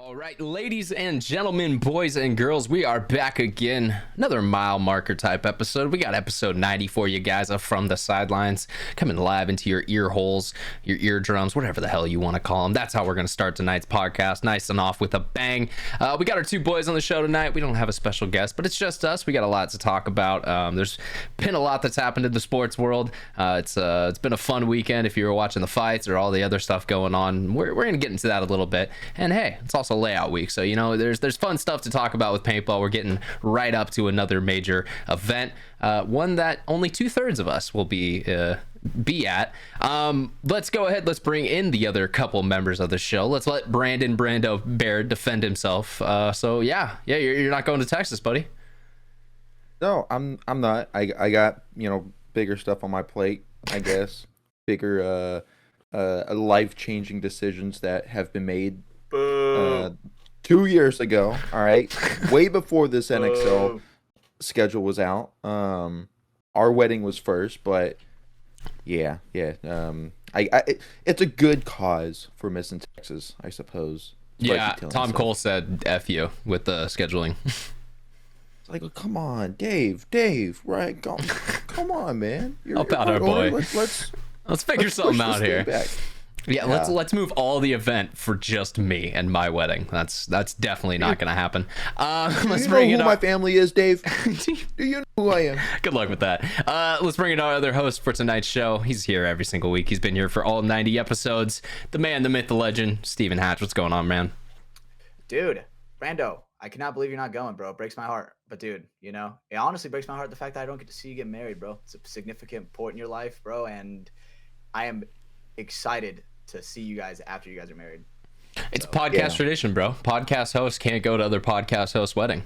All right, ladies and gentlemen, boys and girls, we are back again. Another mile marker type episode. We got episode 90 for you guys up from the sidelines, coming live into your ear holes, your eardrums, whatever the hell you want to call them. That's how we're going to start tonight's podcast, nice and off with a bang. We got our two boys on the show tonight. We don't have a special guest, but it's just us. We got a lot to talk about. There's been a lot that's happened in the sports world. It's been a fun weekend if you were watching the fights or all the other stuff going on. We're going to get into that a little bit. And hey, it's also layout week, so there's fun stuff to talk about with paintball. We're getting right up to another major event, one that only 2/3 of us will be at. Let's go ahead, let's bring in the other couple members of the show. Let's let Brando Baird defend himself. So you're not going to Texas, buddy? No, I'm not. I got bigger stuff on my plate, I guess. Bigger life-changing decisions that have been made 2 years ago. All right, way before this NXL schedule was out. Our wedding was first, but yeah. It's a good cause for missing Texas, I suppose. Yeah, Tom Cole said F you with the scheduling. It's like, come on, Dave, right? Come on, man. Help out our boy. Let's figure something out here. Yeah, let's move all the event for just me and my wedding. That's definitely not going to happen. Let's bring who my family is, Dave? Do you know who I am? Good luck with that. Let's bring in our other host for tonight's show. He's here every single week. He's been here for all 90 episodes. The man, the myth, the legend, Stephen Hatch. What's going on, man? Dude, Brando, I cannot believe you're not going, bro. It breaks my heart. But dude, it honestly breaks my heart the fact that I don't get to see you get married, bro. It's a significant point in your life, bro, and I am excited to see you guys after you guys are married. It's podcast tradition, bro. Podcast hosts can't go to other podcast hosts' wedding,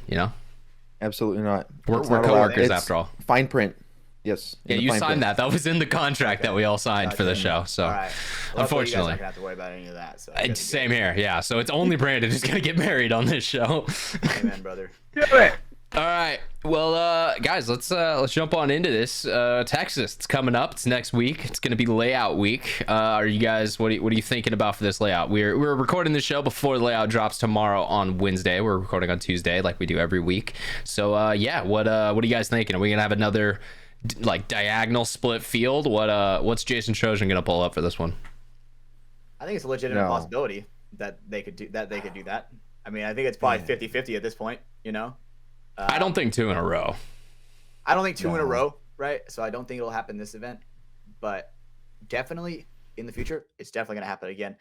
Absolutely not. We're coworkers after all. Fine print. Yes. Yeah, you signed that. That was in the contract that we all signed for the show. So, all right. Well, unfortunately, you guys don't have to worry about any of that. So same here. Yeah. So it's only Brandon who's gonna get married on this show. Amen, brother. Do it. All right. Well, guys, let's jump on into this. Texas, it's coming up. It's next week. It's going to be layout week. Are you guys? What are you thinking about for this layout? We're recording the show before the layout drops tomorrow on Wednesday. We're recording on Tuesday, like we do every week. So, what are you guys thinking? Are we gonna have another diagonal split field? What's Jason Trojan gonna pull up for this one? I think it's a legitimate possibility that they could do that. I mean, I think it's probably 50-50 at this point. I don't think two in a row. I don't think two in a row, right? So I don't think it'll happen this event, but definitely in the future, it's definitely going to happen again.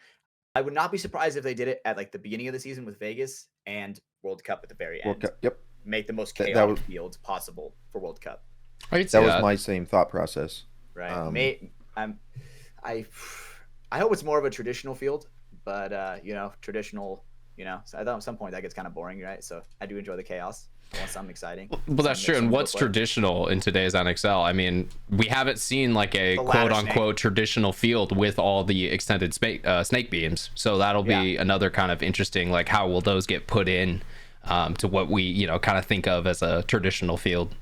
I would not be surprised if they did it at the beginning of the season with Vegas and World Cup at the very end. World Cup, yep. Make the most chaotic fields possible for World Cup. That was my same thought process. Right. I hope it's more of a traditional field, but traditional. So I thought at some point that gets kind of boring, right? So I do enjoy the chaos. I want something exciting. Well, that's true. And what's traditional in today's NXL? I mean, we haven't seen a quote unquote traditional field with all the extended snake beams. So that'll be another kind of interesting, how will those get put in to what we, kind of think of as a traditional field?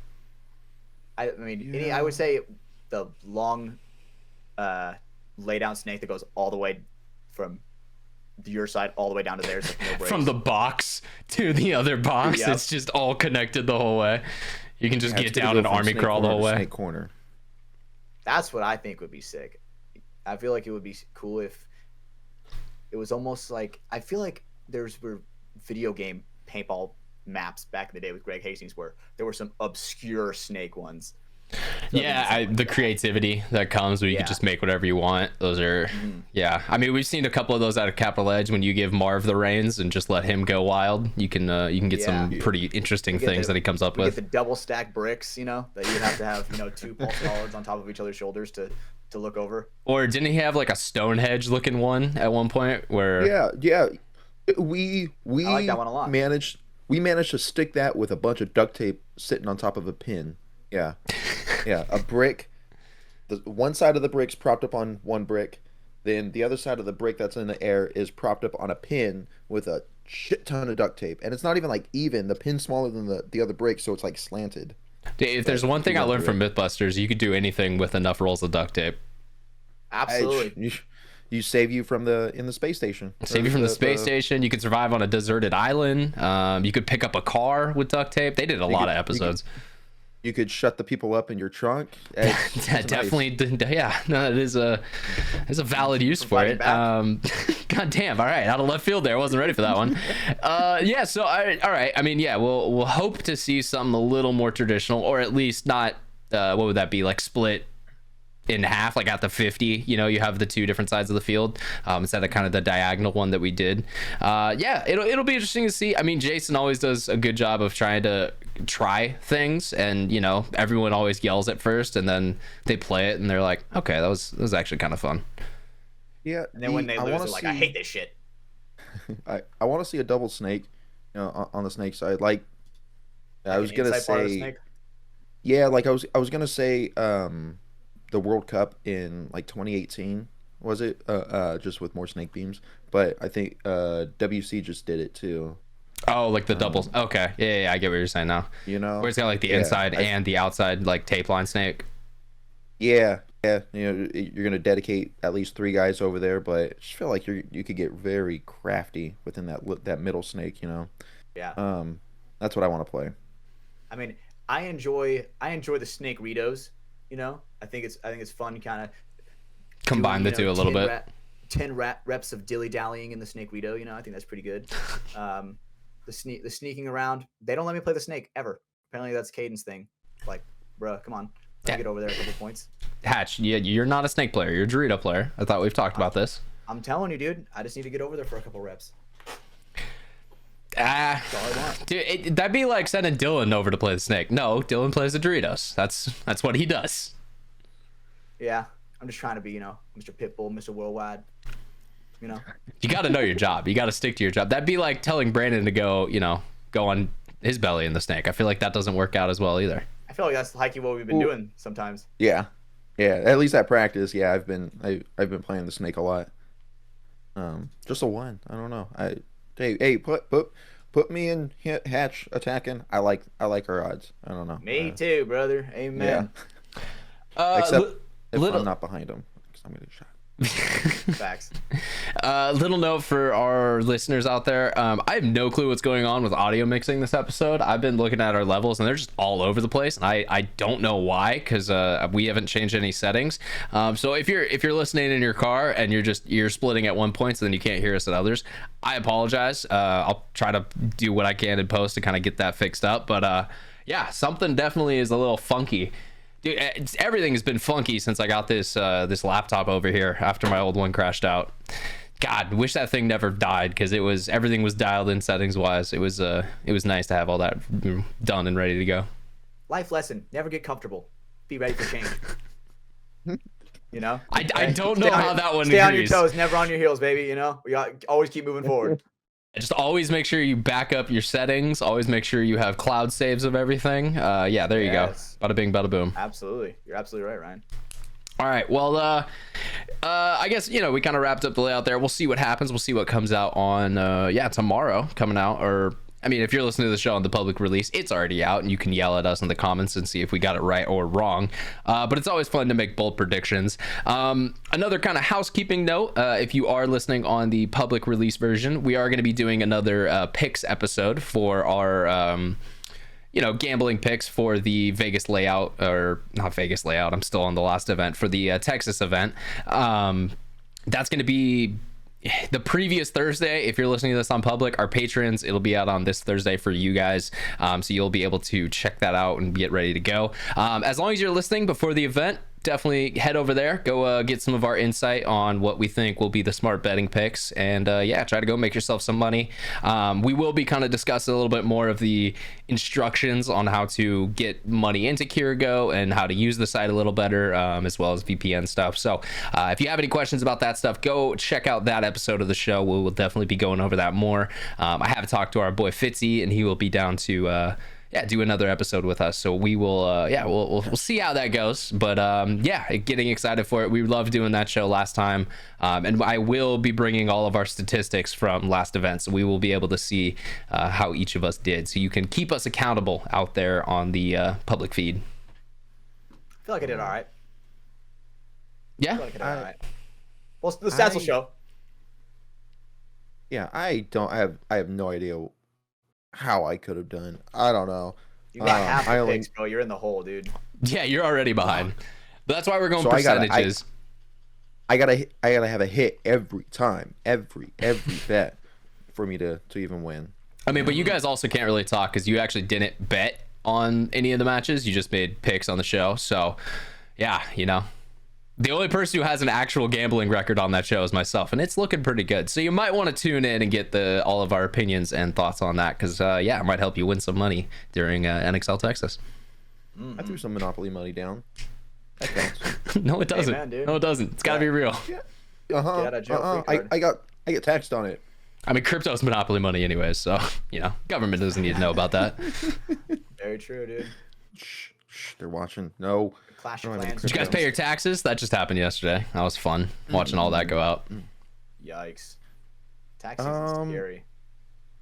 I would say the long lay down snake that goes all the way from your side all the way down to theirs, no from the box to the other box. It's just all connected the whole way. You can just get down and army crawl the whole way. Snake corner. That's what I think would be sick. I feel like it would be cool if it was almost I feel like were video game paintball maps back in the day with Greg Hastings where there were some obscure snake ones. So the creativity that comes when you can just make whatever you want. Those are, I mean, we've seen a couple of those out of Capital Edge when you give Marv the reins and just let him go wild. You can get some pretty interesting things that he comes up with. Get the double stack bricks, that you have to have, two pulse collards on top of each other's shoulders to look over. Or didn't he have a Stonehenge looking one at one point where? Yeah. We I like that one a lot. We managed to stick that with a bunch of duct tape sitting on top of a pin. Yeah, a brick. The one side of the brick's propped up on one brick, then the other side of the brick that's in the air is propped up on a pin with a shit ton of duct tape, and it's not even even. The pin's smaller than the other brick, so it's slanted. If there's one thing I learned from Mythbusters, you could do anything with enough rolls of duct tape. Absolutely. you save you from the in the space station. Save you from the space station. You could survive on a deserted island. You could pick up a car with duct tape. They did a lot of episodes. You could shut the people up in your trunk. That definitely didn't. Yeah, no, it is a valid use for it. God damn. All right, out of left field there. I wasn't ready for that one. Yeah. So all right. I mean, yeah, we'll hope to see something a little more traditional, or at least not. What would that be, like split in half, like at the 50, you know, you have the two different sides of the field instead of kind of the diagonal one that we did. Yeah, it'll be interesting to see. I mean, Jason always does a good job of trying to try things, and you know, everyone always yells at first, and then they play it and they're like, okay, that was actually kind of fun. Yeah, and then when they lose, they're like, I hate this shit. I want to see a double snake, you know, on the snake side. Like I was gonna say, yeah, like I was gonna say, the World Cup in like 2018, was it? Just with more snake beams, but I think WC just did it too. Oh, like the doubles. Okay, yeah, I get what you're saying now. You know, where it's got like the inside and the outside, like tape line snake. Yeah. You know, you're gonna dedicate at least 3 guys over there, but I just feel like you could get very crafty within that middle snake. You know. Yeah. That's what I want to play. I mean, I enjoy the snake Ritos. You know, I think it's fun, kind of combine the two a little bit. 10 reps of dilly dallying in the snake Rito. You know, I think that's pretty good. The sneaking around. They don't let me play the snake ever. Apparently, that's Caden's thing. Like, bruh, come on, let me get over there a couple points. Hatch, yeah, you're not a snake player. You're a Dorito player. I thought we've talked about this. I'm telling you, dude. I just need to get over there for a couple reps. Dude, that'd be like sending Dylan over to play the snake. No, Dylan plays the Doritos. That's what he does. Yeah, I'm just trying to be, you know, Mr. Pitbull, Mr. Worldwide. You know, you got to know your job. You got to stick to your job. That'd be like telling Brandon to go on his belly in the snake. I feel like that doesn't work out as well either. I feel like that's like what we've been doing sometimes. Yeah. At least at practice, yeah, I've been playing the snake a lot. Just a one. I don't know. Hey, put me in Hatch attacking. I like our odds. I don't know. Me too, brother. Amen. Yeah. Except if I'm not behind him, because I'm gonna get shot. Facts. Little note for our listeners out there. I have no clue what's going on with audio mixing this episode. I've been looking at our levels and they're just all over the place, and I don't know why, because we haven't changed any settings. So if you're listening in your car and you're splitting at one point, so then you can't hear us at others, I apologize. I'll try to do what I can in post to kind of get that fixed up. But yeah, something definitely is a little funky. Dude, everything has been funky since I got this laptop over here after my old one crashed out. God, wish that thing never died, because everything was dialed in settings wise. It was nice to have all that done and ready to go. Life lesson: never get comfortable. Be ready for change. You know. I don't know how that one. Stay on your toes, never on your heels, baby. You know, we always keep moving forward. Just always make sure you back up your settings. Always make sure you have cloud saves of everything. Yeah, there you go. Bada bing, bada boom. Absolutely. You're absolutely right, Ryan. All right. Well, I guess, you know, we kind of wrapped up the layout there. We'll see what happens. We'll see what comes out on, tomorrow coming out. Or, I mean, if you're listening to the show on the public release, it's already out, and you can yell at us in the comments and see if we got it right or wrong. But it's always fun to make bold predictions. Another kind of housekeeping note, if you are listening on the public release version, we are going to be doing another picks episode for our, gambling picks for the Vegas layout, or not Vegas layout. I'm still on the last event for the Texas event. That's going to be the previous Thursday. If you're listening to this on public, our patrons, it'll be out on this Thursday for you guys, so you'll be able to check that out and get ready to go. As long as you're listening before the event, definitely head over there, go get some of our insight on what we think will be the smart betting picks, and try to go make yourself some money. We will be kind of discussing a little bit more of the instructions on how to get money into Kirigo and how to use the site a little better, as well as VPN stuff. So if you have any questions about that stuff, go check out that episode of the show. We will definitely be going over that more. I have talked to our boy Fitzy, and he will be down to do another episode with us. So we will we'll see how that goes, but getting excited for it. We loved doing that show last time, and I will be bringing all of our statistics from last event, so we will be able to see how each of us did, so you can keep us accountable out there on the public feed. I feel like I did all right. Yeah, I feel like I did all right. Well, the stats will show. Yeah, I have no idea how I could have done. I don't know. You got half the picks, bro. You're in the hole, dude. Yeah, you're already behind. But that's why we're going So percentages. I gotta have a hit every time, every bet for me to even win. I mean, but you guys also can't really talk because you actually didn't bet on any of the matches. You just made picks on the show. So, yeah, you know. The only person who has an actual gambling record on that show is myself, and it's looking pretty good. So you might want to tune in and get all of our opinions and thoughts on that, because yeah, it might help you win some money during NXL Texas. I threw some Monopoly money down. That counts. No, it doesn't. Hey, man, dude. No, it doesn't. It's got to be real. Yeah. Get out of jail free card. I get taxed on it. I mean, crypto's Monopoly money anyways, so, you know, government doesn't need to know about that. Very true, dude. Shh, they're watching. No. Clash I of don't have any Clans. Did you guys pay your taxes? That just happened yesterday. That was fun, watching all that go out. Yikes. Tax season's scary.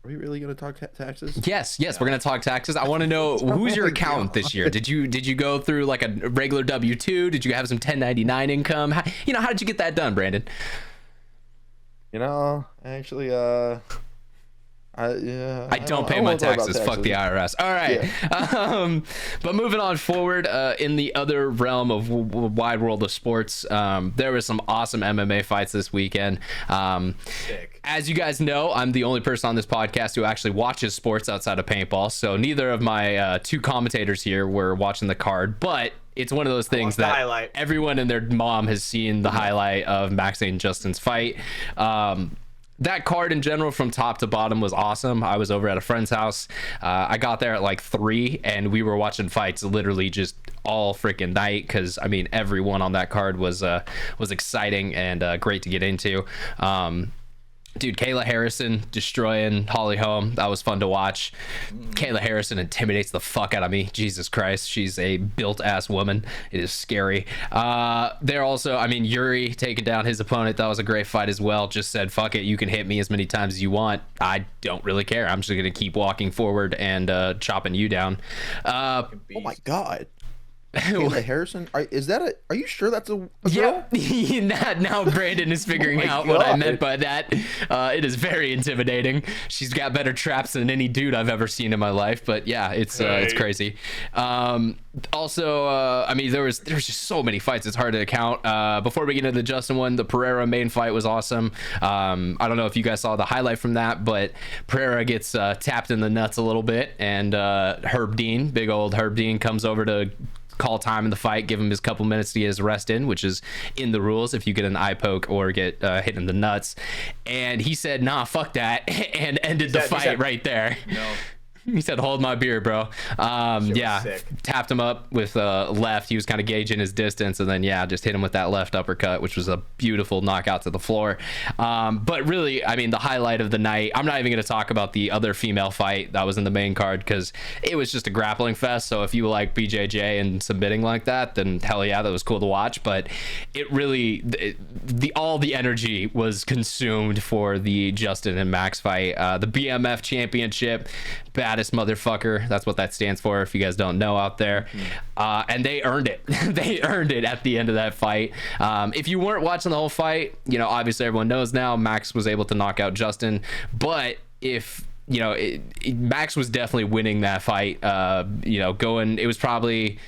Are we really gonna talk taxes? Yes, we're gonna talk taxes. I want to know who's your accountant this year. Did you go through like a regular W-2? Did you have some 1099 income? How did you get that done, Brandon? You know, actually, I don't pay my taxes. Fuck the IRS. All right. Yeah. But moving on forward, in the other realm of wide world of sports, there was some awesome MMA fights this weekend. Sick. As you guys know, I'm the only person on this podcast who actually watches sports outside of paintball. So neither of my two commentators here were watching the card, but it's one of those things that everyone and their mom has seen the highlight of Max and Justin's fight. That card in general from top to bottom was awesome. I was over at a friend's house. I got there at like 3 and we were watching fights literally just all freaking night, because I mean everyone on that card was exciting and great to get into. Dude, Kayla Harrison destroying Holly Holm. That was fun to watch. Kayla Harrison intimidates the fuck out of me. Jesus Christ. She's a built-ass woman. It is scary. There also, I mean, Yuri taking down his opponent. That was a great fight as well. Just said, fuck it. You can hit me as many times as you want. I don't really care. I'm just going to keep walking forward and chopping you down. Oh, my God. Kayla Harrison, are you sure that's a girl? Yeah. Now Brandon is figuring out what I meant by that. It is very intimidating. She's got better traps than any dude I've ever seen in my life. But yeah, it's crazy. Also, I mean, there was just so many fights. It's hard to count. Before we get into the Justin one, the Pereira main fight was awesome. I don't know if you guys saw the highlight from that, but Pereira gets tapped in the nuts a little bit, and Herb Dean, big old Herb Dean, comes over to call time in the fight, give him his couple minutes to get his rest in, which is in the rules if you get an eye poke or get hit in the nuts. And he said, nah, fuck that, and ended the fight right there. No. He said, hold my beer, bro. Yeah, tapped him up with left. He was kind of gauging his distance, and then, yeah, just hit him with that left uppercut, which was a beautiful knockout to the floor. But really, I mean, the highlight of the night, I'm not even going to talk about the other female fight that was in the main card, because it was just a grappling fest. So if you like BJJ and submitting like that, then hell yeah, that was cool to watch. But it really, all the energy was consumed for the Justin and Max fight. The BMF championship, baddest motherfucker, that's what that stands for if you guys don't know out there. And they earned it. They earned it at the end of that fight. If you weren't watching the whole fight, you know, obviously everyone knows now Max was able to knock out Justin, but if you know, Max was definitely winning that fight. You know, it was probably,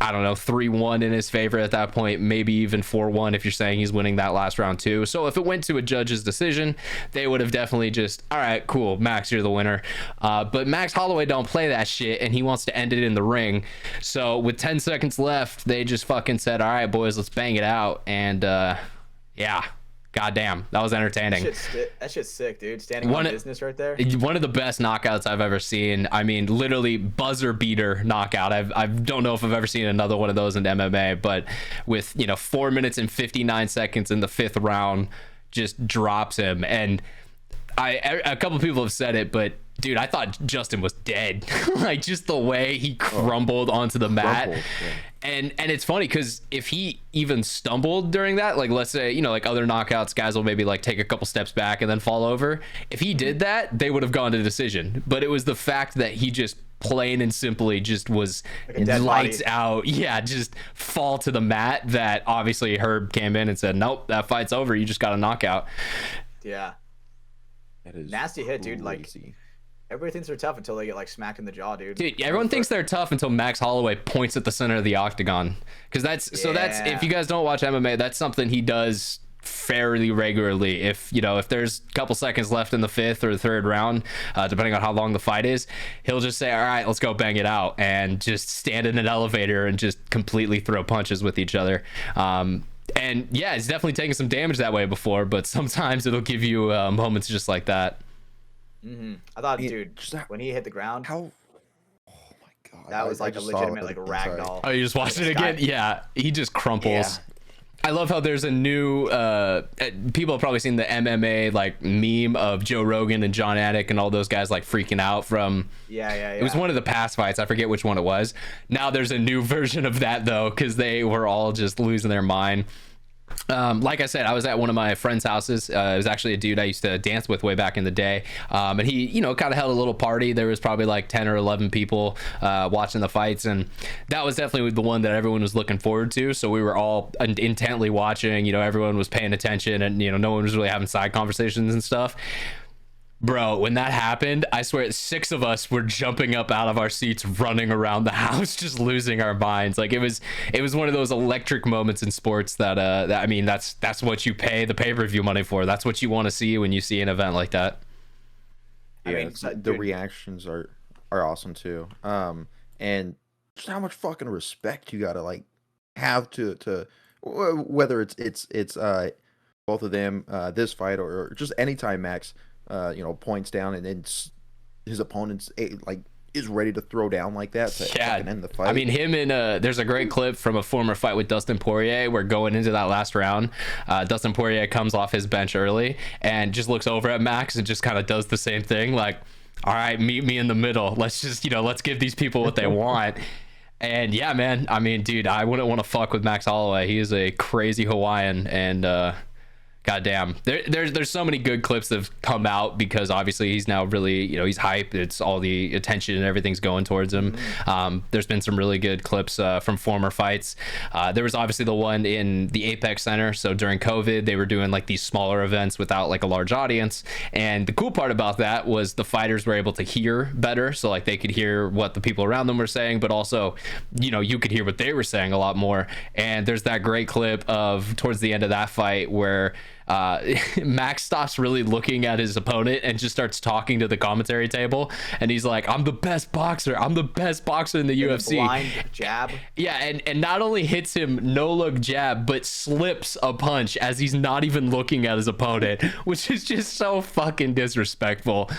I don't know, 3-1 in his favor at that point, maybe even 4-1 if you're saying he's winning that last round too. So if it went to a judge's decision, they would have definitely just, all right, cool, Max, you're the winner. But Max Holloway don't play that shit, and he wants to end it in the ring. So with 10 seconds left, they just fucking said, all right, boys, let's bang it out. And yeah. Goddamn, that was entertaining. That shit's sick, dude. Standing on business right there. One of the best knockouts I've ever seen. I mean, literally buzzer beater knockout. I don't know if I've ever seen another one of those in MMA, but with, you know, 4 minutes and 59 seconds in the 5th round, just drops him. And a couple people have said it, but dude, I thought Justin was dead. Like, just the way he crumbled onto the mat. Yeah. And it's funny because if he even stumbled during that, like, let's say, you know, like other knockouts, guys will maybe like take a couple steps back and then fall over. If he did that, they would have gone to decision. But it was the fact that he just plain and simply just was Like a dead lights body. out. Yeah, just fall to the mat. That obviously Herb came in and said, nope, that fight's over. You just got a knockout. Yeah. That is Nasty hit, dude. Like, crazy. everybody thinks they're tough until they get like smacked in the jaw, dude. Dude, everyone thinks they're tough until Max Holloway points at the center of the octagon. Because that's if you guys don't watch MMA, that's something he does fairly regularly. If there's a couple seconds left in the 5th or the 3rd round, depending on how long the fight is, he'll just say, all right, let's go bang it out, and just stand in an elevator and just completely throw punches with each other. And yeah, it's definitely taken some damage that way before, but sometimes it'll give you moments just like that. I thought, Yeah, dude, just when he hit the ground, How? Oh my god. that was I like a just saw legitimate it, like I'm sorry. ragdoll. Oh, you just watched it This guy- again? Yeah, he just crumples. Yeah. I love how there's a new people have probably seen the MMA like meme of Joe Rogan and John Anik and all those guys like freaking out from Yeah. it was one of the past fights. I forget which one it was. Now there's a new version of that though, because they were all just losing their mind. Like I said, I was at one of my friends' houses. It was actually a dude I used to dance with way back in the day. And he, kind of held a little party. There was probably like 10 or 11 people watching the fights. And that was definitely the one that everyone was looking forward to. So we were all intently watching, everyone was paying attention, and, no one was really having side conversations and stuff. Bro, when that happened, I swear 6 of us were jumping up out of our seats, running around the house, just losing our minds. Like it was one of those electric moments in sports that I mean, that's what you pay the pay-per-view money for. That's what you want to see when you see an event like that. I Yeah, mean, it's- so- the dude, reactions are awesome too. And just how much fucking respect you gotta like have to whether it's both of them this fight or just anytime Max points down and then his opponent's like is ready to throw down like that to fucking end the fight. I mean, him and there's a great clip from a former fight with Dustin Poirier where going into that last round, Dustin Poirier comes off his bench early and just looks over at Max and just kind of does the same thing, like, all right, meet me in the middle. Let's just, let's give these people what they want. And yeah, man, I mean, dude, I wouldn't want to fuck with Max Holloway. He is a crazy Hawaiian, and goddamn, there's so many good clips that have come out because obviously he's now really, he's hyped. It's all the attention and everything's going towards him. There's been some really good clips from former fights. There was obviously the one in the Apex Center. So during COVID, they were doing like these smaller events without like a large audience. And the cool part about that was the fighters were able to hear better. So like they could hear what the people around them were saying, but also, you could hear what they were saying a lot more. And there's that great clip of towards the end of that fight where Max stops really looking at his opponent and just starts talking to the commentary table, and he's like, I'm the best boxer in the UFC. blind jab. Yeah, and not only hits him no look jab, but slips a punch as he's not even looking at his opponent, which is just so fucking disrespectful.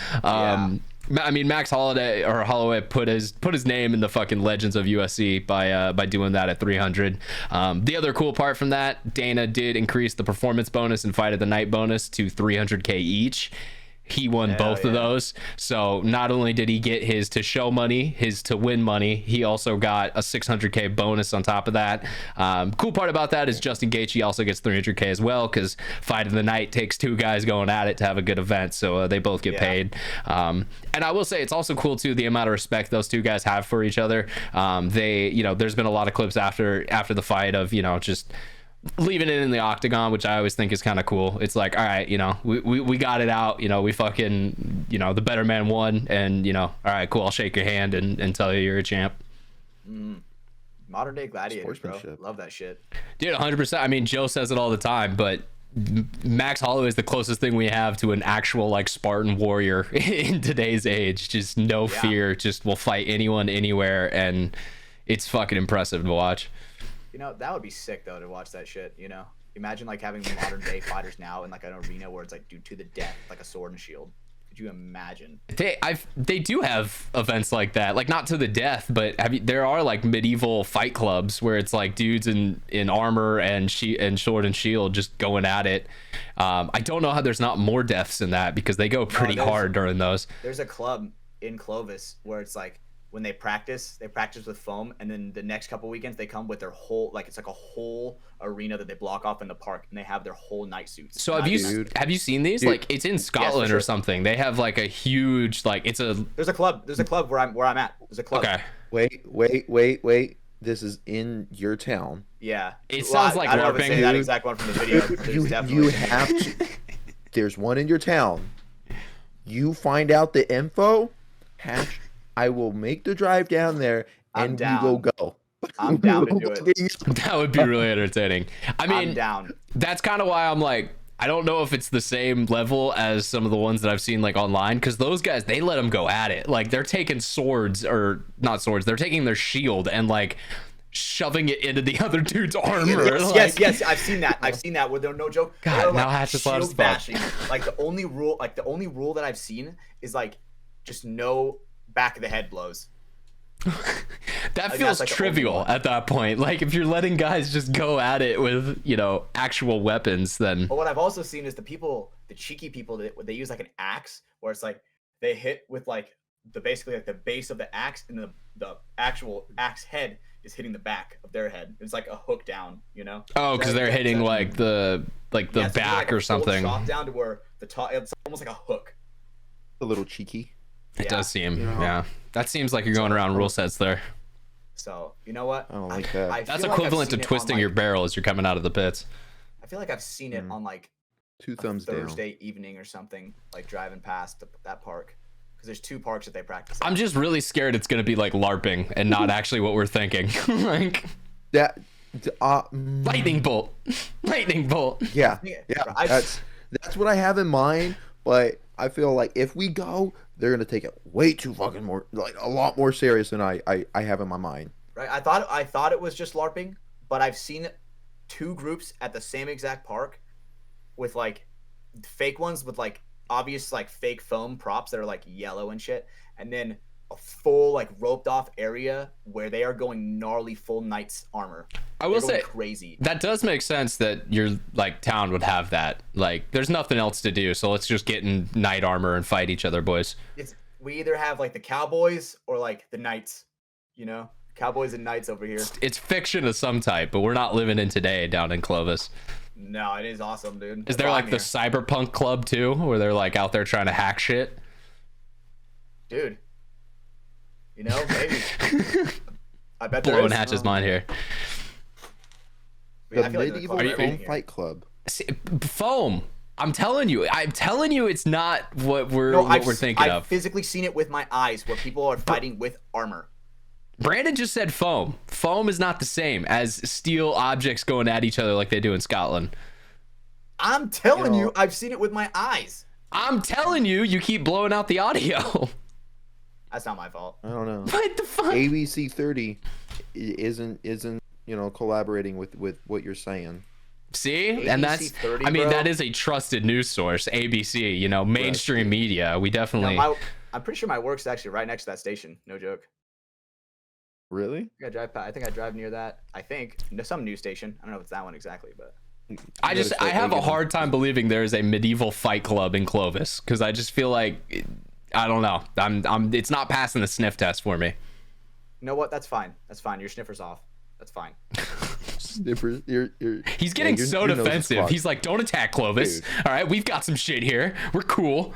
I mean, Max Holloway put his name in the fucking legends of UFC by doing that at 300. The other cool part from that, Dana did increase the performance bonus and fight of the night bonus to 300K each. He won both of those. So not only did he get his to show money, his to win money, he also got a 600K bonus on top of that. Cool part about that is Justin Gaethje also gets 300K as well, because fight of the night takes 2 guys going at it to have a good event. So they both get paid. And I will say it's also cool too, the amount of respect those 2 guys have for each other. There's been a lot of clips after the fight of, just leaving it in the octagon, which I always think is kind of cool. It's like, all right, we got it out, we fucking, the better man won, and all right, cool, I'll shake your hand and tell you you're a champ. Modern day gladiators, bro. Sportsmanship. Love that shit. Dude, 100%. I mean, Joe says it all the time, but Max Holloway is the closest thing we have to an actual like Spartan warrior in today's age. Just no fear, just will fight anyone anywhere, and it's fucking impressive to watch. That would be sick though to watch that shit. Imagine like having modern day fighters now in like an arena where it's like dude to the death, like a sword and shield. Could you imagine? They do have events like that, like not to the death, but there are like medieval fight clubs where it's like dudes in armor and sword and shield just going at it. I don't know how there's not more deaths in that, because they go pretty hard during those. There's a club in Clovis where it's like when they practice with foam, and then the next couple weekends they come with their whole, like, it's like a whole arena that they block off in the park, and they have their whole night suits. So have you seen these? Dude. Like, it's in Scotland or something. They have like a huge, like, it's a there's a club where I'm at. There's a club. Okay. Wait. This is in your town. Yeah. It sounds like I don't LARPing. say that exact one from the video. You have to. There's one in your town. You find out the info, Hatch. I will make the drive down there, and we will go. I'm down to do it. That would be really entertaining. I mean, I'm down. That's kind of why I'm like, I don't know if it's the same level as some of the ones that I've seen like online, because those guys, they let them go at it. Like, they're taking swords, or not swords, they're taking their shield and like shoving it into the other dude's armor. Yes, I've seen that where they're, no joke. God, now Hatch just loves bashing. Like, the only rule that I've seen is like just no back of the head blows. That feels like trivial at that point. Like, if you're letting guys just go at it with, you know, actual weapons, then. But what I've also seen is the cheeky people that they use like an axe, where it's like they hit with like basically like the base of the axe, and the actual axe head is hitting the back of their head. It's like a hook down, you know? Oh, because they're hitting like the back like or something. Shot down to where the top, it's almost like a hook. A little cheeky. It does seem, yeah. That seems like you're going around rule sets there. So, you know what? I don't like that. That's equivalent to twisting your barrel as you're coming out of the pits. I feel like I've seen it on like two thumbs Thursday evening or something, like driving past that park. Because there's two parks that they practice. I'm just really scared it's going to be like LARPing and not actually what we're thinking. Like that. Lightning bolt. Lightning bolt. Yeah. That's what I have in mind, but I feel like if we go, they're gonna take it way too fucking more, like a lot more serious than I have in my mind. Right. I thought it was just LARPing, but I've seen two groups at the same exact park with like fake ones with like obvious like fake foam props that are like yellow and shit, and then a full like roped off area where they are going gnarly full knight's armor. I will say crazy. That does make sense that your like town would have that. Like, there's nothing else to do, so let's just get in knight armor and fight each other, boys. We either have like the cowboys or like the knights, you know, cowboys and knights over here. It's fiction of some type, but we're not living in today down in Clovis. No, it is awesome, dude. Is there like the cyberpunk club too, where they're like out there trying to hack shit? Dude. You know, maybe. I bet blowing Hatch's mind here. The medieval foam fight club. See, foam. I'm telling you, it's not what we're thinking of. I've physically seen it with my eyes, where people are fighting with armor. Brandon just said foam. Foam is not the same as steel objects going at each other like they do in Scotland. I'm telling you, I've seen it with my eyes. I'm telling you, you keep blowing out the audio. That's not my fault. I don't know. What the fuck? ABC 30 isn't collaborating with what you're saying. See, ABC and that's 30, I mean, bro. that is a trusted news source. ABC, mainstream media. We definitely. I'm pretty sure my work's actually right next to that station. No joke. Really? I think I drive near that. I think some news station. I don't know if it's that one exactly, but. I have a hard time believing there is a medieval fight club in Clovis, because I just feel like, I don't know. It's not passing the sniff test for me. You know what? That's fine. That's fine. Your sniffer's off. That's fine. Sniffer, He's getting so defensive. He's like, don't attack Clovis. Dude. All right, we've got some shit here. We're cool.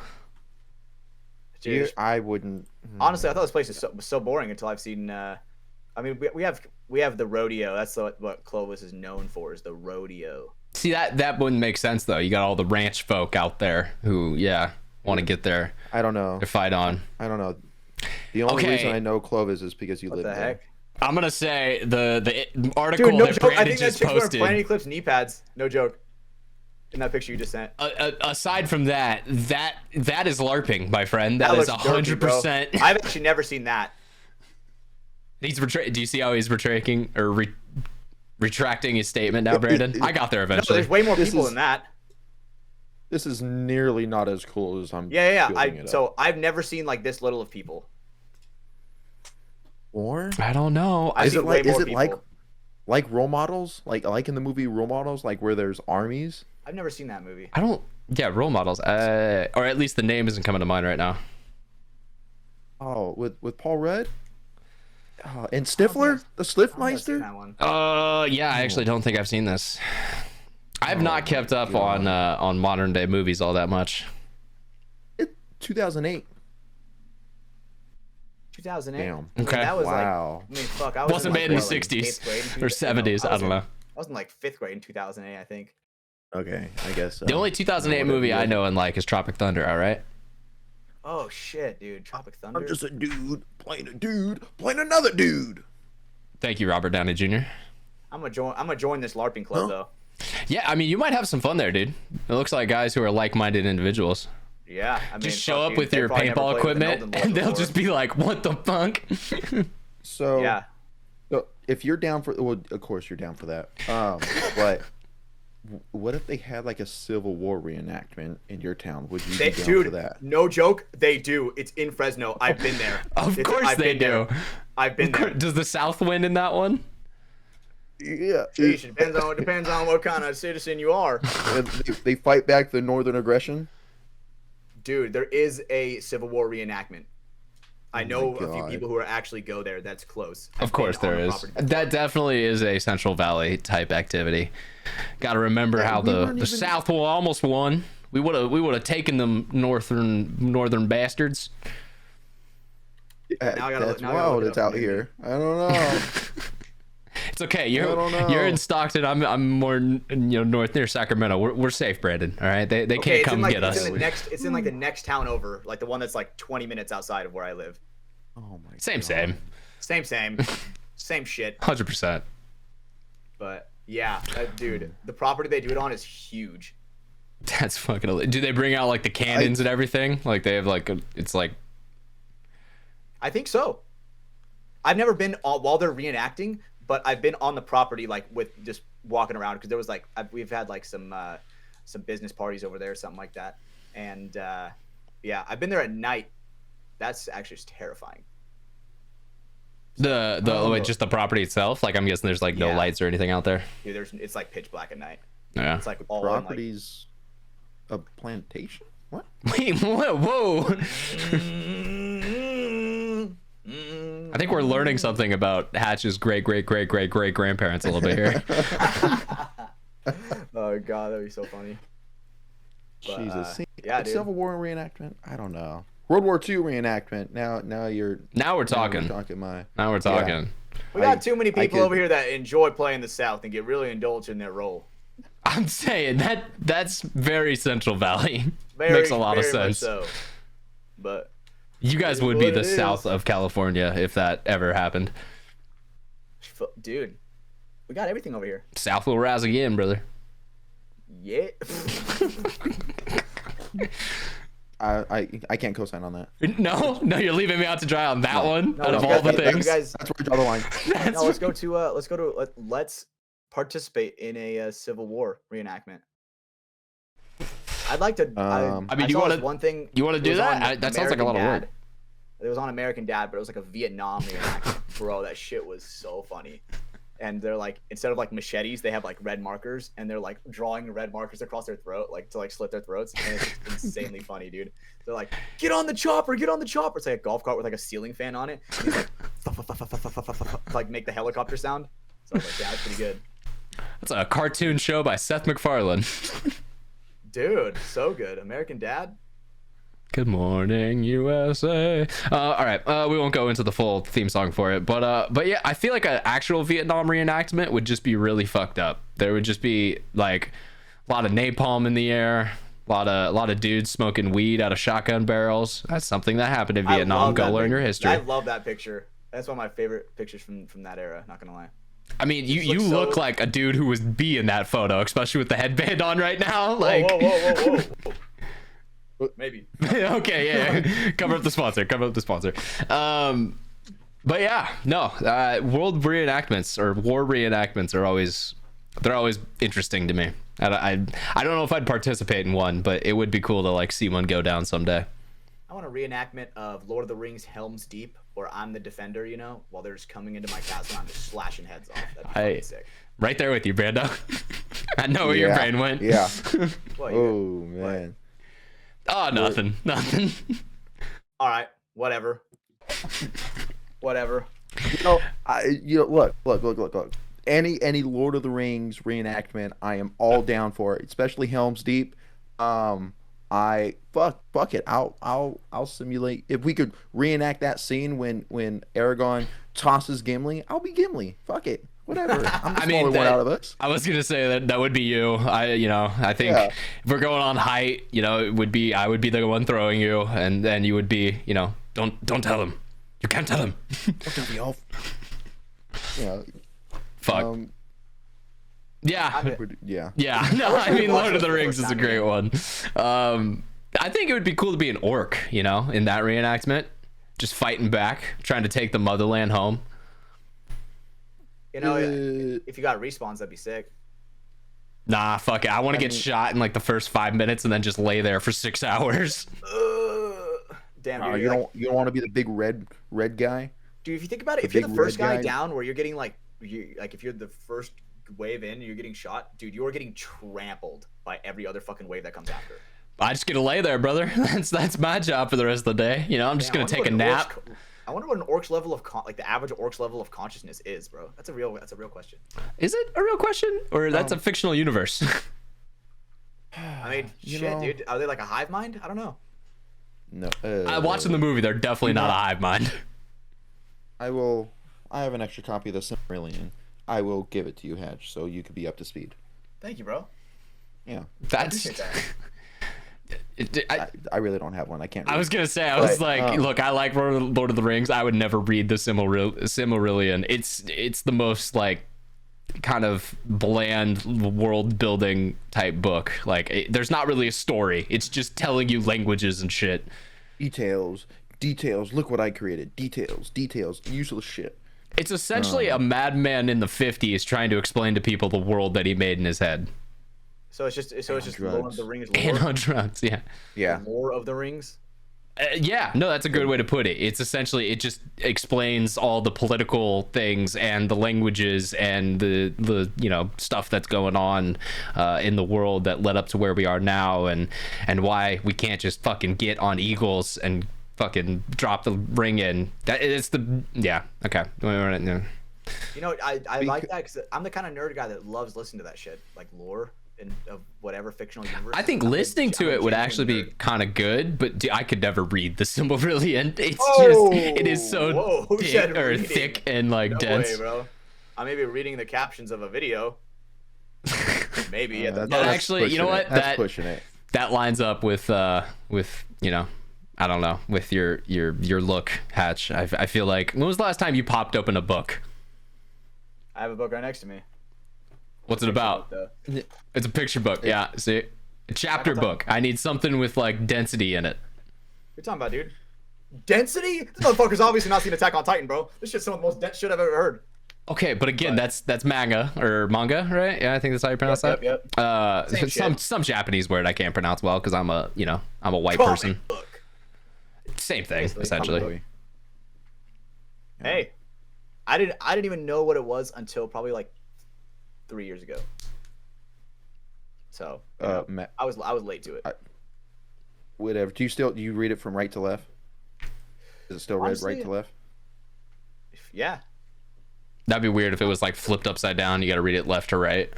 Dude, I wouldn't. Honestly, I thought this place was so boring until I've seen. I mean, we have the rodeo. That's what Clovis is known for, is the rodeo. See, that wouldn't make sense though. You got all the ranch folk out there who, want to get their. I don't know. Their fight on. I don't know. The only reason I know Clovis is because you live there. What the heck? I'm gonna say the article that Brandon Brandon I think just that chick's posted. wearing Planet Eclipse knee pads. No joke. In that picture you just sent. Aside from that is LARPing, my friend. That is 100%. I've actually never seen that. Do you see how he's retracting or retracting his statement now, Brandon? I got there eventually. No, there's way more people than that. This is nearly not as cool as I'm. Yeah. So I've never seen like this little of people. Or I don't know. Is it like role models, like in the movie Role Models, like where there's armies? I've never seen that movie. Role models. Or at least the name isn't coming to mind right now. Oh, with Paul Rudd? And Stifler, the I've seen Sliffmeister. that one. Yeah, I actually don't think I've seen this. I've not kept up on modern day movies all that much. 2008. 2008. Damn. Okay. That was Wow. like, I mean, fuck. I was Wasn't made in the 60s or 70s. I don't know. I was in like 5th grade in 2008, I think. Okay, I guess so. The only 2008 movie I know and like is Tropic Thunder. All right. Oh shit, dude! Tropic Thunder. I'm just a dude playing another dude. Thank you, Robert Downey Jr. I'm gonna join this LARPing club though. Yeah, I mean, you might have some fun there, dude. It looks like guys who are like-minded individuals. Yeah, I mean, Just show fuck, up dude, with they your probably never paintball played with an equipment, Elden Lord and they'll before. just be like, "What the fuck?" So Yeah. So if you're down for, well, of course you're down for that. But what if they had like a Civil War reenactment in your town? Would you be down Dude, for that? no joke, they do. It's in Fresno. I've been there. Of course I've they been there. do. I've been there. Does the South win in that one? Yeah. Sheesh, it depends on what kind of citizen you are. They fight back the northern aggression. Dude, there is a Civil War reenactment. I know a few God. people who are actually go there. That's close. Of course there is. That definitely is a Central Valley type activity. Got to remember how the South almost won. We would have taken them northern bastards. That's wild. It's out here. I don't know. It's okay. I don't know. You're in Stockton. I'm more north near Sacramento. We're safe, Brandon. All right. They can't come get us. It's in like the next town over, like the one that's like 20 minutes outside of where I live. Oh my. Same. Same shit. 100%. But yeah, dude, the property they do it on is huge. That's fucking. Do they bring out like the cannons and everything? Like they have like it's like. I think so. I've never been while they're reenacting, but I've been on the property like with just walking around because there was like we've had like some business parties over there or something like that, and yeah, I've been there at night. That's actually just terrifying. Just the property itself. Like I'm guessing there's like no lights or anything out there. Dude, it's like pitch black at night. Yeah. It's like all Properties a plantation. What? Wait, whoa. I think we're learning something about Hatch's great grandparents a little bit here. Oh god, that'd be so funny. But, Jesus. yeah, dude. Civil War reenactment. I don't know. World War II reenactment. Now We're talking. Now we're talking. We got too many people over here that enjoy playing the South and get really indulged in their role. I'm saying that's very Central Valley. Makes a lot of sense. So. But you guys would be the South of California if that ever happened. Dude, we got everything over here. South will rise again, brother. Yeah. I can't co-sign on that. No, you're leaving me out to dry on that one. No, out of all the things, that's where I draw the line. Let's participate in a Civil War reenactment. I'd like to. I mean, you want to one thing? You want to do that? That sounds like a lot of work. It was on American Dad, but it was like a Vietnam reenactment. Bro, that shit was so funny. And they're like, instead of like machetes, they have like red markers, and they're like drawing red markers across their throat, like to like slit their throats. And it's just insanely funny, dude. They're like, get on the chopper. It's like a golf cart with like a ceiling fan on it. And he's like, like make the helicopter sound. So I was like, yeah, that's pretty good. That's a cartoon show by Seth MacFarlane. Dude, so good. American Dad. Good morning, USA. All right, we won't go into the full theme song for it, but yeah, I feel like an actual Vietnam reenactment would just be really fucked up. There would just be like a lot of napalm in the air, a lot of dudes smoking weed out of shotgun barrels. That's something that happened in Vietnam. Go learn your history. I love that picture. That's one of my favorite pictures from that era. Not gonna lie. I mean, you look like a dude who would be in that photo, especially with the headband on right now. Like, whoa. Maybe. Okay, yeah. Cover up the sponsor. But yeah, no. World reenactments or war reenactments are always interesting to me. I don't know if I'd participate in one, but it would be cool to like see one go down someday. I want a reenactment of Lord of the Rings Helm's Deep, where I'm the defender, while they're just coming into my castle and I'm just slashing heads off. That'd be fucking sick. Right there with you, Brando. I know where your brain went. Yeah. What, oh man. Oh, nothing. All right, whatever. Look. Any Lord of the Rings reenactment, I am all down for it, especially Helm's Deep. I fuck it. I'll simulate. If we could reenact that scene when Aragorn tosses Gimli, I'll be Gimli. Fuck it. Whatever. I'm the smaller one out of us. I was gonna say that would be you. I think if we're going on height, I would be the one throwing you, and then you would be, don't tell him. You can't tell him. Don't tell me off. Fuck. Yeah. Yeah. No, I mean, Lord of the Rings is a great one. I think it would be cool to be an orc, in that reenactment, just fighting back, trying to take the motherland home. If you got respawns, that'd be sick. Nah, fuck it. I want to get shot in like the first 5 minutes and then just lay there for 6 hours. Damn, you don't want to be the big red guy. Dude, if you think about it, if you're the first guy down, where you're getting if you're the first wave in, you're getting shot, dude, you are getting trampled by every other fucking wave that comes after. I just get to lay there, brother. That's my job for the rest of the day. I'm just gonna take a nap. I wonder what an orc's level of the average orc's level of consciousness is, bro. That's a real question. Is it a real question, or that's a fictional universe? I mean, dude. Are they like a hive mind? I don't know. No. Watching the movie, they're definitely not a hive mind. I have an extra copy of the Silmarillion. I will give it to you, Hatch, so you could be up to speed. Thank you, bro. Yeah. That's. I really don't have one. I can't read. I was gonna say, look, I like Lord of the Rings. I would never read the Silmarillion. It's the most like kind of bland world building type book. Like there's not really a story. It's just telling you languages and shit. Details. Look what I created. Details. Useless shit. It's essentially a madman in the 50s trying to explain to people the world that he made in his head. So it's just Lord of the Rings lore. And on drugs, yeah. Yeah. The lore of the Rings. Yeah, no, that's a good way to put it. It's essentially, it just explains all the political things and the languages and the stuff that's going on in the world that led up to where we are now, and why we can't just fucking get on eagles and fucking drop the ring in. Okay. I like that because I'm the kind of nerd guy that loves listening to that shit, like lore. Of whatever fictional universe. I think listening to it would actually be kind of good, but I could never read the Silmarillion. It is so thick and like dense. Way, bro. I may be reading the captions of a video. Maybe. Actually, you know what? That's pushing it. That lines up with I don't know, with your look, Hatch. I feel like, when was the last time you popped open a book? I have a book right next to me. What's it about? It's a picture book. Yeah, see? A chapter book. I need something with like density in it. What are you talking about, dude? Density? This motherfucker's obviously not seen Attack on Titan, bro. This shit's some of the most dense shit I've ever heard. Okay, but again, that's manga, right? Yeah, I think that's how you pronounce that. Yep. Some Japanese word I can't pronounce well because I'm a white person. Book. Same thing, essentially. Hey, I didn't even know what it was until probably like 3 years ago. So I was late to it. Whatever. Do you read it from right to left? Is it still read right to left? Yeah. That'd be weird if it was like flipped upside down. You got to read it left to right.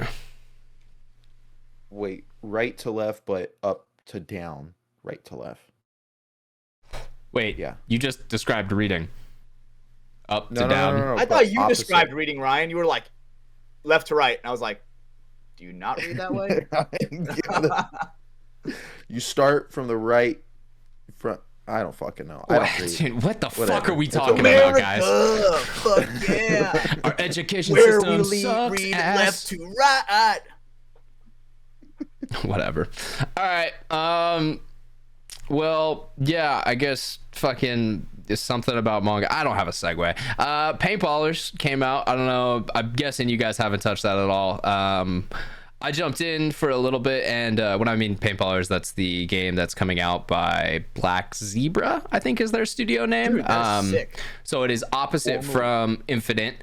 Wait, right to left, but up to down, right to left. Wait, yeah. You just described reading. Up to down. No, I thought you described reading, Ryan. You were like left to right, and I was like, do you not read that way? You start from the right front. I don't fucking know. I don't read. Dude, what the fuck are we talking about, guys? Fuck yeah. Our education Where system we sucks read ass. left to right. Whatever. All right. Well, yeah, I guess fucking is something about manga. I don't have a segue. Paintballers came out. I don't know. I'm guessing you guys haven't touched that at all. I jumped in for a little bit, and when I mean Paintballers, that's the game that's coming out by Black Zebra, I think is their studio name. Dude, that's sick. So it is opposite from Infinite.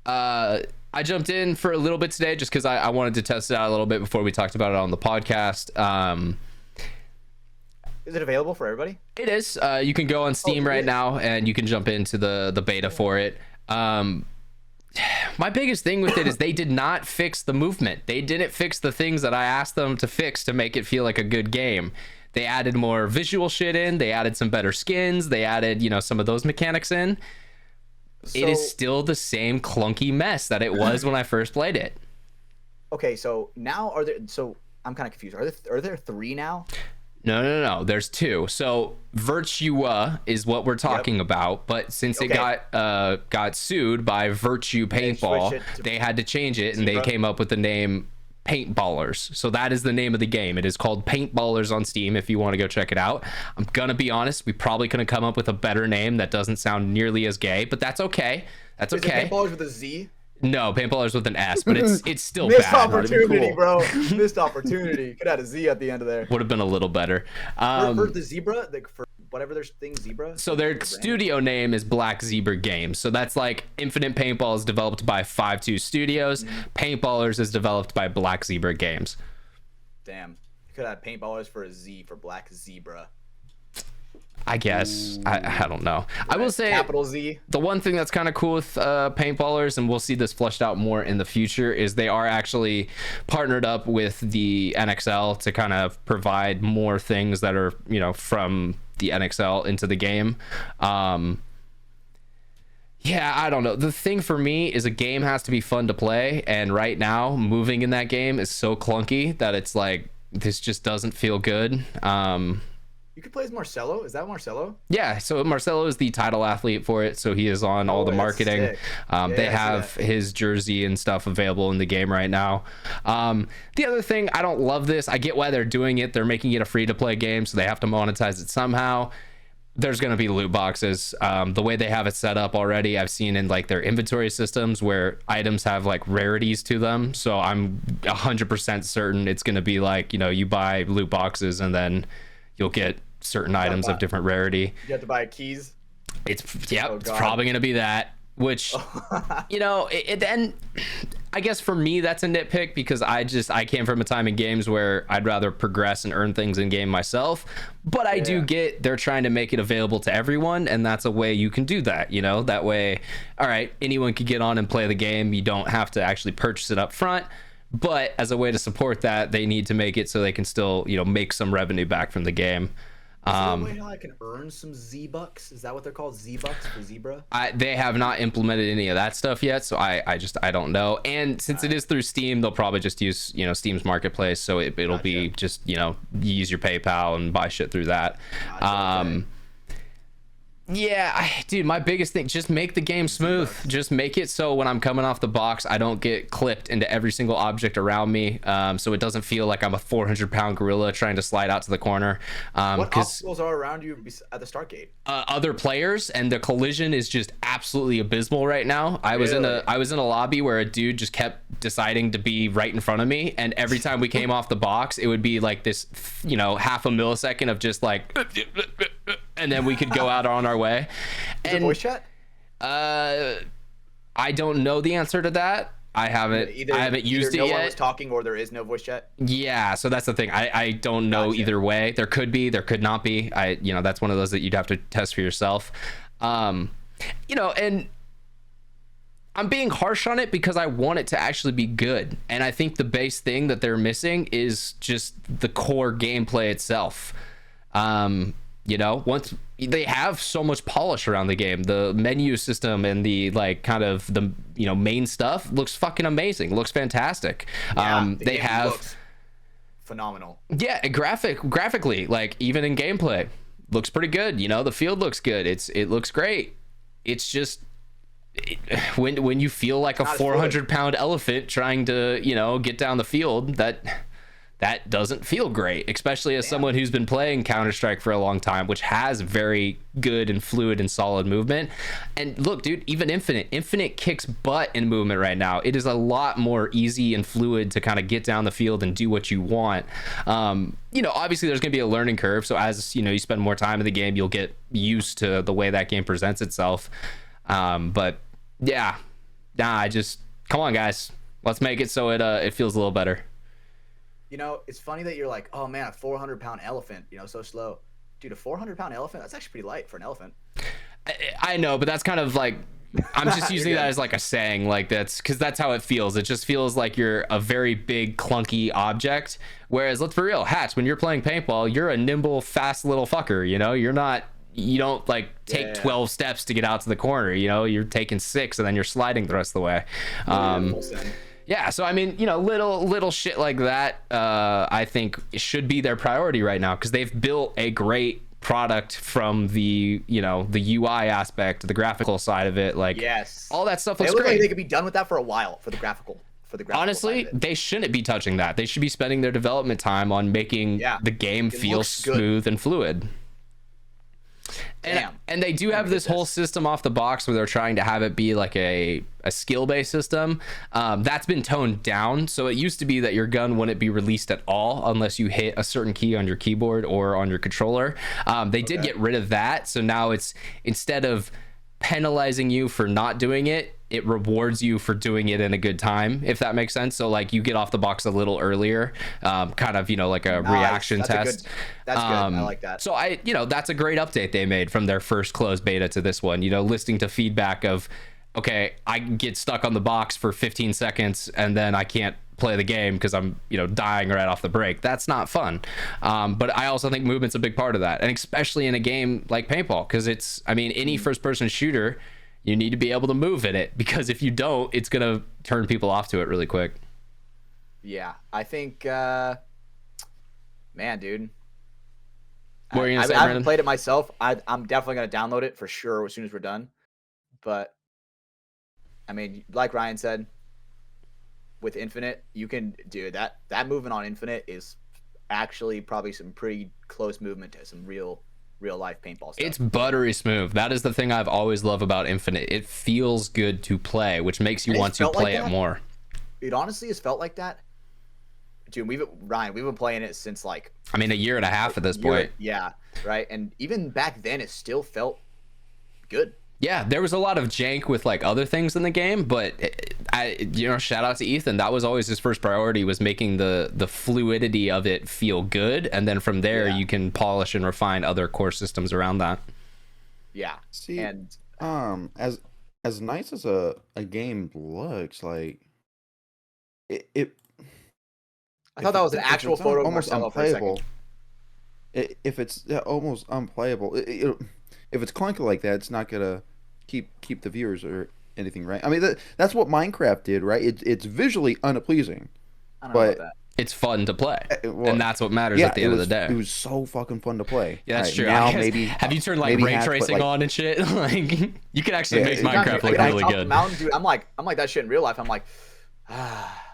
I jumped in for a little bit today just because I wanted to test it out a little bit before we talked about it on the podcast. Is it available for everybody? It is. You can go on Steam right now, and you can jump into the beta for it. My biggest thing with it is they did not fix the movement. They didn't fix the things that I asked them to fix to make it feel like a good game. They added more visual shit in. They added some better skins. They added, some of those mechanics in. It is still the same clunky mess that it was when I first played it. Okay, so now I'm kind of confused. Are there 3 now? No. There's 2. So Virtua is what we're talking about, but since it got sued by Virtue Paintball, they had to change it, and they came up with the name Paintballers. So that is the name of the game. It is called Paintballers on Steam if you want to go check it out. I'm gonna be honest, we probably couldn't come up with a better name that doesn't sound nearly as gay, but that's okay. That's okay. Is it Paintballers with a Z? No, Paintballers with an S, but it's still Missed bad. Opportunity, bro. Missed opportunity. Could have had a Z at the end of there. Would have been a little better. For the zebra, for whatever their thing, zebra. So their studio name is Black Zebra Games. So that's like Infinite Paintball is developed by 5-2 Studios. Paintballers is developed by Black Zebra Games. Damn. You could have Paintballers for a Z for Black Zebra. I guess. I don't know. I will say capital Z. The one thing that's kind of cool with Paintballers, and we'll see this fleshed out more in the future, is they are actually partnered up with the NXL to kind of provide more things that are, from the NXL into the game. Yeah, I don't know. The thing for me is a game has to be fun to play, and right now moving in that game is so clunky that it's like this just doesn't feel good. You could play as Marcelo. Is that Marcelo? Yeah, so Marcelo is the title athlete for it, so he is on all the marketing. They have his jersey and stuff available in the game right now. The other thing, I don't love this. I get why they're doing it. They're making it a free-to-play game, so they have to monetize it somehow. There's going to be loot boxes. The way they have it set up already, I've seen in like their inventory systems where items have like rarities to them. So I'm 100% certain it's going to be like, you buy loot boxes and then you'll get certain items of different rarity. You have to buy keys. It's probably going to be that, which, then I guess for me, that's a nitpick because I came from a time in games where I'd rather progress and earn things in game myself, but I do get they're trying to make it available to everyone. And that's a way you can do that. That way, all right, anyone can get on and play the game. You don't have to actually purchase it up front. But as a way to support that, they need to make it so they can still, make some revenue back from the game. Is there a way how I can earn some Z-Bucks? Is that what they're called? Z-Bucks for Zebra? They have not implemented any of that stuff yet, so I don't know. And since it is through Steam, they'll probably just use, Steam's marketplace, so it'll be just, you use your PayPal and buy shit through that. Yeah, dude, my biggest thing, just make the game smooth. Just make it so when I'm coming off the box, I don't get clipped into every single object around me, so it doesn't feel like I'm a 400-pound gorilla trying to slide out to the corner. What obstacles are around you at the start gate? Other players, and the collision is just absolutely abysmal right now. I was in a lobby where a dude just kept deciding to be right in front of me, and every time we came off the box, it would be like this, half a millisecond of just like... and then we could go out on our way. Is it voice chat? I don't know the answer to that. I haven't used it yet. No one was talking, or there is no voice chat. Yeah, so that's the thing. I don't know either way. There could be, there could not be. That's one of those that you'd have to test for yourself. And I'm being harsh on it because I want it to actually be good. And I think the base thing that they're missing is just the core gameplay itself. Once they have so much polish around the game, the menu system and the kind of the main stuff looks fucking amazing. Looks fantastic. They have phenomenal. Yeah, graphically, like even in gameplay, looks pretty good. The field looks good. It looks great. It's just when you feel like a 400-pound elephant trying to get down the field, that doesn't feel great, especially as someone who's been playing Counter-Strike for a long time, which has very good and fluid and solid movement. And look, dude, even Infinite kicks butt in movement right now. It is a lot more easy and fluid to kind of get down the field and do what you want. Obviously there's going to be a learning curve. So as, you spend more time in the game, you'll get used to the way that game presents itself. But yeah, come on, guys. Let's make it so it feels a little better. It's funny that you're like, oh man, a 400-pound elephant, so slow. Dude, a 400-pound elephant, that's actually pretty light for an elephant. I know, but that's kind of like I'm just using that as like a saying, like that's because that's how it feels. It just feels like you're a very big clunky object. Whereas, let's be real, Hatch, when you're playing paintball, you're a nimble, fast little fucker. You know, you don't like take 12 steps to get out to the corner. You know, you're taking 6 and then you're sliding the rest of the way. Yeah, so I mean, you know, little shit like that, I think should be their priority right now because they've built a great product from the, you know, the UI aspect, the graphical side of it, like all that stuff looks They look great. like they could be done with that for a while for the graphical. Honestly, they shouldn't be touching that. They should be spending their development time on making the game feel smooth and fluid. And they do have this whole system off the box where they're trying to have it be like a skill-based system. That's been toned down. So it used to be that your gun wouldn't be released at all unless you hit a certain key on your keyboard or on your controller. They did get rid of that. So now it's, instead of penalizing you for not doing it, it rewards you for doing it in a good time, if that makes sense. So like you get off the box a little earlier, kind of, you know, like a reaction test. That's good. I like that. So you know, that's a great update they made from their first closed beta to this one, you know, listening to feedback of, okay, I get stuck on the box for 15 seconds and then I can't play the game because I'm, you know, dying right off the break. That's not fun. But I also think movement's a big part of that. And especially in a game like paintball, because it's, I mean, any first person shooter, you need to be able to move in it, because if you don't, it's going to turn people off to it really quick. Yeah, I think, man, dude. What are you gonna say, I haven't Brandon? played it myself. I'm definitely going to download it for sure as soon as we're done. But, I mean, like Ryan said, with Infinite, you can do that. That movement on Infinite is actually probably some pretty close movement to some real life paintball stuff. It's buttery smooth. That is the thing I've always loved about Infinite. It feels good to play, which makes you want to play it more. It honestly has felt like that. Dude, Ryan, we've been playing it since like, I mean, a year and a half at this point. Yeah, right. And even back then, it still felt good. Yeah, there was a lot of jank with like other things in the game, but you know, shout out to Ethan. That was always his first priority, was making the fluidity of it feel good, and then from there you can polish and refine other core systems around that. Yeah. See, and as nice as a game looks, like it I thought that was an actual photo of almost Marcelo for a unplayable. second. If it's almost unplayable, if it's clunky like that, it's not gonna keep the viewers or anything, right? I mean, that's what Minecraft did, right? It's visually unpleasing, I don't know but about that. It's fun to play, and that's what matters at the end of the day. It was so fucking fun to play. Yeah, that's right, true. Now maybe have you turned like ray tracing on and shit? Like you can actually make Minecraft look really good. Mountain, dude, I'm like that shit in real life. I'm like,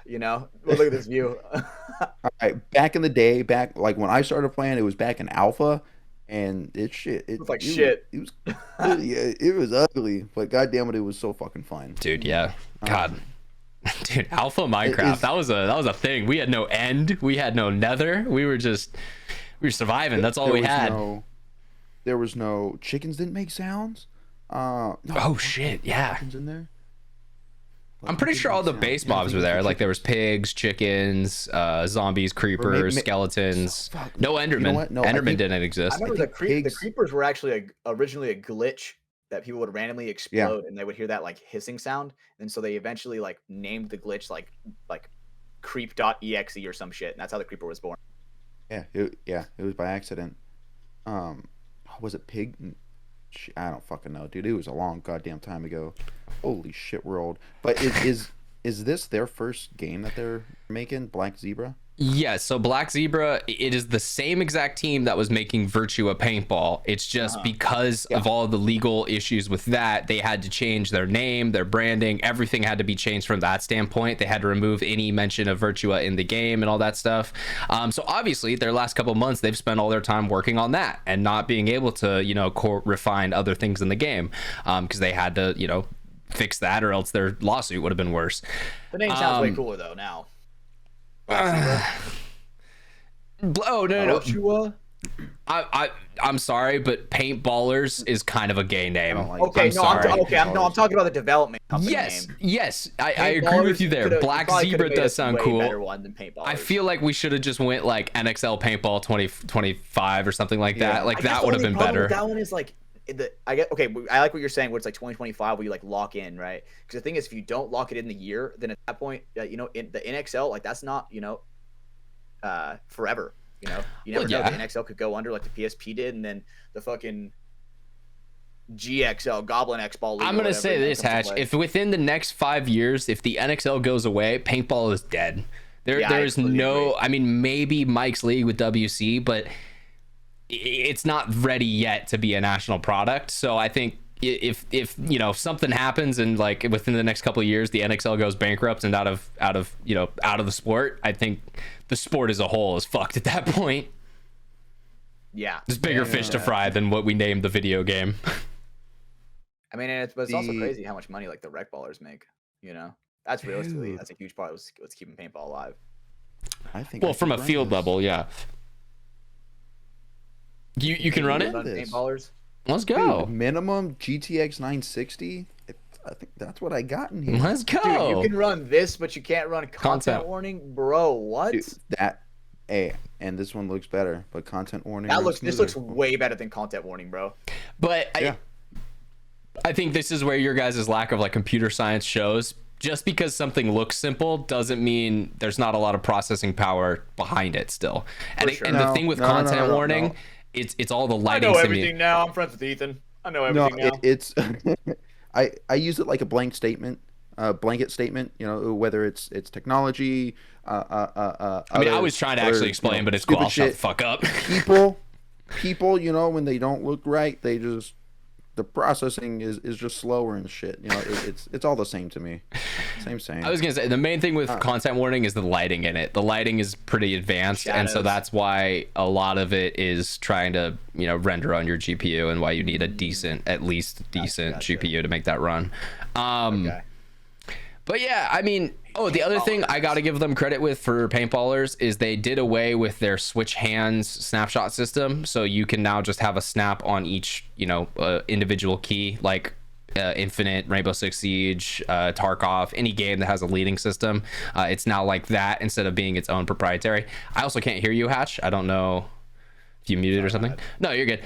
you know, look at this view. All right, back in the day, back like when I started playing, it was back in alpha, and it was like shit. It was yeah, it was ugly, but goddamn it was so fucking fun, dude. Yeah, God. Dude, alpha Minecraft, that was a thing. We had no end, we had no nether, we were surviving. That's all we had. There was no chickens didn't make sounds. Oh shit, yeah. Chickens in there. I'm pretty sure all the base mobs were there. Like there was pigs, chickens, zombies, creepers, skeletons. No Enderman. You know what? No, Enderman didn't exist. I remember the creepers were actually originally a glitch that people would randomly explode and they would hear that like hissing sound, and so they eventually like named the glitch like creep.exe or some shit, and that's how the creeper was born. It was by accident. Was it pig? I don't fucking know, dude. It was a long goddamn time ago. Holy shit world. But is this their first game that they're making, Black Zebra? Yeah, so Black Zebra, it is the same exact team that was making Virtua Paintball. It's just because of all the legal issues with that, they had to change their name, their branding, everything had to be changed from that standpoint. They had to remove any mention of Virtua in the game and all that stuff. So obviously, their last couple months, they've spent all their time working on that and not being able to, you know, refine other things in the game, because they had to, you know, fix that, or else their lawsuit would have been worse. The name sounds way cooler though now. No. I'm sorry, but Paintballers is kind of a gay name. I'm talking about the development company name. Yes, I agree with you there. Black Zebra does sound cool. Better one than Paintballers. I feel like we should have just went like NXL Paintball 2025 or something like that. Like that would have been better. That one is like I get okay. I like what you're saying. Where it's like 2025, where you like lock in, right? Because the thing is, if you don't lock it in the year, then at that point, you know, in the NXL, like that's not, you know, forever. You know, you never know. The NXL could go under like the PSP did, and then the fucking GXL Goblin X Ball League. I'm gonna say this, Hatch. If within the next 5 years, if the NXL goes away, paintball is dead. There's no. Agree. I mean, maybe Mike's League with WC, but it's not ready yet to be a national product. So I think if you know, something happens and like within the next couple of years the NXL goes bankrupt and out of the sport, I think the sport as a whole is fucked at that point. Yeah, there's bigger fish to fry than what we named the video game. I mean, and it's also crazy how much money like the rec ballers make. You know, that's realistically that's a huge part of what's keeping paintball alive. I think. Well, from a field level, yeah. You can run it. Paintballers. Let's go. Dude, minimum GTX 960. I think that's what I got in here. Let's go. Dude, you can run this, but you can't run content warning, bro. What? Dude, and this one looks better, but content warning. This looks way better than content warning, bro. But yeah. I think this is where your guys' lack of like computer science shows. Just because something looks simple doesn't mean there's not a lot of processing power behind it still. And the thing with content warning, it's all the lighting. I know everything now. I'm friends with Ethan. I know everything now. It's I use it like a blanket statement. You know, whether it's technology. I mean, I was trying to actually explain, but it's cool. I'll shut the fuck up. people, you know, when they don't look right, the processing is just slower and shit. You know, it's all the same to me. Same. I was gonna say the main thing with content warning is the lighting in it. The lighting is pretty advanced, and so that's why a lot of it is trying to, you know, render on your GPU, and why you need at least decent GPU to make that run. Okay. But yeah, I mean, the other thing I got to give them credit with for Paintballers is they did away with their switch hands snapshot system. So you can now just have a snap on each, you know, individual key, like Infinite, Rainbow Six Siege, Tarkov, any game that has a leading system. It's now like that instead of being its own proprietary. I also can't hear you, Hatch. I don't know if you muted or something. No, you're good.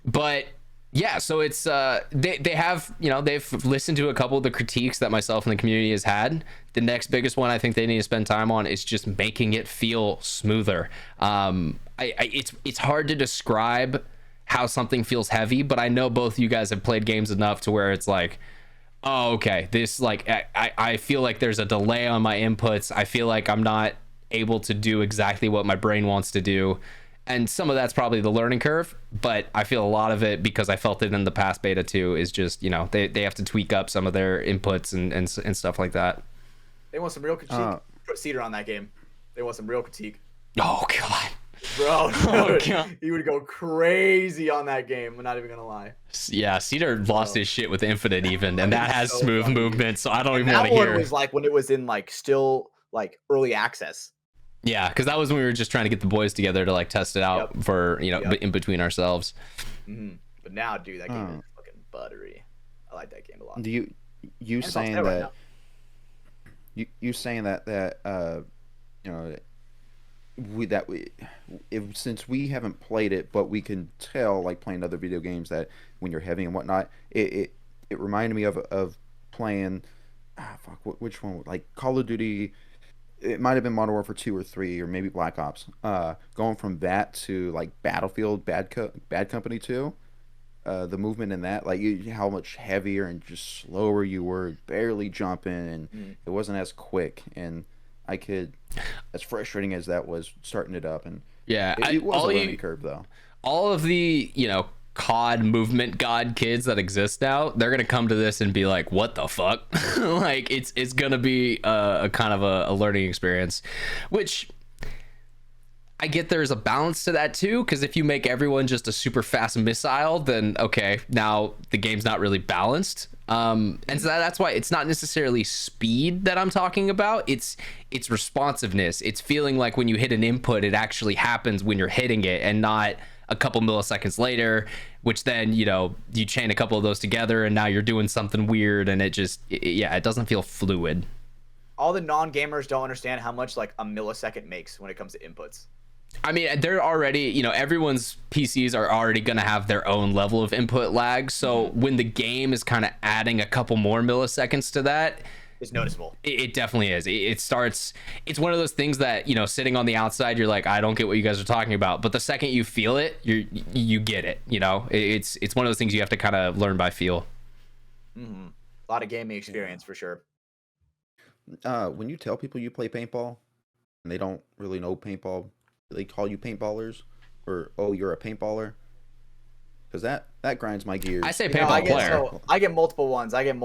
But yeah, so it's they have, you know, they've listened to a couple of the critiques that myself and the community has had. The next biggest one I think they need to spend time on is just making it feel smoother. It's hard to describe how something feels heavy, but I know both you guys have played games enough to where it's like, oh, okay, this, like, I feel like there's a delay on my inputs. I feel like I'm not able to do exactly what my brain wants to do. And some of that's probably the learning curve, but I feel a lot of it, because I felt it in the past beta too, is just, you know, they have to tweak up some of their inputs and stuff like that. They want some real critique. Put Cedar on that game. They want some real critique. Oh, God. Bro, oh, God. He would go crazy on that game. I'm not even going to lie. Yeah, Cedar lost his shit with Infinite even, and that has so smooth movement, so I don't even want to hear. That one was like when it was in like still like early access. Yeah, because that was when we were just trying to get the boys together to like test it out for, you know, in between ourselves. Mm-hmm. But now, dude, that game is fucking buttery. I like that game a lot. Do you saying that you saying that you know, since we haven't played it, but we can tell, like playing other video games, that when you're heavy and whatnot, it reminded me of playing which one, like Call of Duty. It might have been Modern Warfare 2 or 3, or maybe Black Ops. Going from that to like Battlefield Bad Company 2, the movement in that, like how much heavier and just slower you were, barely jumping, and it wasn't as quick. And as frustrating as that was, starting it up, and yeah, it was a learning curve though. All of the, you know, COD movement god kids that exist now, they're gonna come to this and be like, what the fuck? Like it's gonna be a kind of a learning experience, which I get there's a balance to that too, because if you make everyone just a super fast missile, then okay, now the game's not really balanced. And so that's why it's not necessarily speed that I'm talking about. It's responsiveness. It's feeling like when you hit an input, it actually happens when you're hitting it, and not a couple milliseconds later, which then, you know, you chain a couple of those together and now you're doing something weird, and it doesn't feel fluid. All the non-gamers don't understand how much like a millisecond makes when it comes to inputs. I mean, they're already, everyone's PCs are already going to have their own level of input lag. So when the game is kind of adding a couple more milliseconds to that, It's noticeable. it definitely is. It's one of those things that, sitting on the outside, you're like, I don't get what you guys are talking about. But the second you feel it, you get it. It's one of those things you have to kind of learn by feel. Mm-hmm. A lot of gaming experience for sure. When you tell people you play paintball and they don't really know paintball, do they call you paintballers, or you're a paintballer? Because that grinds my gears. I say paintball player. I get multiple ones. I get,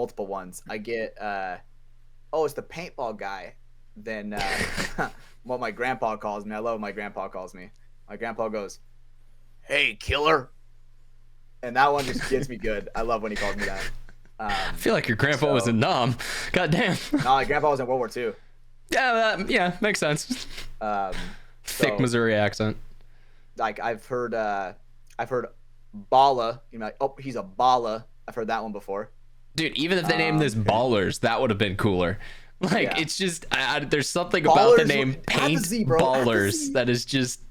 it's the paintball guy. Then what my grandpa calls me. I love what my grandpa calls me. My grandpa goes, "Hey, killer," and that one just gets me good. I love when he calls me that. I feel like your grandpa was in Nam. God damn. No, my grandpa was in World War II. Yeah, makes sense. Thick Missouri accent. Like I've heard Balla. Like, oh, he's a Balla. I've heard that one before. Dude, even if they named this Ballers, that would have been cooler. Like, it's just there's something Ballers about the name Paintballers that is just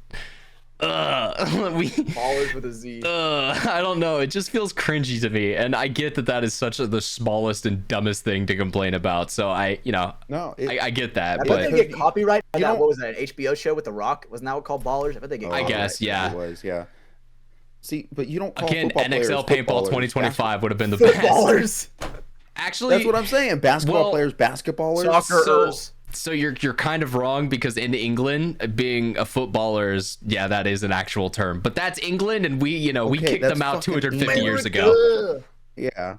Ballers with a Z. I don't know. It just feels cringy to me, and I get that is such the smallest and dumbest thing to complain about. So I get that. I but bet they get copyright. What was that? An HBO show with The Rock? Wasn't that called Ballers? I bet they get. I guess, yeah. It was, yeah. See, but you don't call NXL Paintball 2025 would have been the best. Ballers. Actually, that's what I'm saying. Basketball players, basketballers. Soccerers. So you're kind of wrong, because in England, being a footballer is, that is an actual term. But that's England, and we kicked them out 250 years ago. Yeah.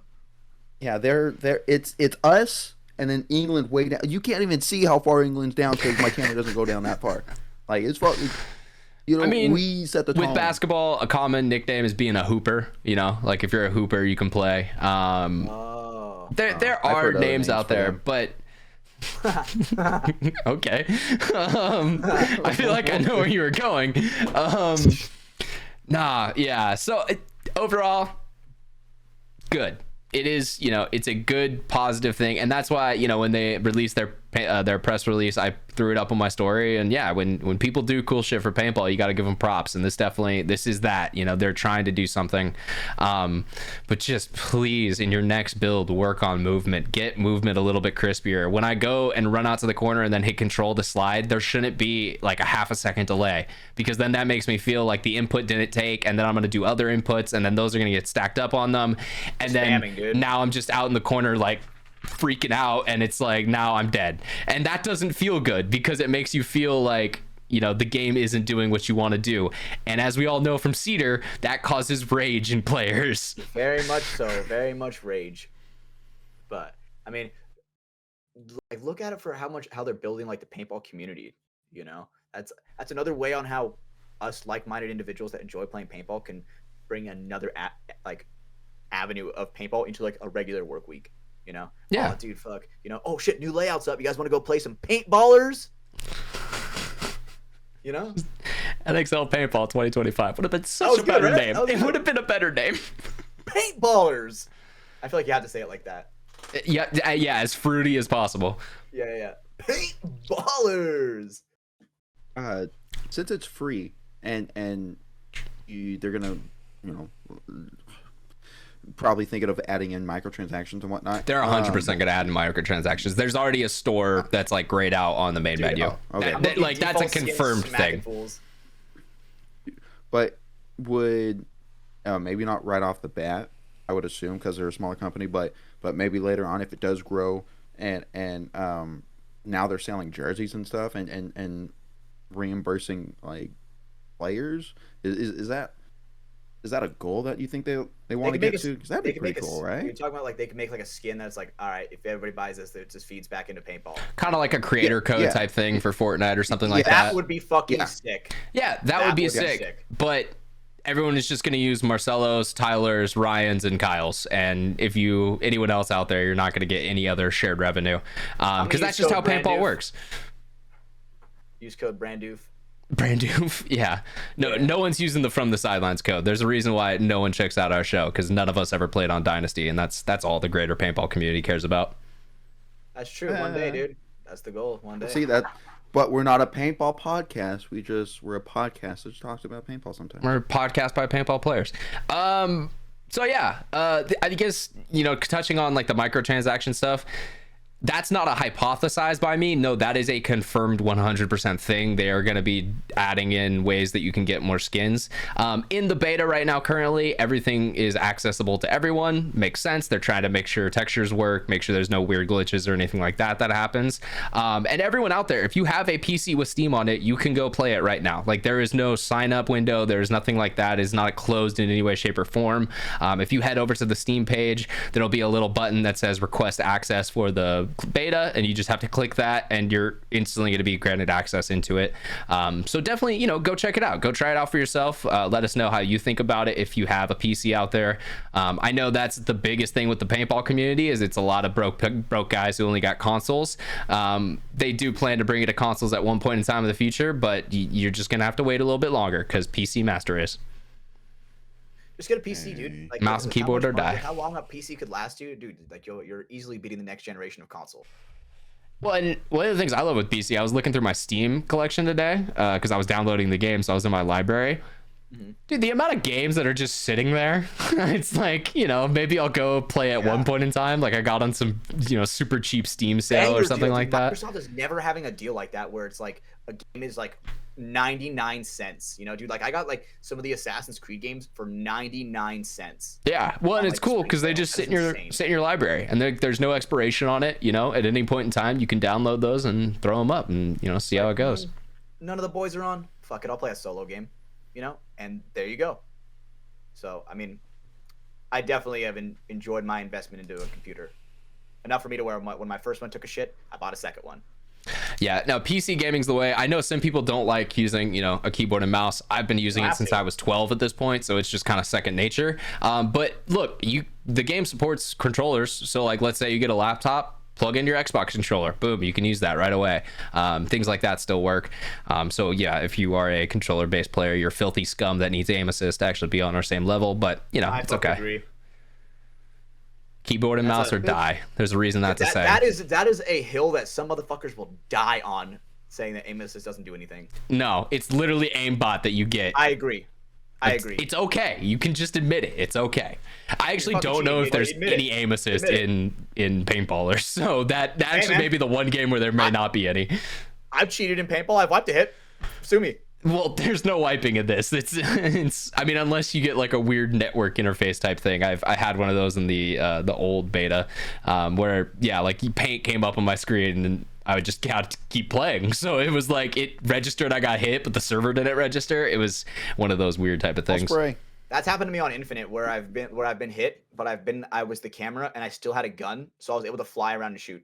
Yeah, it's us and then England way down. You can't even see how far England's down because my camera doesn't go down that far. Like, it's far. We set the tone. With basketball, a common nickname is being a hooper. Like if you're a hooper, you can play. There are names out there, but okay. I feel like I know where you were going. So overall, good. It is, it's a good positive thing, and that's why, when they released their press release, I threw it up on my story. And when people do cool shit for paintball, you got to give them props, and this is that. They're trying to do something, but just please, in your next build, work on movement. Get movement a little bit crispier. When I go and run out to the corner and then hit control to slide, there shouldn't be like a half a second delay, because then that makes me feel like the input didn't take, and then I'm going to do other inputs, and then those are going to get stacked up on them, and then now I'm just out in the corner like freaking out, and it's like now I'm dead, and that doesn't feel good, because it makes you feel like the game isn't doing what you want to do, and as we all know from Cedar, that causes rage in players. Very much so, very much rage. But I mean, like, look at it for how they're building like the paintball community. That's another way on how us like-minded individuals that enjoy playing paintball can bring another avenue of paintball into like a regular work week. Yeah. Oh, dude, fuck. Oh shit, new layouts up. You guys want to go play some Paintballers? NXL Paintball 2025 would have been such a better name. It would have been a better name. Paintballers. I feel like you have to say it like that. Yeah, as fruity as possible. Yeah. Paintballers. Since it's free and they're gonna, probably thinking of adding in microtransactions and whatnot. They're 100% going to add in microtransactions. There's already a store that's like grayed out on the main menu. Okay. That's a confirmed thing. Fools. But would maybe not right off the bat, I would assume, because they're a smaller company, but maybe later on if it does grow and now they're selling jerseys and stuff and reimbursing like players. Is that a goal that you think they want to get to? Because that'd be pretty cool, right? You're talking about like they can make like a skin that's like, all right, if everybody buys this, it just feeds back into paintball. Kind of like a creator code type thing for Fortnite or something like that. That would be fucking sick. Yeah, that would be sick. But everyone is just going to use Marcelos, Tylers, Ryans, and Kyles. And if anyone else out there, you're not going to get any other shared revenue. Because that's just how paintball works. Use code BRANDOOF. Brandoof, yeah. No one's using the From the Sidelines code. There's a reason why no one checks out our show, because none of us ever played on Dynasty, and that's all the greater paintball community cares about. That's true. One day, dude. That's the goal. One day. See that But we're not a paintball podcast. We're a podcast that just talks about paintball sometimes. We're a podcast by paintball players. So yeah, I guess, touching on like the microtransaction stuff, that's not a hypothesized by me. No, that is a confirmed 100% thing. They are going to be adding in ways that you can get more skins. In the beta right now, currently, everything is accessible to everyone. Makes sense. They're trying to make sure textures work, make sure there's no weird glitches or anything like that happens. And everyone out there, if you have a PC with Steam on it, you can go play it right now. Like, there is no sign up window. There's nothing like that. It's not closed in any way, shape, or form. If you head over to the Steam page, there'll be a little button that says request access for the beta, and you just have to click that and you're instantly going to be granted access into it. So definitely, go check it out, go try it out for yourself. Let us know how you think about it if you have a PC out there. I know that's the biggest thing with the paintball community, is it's a lot of broke guys who only got consoles. They do plan to bring it to consoles at one point in time in the future, but you're just gonna have to wait a little bit longer because PC Master is. Just get a PC, dude. Like, mouse and keyboard or die. How long a PC could last you, dude? Like, you're easily beating the next generation of console. Well, and one of the things I love with PC, I was looking through my Steam collection today because I was downloading the game, so I was in my library. Dude, the amount of games that are just sitting there, it's like, maybe I'll go play at one point in time. Like, I got on some, super cheap Steam sale or something like that. Microsoft is never having a deal like that where it's like a game is like 99 cents, dude. Like, I got like some of the Assassin's Creed games for 99 cents. Yeah, well, and it's cool because they just sit in your library, and there's no expiration on it. At any point in time, you can download those and throw them up, and see how it goes. None of the boys are on. Fuck it, I'll play a solo game. And there you go. So, I mean, I definitely have enjoyed my investment into a computer. Enough for me to where when my first one took a shit, I bought a second one. Yeah, now PC gaming's the way. I know some people don't like using, a keyboard and mouse. I've been using it since I was 12 at this point, so it's just kind of second nature. But look, the game supports controllers. So, like, let's say you get a laptop, plug in your Xbox controller, boom, you can use that right away. Things like that still work. So yeah, if you are a controller based player, you're filthy scum that needs aim assist to actually be on our same level, but it's okay. Agree. Keyboard and mouse or die. There's a reason not to say. That is a hill that some motherfuckers will die on, saying that aim assist doesn't do anything. No, it's literally aimbot that you get. I agree. It's okay. You can just admit it. It's okay. I actually don't know if there's any aim assist in Paintballers. So that actually may be the one game where there may not be any. I've cheated in Paintball. I've wiped a hit. Sue me. Well, there's no wiping in this. It's I mean, unless you get like a weird network interface type thing. I had one of those in the old beta, where like paint came up on my screen and I would just have to keep playing. So it was like it registered I got hit, but the server didn't register. It was one of those weird type of things. That's happened to me on Infinite, where I've been hit, but I was the camera and I still had a gun, so I was able to fly around and shoot.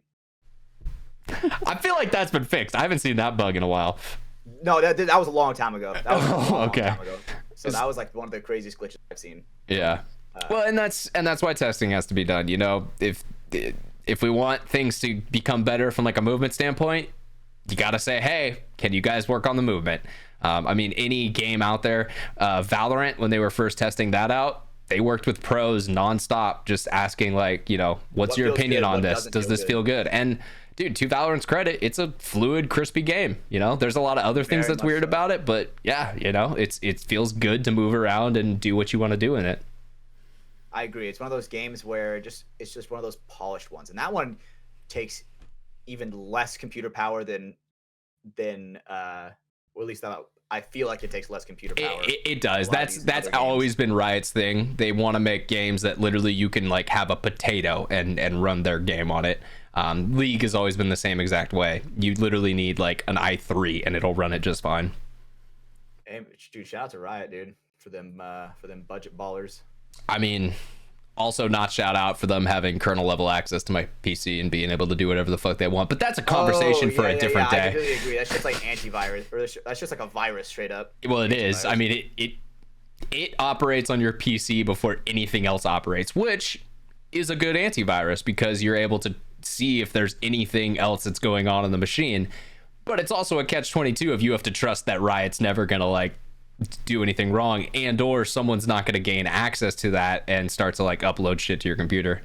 I feel like that's been fixed. I haven't seen that bug in a while. No, that was a long time ago. That was a long okay. time ago. So that was like one of the craziest glitches I've seen. Yeah. Well, and that's why testing has to be done. If we want things to become better from like a movement standpoint, you got to say, hey, can you guys work on the movement? I mean, any game out there, Valorant, when they were first testing that out, they worked with pros nonstop, just asking like, what's your opinion on this? Does this feel good? And dude, to Valorant's credit, it's a fluid, crispy game. There's a lot of other things that's weird about it, but yeah, it feels good to move around and do what you want to do in it. I agree. It's one of those games where it's just one of those polished ones, and that one takes even less computer power than or at least I feel like it takes less computer power. It does. That's always been Riot's thing. They want to make games that literally you can like have a potato and run their game on it. League has always been the same exact way. You literally need like an i3 and it'll run it just fine. Hey, dude, shout out to Riot, dude, for them budget ballers. I mean, also not shout out for them having kernel level access to my PC and being able to do whatever the fuck they want. But that's a conversation for a different day. I completely agree. That's just like antivirus, or that's just like a virus straight up. Well, it is. I mean, it operates on your PC before anything else operates, which is a good antivirus because you're able to see if there's anything else that's going on in the machine. But it's also a catch-22 if you have to trust that Riot's never gonna like do anything wrong, and or someone's not going to gain access to that and start to like upload shit to your computer.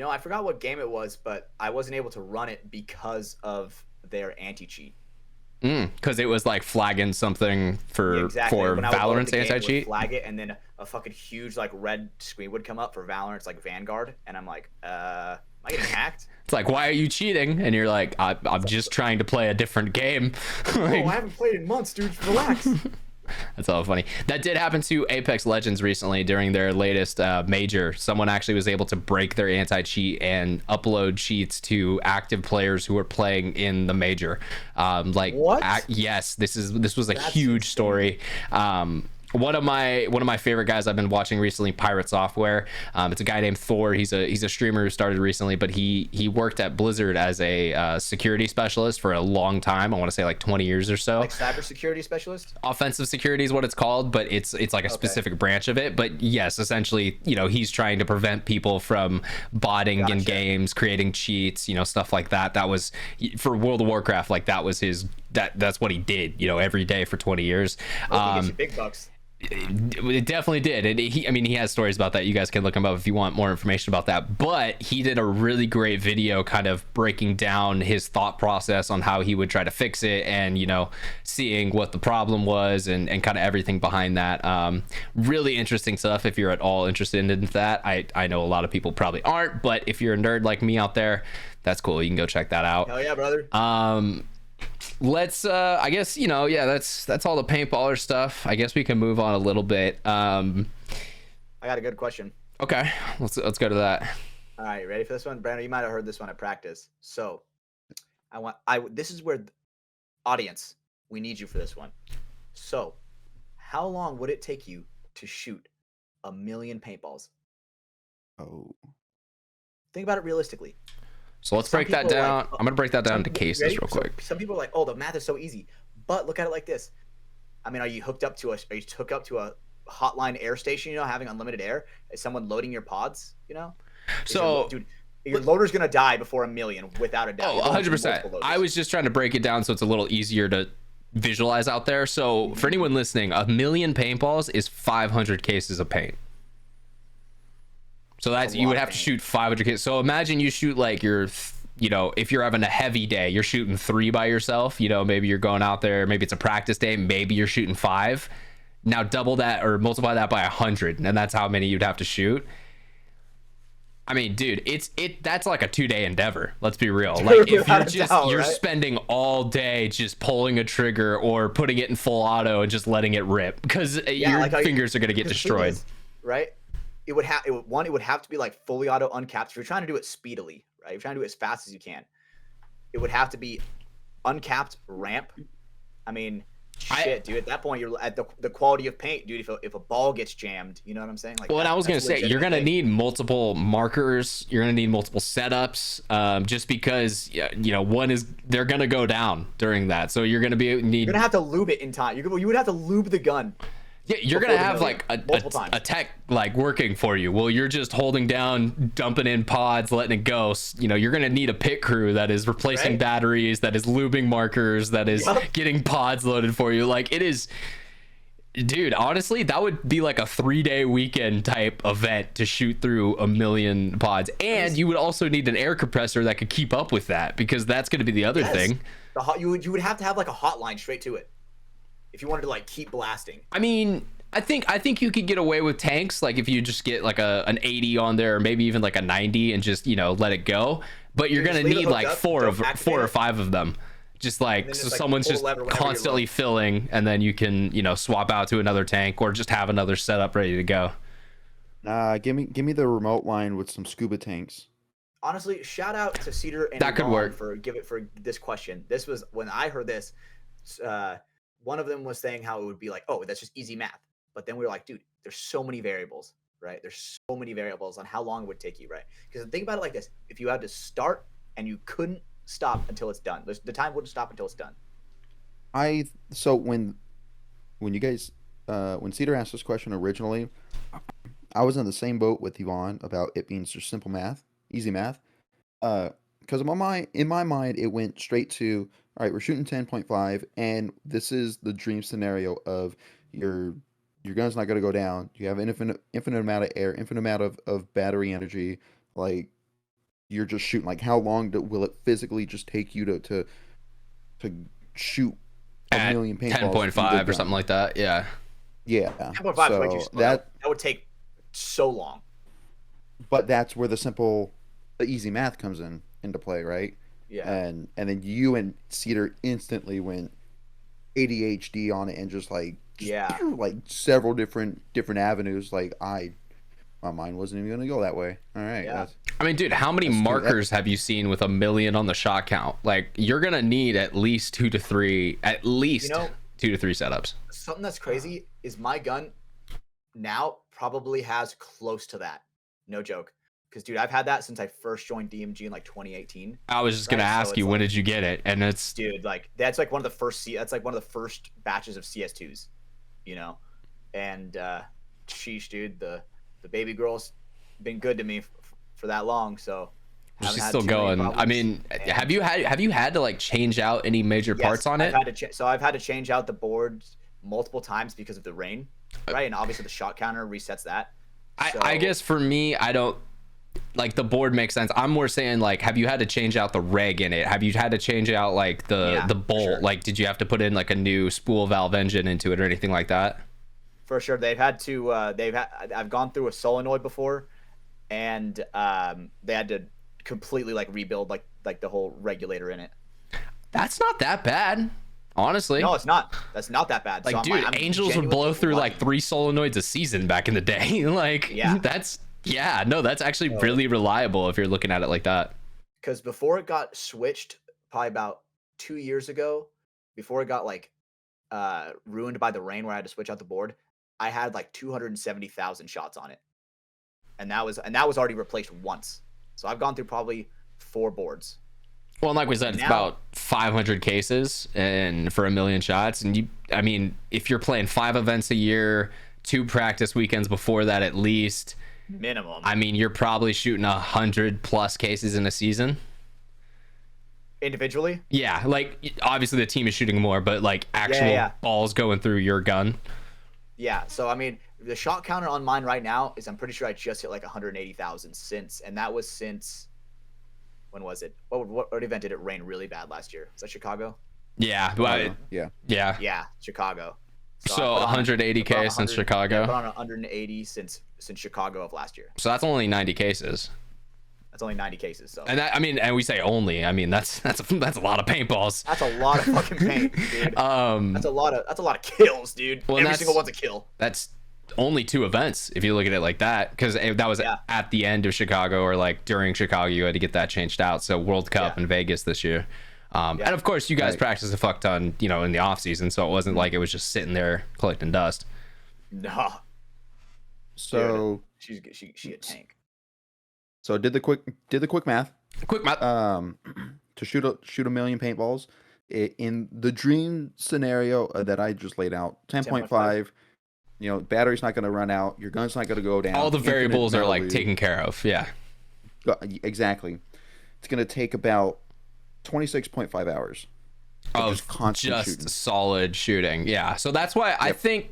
I forgot what game it was, but I wasn't able to run it because of their anti-cheat. Because it was like flagging something for Yeah, exactly. for When I would load up Valorant's the game, it would anti-cheat. flag it, and then a fucking huge like red screen would come up for Valorant's like Vanguard, and I'm like, am I getting hacked? It's like, why are you cheating? And you're like, I'm just trying to play a different game. Like, Oh, I haven't played in months, dude. Relax. that's all funny. That did happen to Apex Legends recently during their latest major. Someone actually was able to break their anti-cheat and upload cheats to active players who were playing in the major. Like, What? Yes, this was a That's huge insane. story. One of my favorite guys I've been watching recently, Pirate Software. It's a guy named Thor. He's a streamer who started recently, but he worked at Blizzard as a security specialist for a long time. I want to say like 20 years or so. Like cybersecurity specialist. Offensive security is what it's called, but it's like a specific branch of it. But yes, essentially, he's trying to prevent people from botting in Gotcha. games, creating cheats, stuff like that. That was for World of Warcraft. Like that was that's what he did, every day for 20 years. He gets you big bucks. It definitely did. And he has stories about that. You guys can look him up if you want more information about that. But he did a really great video kind of breaking down his thought process on how he would try to fix it and, seeing what the problem was and kind of everything behind that. Really interesting stuff if you're at all interested in that. I know a lot of people probably aren't, but if you're a nerd like me out there, that's cool. You can go check that out. Hell yeah, brother. Let's I guess that's all the paintballer stuff. I guess we can move on a little bit. I got a good question. Okay, let's go to that. All right, you ready for this one? Brandon, you might have heard this one at practice. So this is where audience, we need you for this one. So how long would it take you to shoot 1 million paintballs? Oh, Think about it realistically. So let's Some break that people are down. like, I'm gonna break that down into cases ready? real quick. Some people are like, oh, the math is so easy. But look at it like this. I mean, are you hooked up to a hotline air station, having unlimited air? Is someone loading your pods, So, dude, your loader's gonna die before 1 million without a doubt. oh, 100%. I was just trying to break it down so it's a little easier to visualize out there. So for anyone listening, 1 million paintballs is 500 cases of paint. So that's, you would have to shoot 500 cases. So imagine you shoot like if you're having a heavy day, you're shooting 3 by yourself. Maybe you're going out there, maybe it's a practice day, maybe you're shooting 5. Now double that or multiply that by 100, and that's how many you'd have to shoot. I mean, dude, that's like a 2-day endeavor. Let's be real. Like if you're spending all day just pulling a trigger or putting it in full auto and just letting it rip because your fingers are gonna get destroyed. Right? It would have to be like fully auto uncapped. If you're trying to do it speedily, right? If you're trying to do it as fast as you can, it would have to be uncapped ramp. I mean, shit, dude. At that point, you're at the quality of paint, dude. If a ball gets jammed, you know what I'm saying? Like, well, and I was gonna say you're gonna need multiple markers. You're gonna need multiple setups, just because they're gonna go down during that. So you're gonna you're gonna have to lube it in time. You would have to lube the gun. Yeah, you're gonna have like a tech like working for you. Well, you're just holding down, dumping in pods, letting it go. You're gonna need a pit crew that is replacing batteries, that is lubing markers, that is getting pods loaded for you. Like it is, dude. Honestly, that would be like a 3-day weekend type event to shoot through 1 million pods, and you would also need an air compressor that could keep up with that because that's gonna be the other thing. You would have to have like a hotline straight to it. If you wanted to like keep blasting. I mean, I think you could get away with tanks, like if you just get like an 80 on there, or maybe even like a 90, and just let it go. But you're gonna need like four or five of them, just like so someone's just constantly filling, and then you can swap out to another tank or just have another setup ready to go. Give me the remote line with some scuba tanks. Honestly, shout out to Cedar and that could work for this question. This was when I heard this. One of them was saying how it would be like, oh, that's just easy math. But then we were like, dude, there's so many variables, right? There's so many variables on how long it would take you, right? Because think about it like this. If you had to start and you couldn't stop until it's done, the time wouldn't stop until it's done. So when you guys, when Cedar asked this question originally, I was in the same boat with Yvonne about it being just simple math, easy math. Because in my mind, it went straight to, all right, we're shooting 10.5, and this is the dream scenario of your gun's not going to go down. You have an infinite amount of air, infinite amount of battery energy. Like, you're just shooting. Like, how long will it physically just take you to to shoot a At million paintballs. 10.5 or something like that. Yeah. Yeah. 10.5 is way too slow. That would take so long. But that's where the easy math comes into play, right? Yeah. And then you and Cedar instantly went ADHD on it and just like several different avenues. Like my mind wasn't even gonna go that way. All right. Yeah. I mean, dude, how many markers have you seen with 1 million on the shot count? Like, you're gonna need at least 2 to 3 setups. Something that's crazy is my gun now probably has close to that. No joke. Because, dude, I've had that since I first joined DMG in like 2018. I was just gonna ask you, when did you get it? And it's, dude, like that's like one of the first batches of CS2s, you know. And sheesh, dude, the baby girl's been good to me for that long, so she's still going. I mean, have you had to like change out any major parts on it? I've had to change out the boards multiple times because of the rain, right? And obviously the shot counter resets that. I guess for me, I don't like, the board makes sense. I'm more saying, like, have you had to change out the reg in it? Have you had to change out like the bolt? Sure. Like, did you have to put in like a new spool valve engine into it or anything like that? For sure, they've had to. I've gone through a solenoid before, and they had to completely like rebuild like the whole regulator in it. That's not that bad, honestly. No, it's not. That's not that bad. Like, so dude, Angels would blow through like 3 solenoids a season back in the day. Like, that's actually really reliable if you're looking at it like that. Because before it got switched, probably about 2 years ago, before it got like ruined by the rain, where I had to switch out the board, I had like 270,000 shots on it, and that was already replaced once. So I've gone through probably 4 boards. Well, and like we said, it's about 500 cases and for 1 million shots. And I mean, if you're playing 5 events a year, 2 practice weekends before that at least, minimum. I mean, you're probably shooting 100+ cases in a season. Individually? Yeah, like obviously the team is shooting more, but like actual balls going through your gun. Yeah, so I mean, the shot counter on mine right now is, I'm pretty sure I just hit like 180,000 since, and that was since, when was it? What event did it rain really bad last year? Was that Chicago? Yeah, yeah, Chicago. So 180K since Chicago. I put on 180 since Chicago of last year. So that's only 90 cases. That's only 90 cases. So. And that, I mean, and we say only. I mean, that's a lot of paintballs. That's a lot of fucking paint, dude. That's a lot of kills, dude. Well, every single one's a kill. That's only 2 events if you look at it like that, because that was at the end of Chicago, or like during Chicago you had to get that changed out. So World Cup in Vegas this year. And of course you guys practiced a fuck ton, you know, in the off season, so it wasn't like it was just sitting there collecting dust. No. So dude, she a tank. So did the quick math. To shoot a million paintballs in the dream scenario that I just laid out, 10.5. You know, battery's not going to run out. Your gun's not going to go down. All the variables are like taken care of. Yeah. Exactly. It's going to take about 26.5 hours. Just solid shooting. Yeah. So that's why I think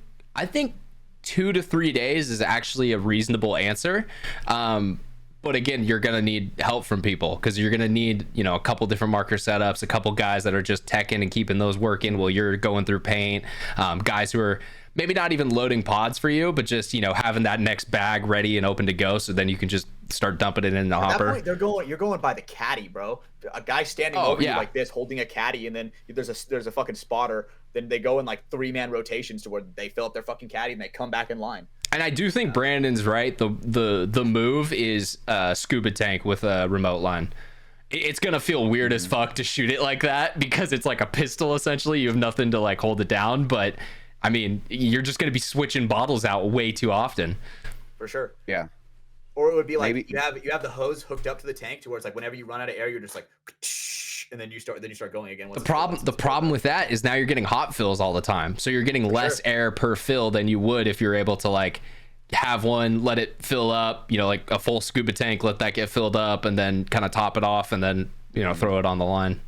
2 to 3 days is actually a reasonable answer. But again, you're going to need help from people, because you're going to need, you know, a couple different marker setups, a couple guys that are just teching and keeping those working while you're going through paint, guys who are maybe not even loading pods for you, but just, you know, having that next bag ready and open to go, so then you can just start dumping it in the hopper. That point, you're going by the caddy, bro. A guy standing over you like this, holding a caddy, and then there's a fucking spotter. Then they go in like 3-man rotations to where they fill up their fucking caddy and they come back in line. And I do think Brandon's right. The move is scuba tank with a remote line. It's gonna feel weird as fuck to shoot it like that, because it's like a pistol essentially. You have nothing to like hold it down, but I mean, you're just gonna be switching bottles out way too often. For sure. Yeah. Or it would be like you have the hose hooked up to the tank to where it's like whenever you run out of air, you're just like, and then you start going again. The problem with that is now you're getting hot fills all the time, so you're getting less air per fill than you would if you're able to like have one, let it fill up, you know, like a full scuba tank, let that get filled up, and then kind of top it off, and then, you know, throw it on the line.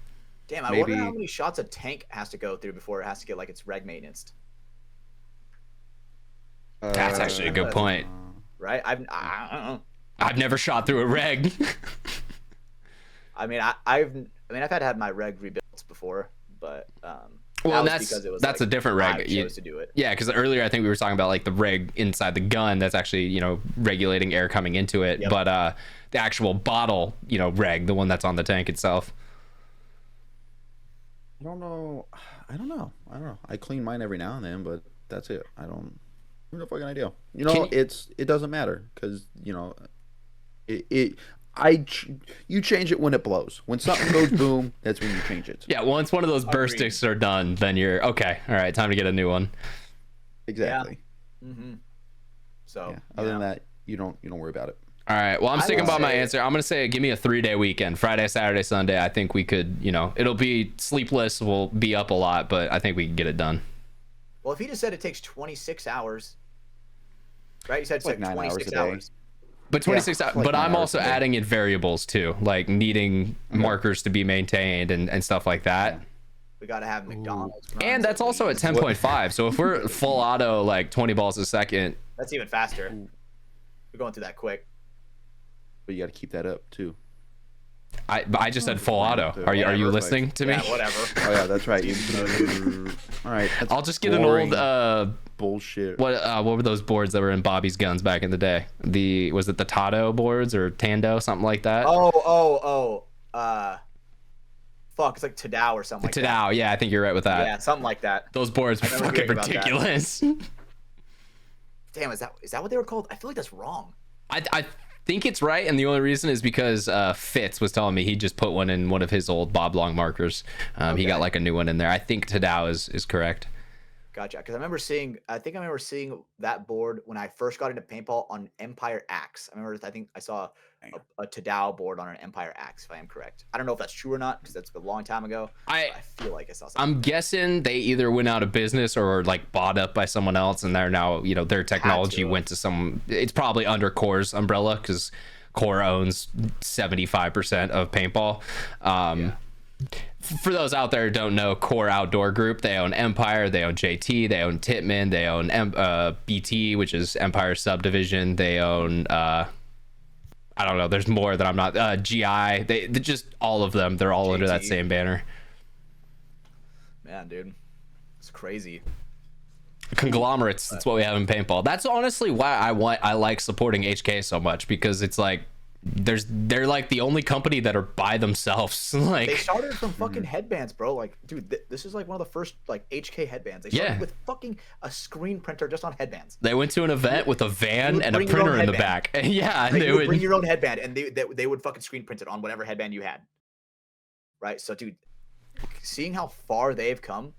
Damn, I wonder how many shots a tank has to go through before it has to get like its reg maintenance. That's actually a good point. Right? I don't know. I've never shot through a reg. I mean, I've had to have my reg rebuilt before, but well, that was because it was that's like, a different reg. I chose to do it. Yeah, because earlier I think we were talking about like the reg inside the gun that's actually, you know, regulating air coming into it, Yep. but the actual bottle, you know, reg, the one that's on the tank itself. I don't know. I clean mine every now and then, but that's it. I don't. No fucking idea. You know, it doesn't matter because you know, you change it when it blows. When something goes boom, that's when you change it. Yeah, once one of those burst sticks are done, then you're okay. All right, time to get a new one. Exactly. Yeah. So yeah. Other than that, you don't worry about it. All right. Well, I'm sticking by my answer. I'm gonna say give me a 3-day weekend, Friday, Saturday, Sunday. I think we could, you know, it'll be sleepless. We'll be up a lot, but I think we can get it done. Well, if he just said it takes 26 hours, right? You said it's like like 9 hours 26 a day. hours. But 26 Yeah, hours, like but 9 I'm hours also a day. adding in variables too, like needing markers to be maintained and stuff like that. We got to have McDonald's. And that's also at 10.5. So if we're full auto, like 20 balls a second, That's even faster. We're going through that quick. But you got to keep that up too. I just said full auto. Are you Whatever, listening to me? Yeah, whatever. Oh yeah, that's right. All right. That's I'll just get an boring old bullshit. what were those boards that were in Bobby's guns back in the day? Was it the Tado boards or Tando, something like that? Fuck, it's like Tadao or something like that. Tadao, yeah, I think you're right with that. Yeah, something like that. Those boards were remember fucking hearing about that. ridiculous. Damn, is that what they were called? I feel like that's wrong. I think it's right, and the only reason is because Fitz was telling me he just put one in one of his old Bob Long markers. He got like a new one in there. I think Tadao is correct. Gotcha. Because I remember seeing that board when I first got into paintball on Empire Axe. I think I saw a Tadao board on an Empire Axe, if I am correct. I don't know if that's true or not because that's a long time ago. I feel like I saw something. I'm guessing they either went out of business or like bought up by someone else, and they're now, you know, their technology went to some. It's probably under Core's umbrella because Core owns 75% of paintball. For those out there who don't know, Core Outdoor Group, they own Empire, they own JT, they own Titman, they own BT, which is Empire subdivision. They own I don't know. There's more that I'm not. GI. They just all of them. They're all under that same banner. Man, dude, it's crazy. Conglomerates. That's what we have in paintball. That's honestly why I like supporting HK so much, because it's like they're like the only company that are by themselves. Like they started from fucking headbands, bro. Like, dude, this is like one of the first like HK headbands. They started with fucking a screen printer just on headbands. They went to an event with a van and a printer in the back. Yeah, they would bring your own headband, and they would fucking screen print it on whatever headband you had. Right. So, dude, seeing how far they've come,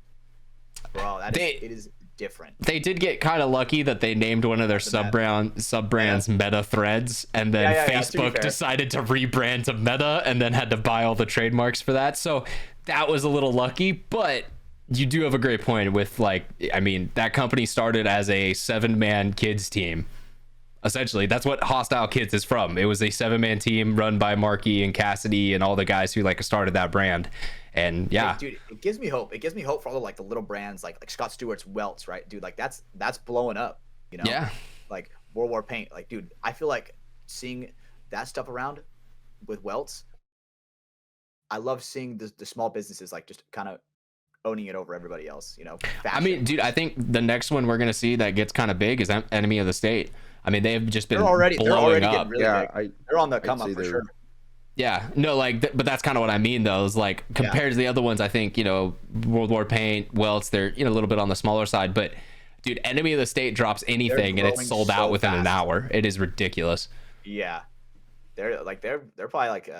bro, it is different. They did get kind of lucky that they named one of their sub-brands Meta Threads, and then Facebook decided to rebrand to Meta and then had to buy all the trademarks for that. So that was a little lucky, but you do have a great point with, like, I mean, that company started as a 7-man kids team. Essentially, that's what Hostile Kids is from. It was a 7-man team run by Marky and Cassidy and all the guys who like started that brand. And yeah, dude, it gives me hope. It gives me hope for all the like the little brands like Scott Stewart's Welts, right, dude? Like that's blowing up, you know? Yeah. Like World War Paint, like, dude, I feel like seeing that stuff around with Welts. I love seeing the small businesses like just kind of owning it over everybody else, you know? I mean, dude, I think the next one we're gonna see that gets kind of big is Enemy of the State. I mean, they've just been blowing up. Really big. They're on the come up for sure. Yeah, no, like, but that's kind of what I mean, though, is like compared to the other ones, I think, you know, World War Paint, Welts, they're, you know, a little bit on the smaller side, but dude, Enemy of the State drops anything and it's sold out within an hour. It is ridiculous. Yeah, they're probably like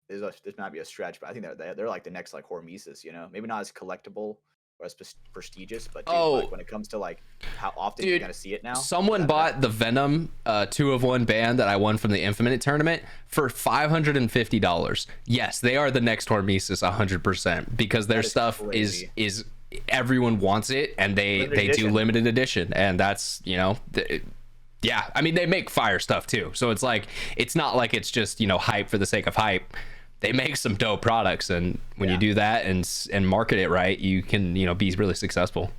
this might be a stretch, but I think they're like the next like Hormesis, you know, maybe not as collectible or as prestigious, but dude, like when it comes to like how often you're gonna see it now. Someone bought the Venom 2-of-1 band that I won from the Infinite tournament for $550. Yes, they are the next Hormesis 100%, because their stuff is everyone wants it, and they do limited edition, and that's, you know, yeah, I mean, they make fire stuff too, so it's like, it's not like it's just, you know, hype for the sake of hype. They make some dope products, and when you do that and market it right, you can, you know, be really successful.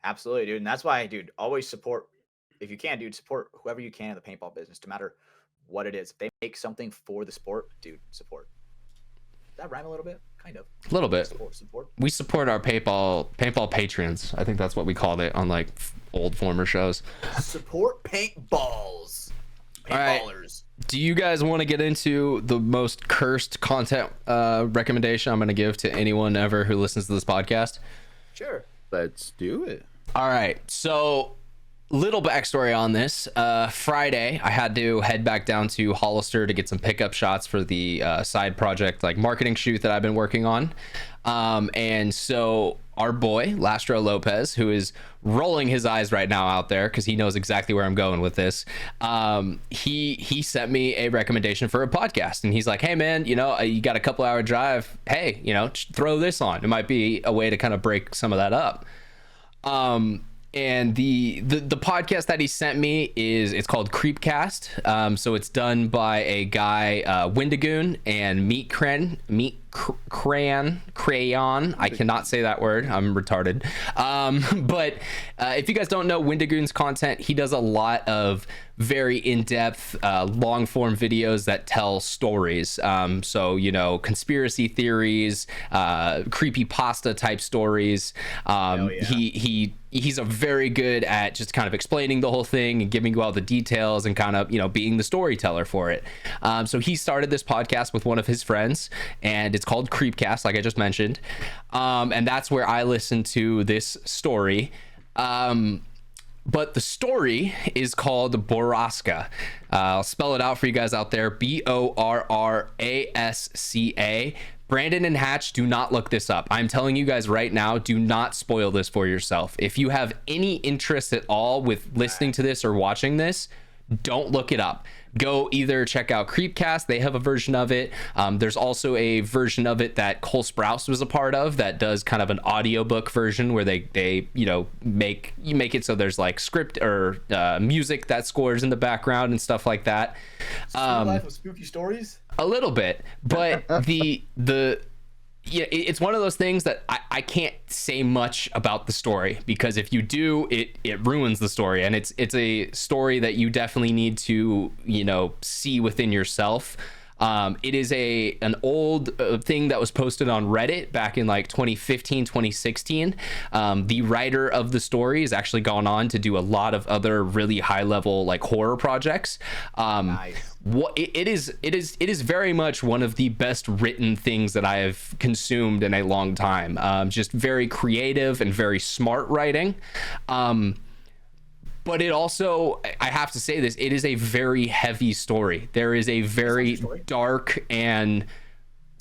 Absolutely, dude. And that's why, dude, always support, if you can, dude, support whoever you can in the paintball business, no matter what it is. If they make something for the sport, dude, support. Did that rhyme a little bit? Kind of. A little bit. Support. We support our paintball patrons. I think that's what we called it on like old former shows. Support paintballs. Paintballers. Do you guys want to get into the most cursed content recommendation I'm going to give to anyone ever who listens to this podcast? Sure. Let's do it. All right. So, little backstory on this. Friday, I had to head back down to Hollister to get some pickup shots for the side project, like marketing shoot that I've been working on. And so our boy, Lastro Lopez, who is rolling his eyes right now out there because he knows exactly where I'm going with this. He sent me a recommendation for a podcast, and he's like, hey man, you know, you got a couple hour drive. Hey, you know, throw this on. It might be a way to kind of break some of that up. And the podcast that he sent me it's called Creepcast. So it's done by a guy, Windigoon and Crayon. I cannot say that word. I'm retarded. But if you guys don't know Windigoon's content, he does a lot of very in-depth, long-form videos that tell stories. So, you know, conspiracy theories, creepypasta type stories. He's a very good at just kind of explaining the whole thing and giving you all the details and kind of, you know, being the storyteller for it. So he started this podcast with one of his friends, and it's called Creepcast, like I just mentioned. And that's where I listen to this story. But the story is called Borrasca. I'll spell it out for you guys out there. Borrasca. Brandon and Hatch, do not look this up. I'm telling you guys right now, do not spoil this for yourself. If you have any interest at all with listening to this or watching this, don't look it up. Go either check out Creepcast. They have a version of it. There's also a version of it that Cole Sprouse was a part of that does kind of an audiobook version where they you know, make it so there's like script or music that scores in the background and stuff like that. Life of spooky stories? A little bit, but it's one of those things that I can't say much about the story, because if you do, it ruins the story, and it's a story that you definitely need to, you know, see within yourself. It is an old thing that was posted on Reddit back in like 2015, 2016. The writer of the story has actually gone on to do a lot of other really high level like horror projects. Nice. It is very much one of the best written things that I have consumed in a long time. Just very creative and very smart writing. But it also, I have to say this, it is a very heavy story. There is a very dark and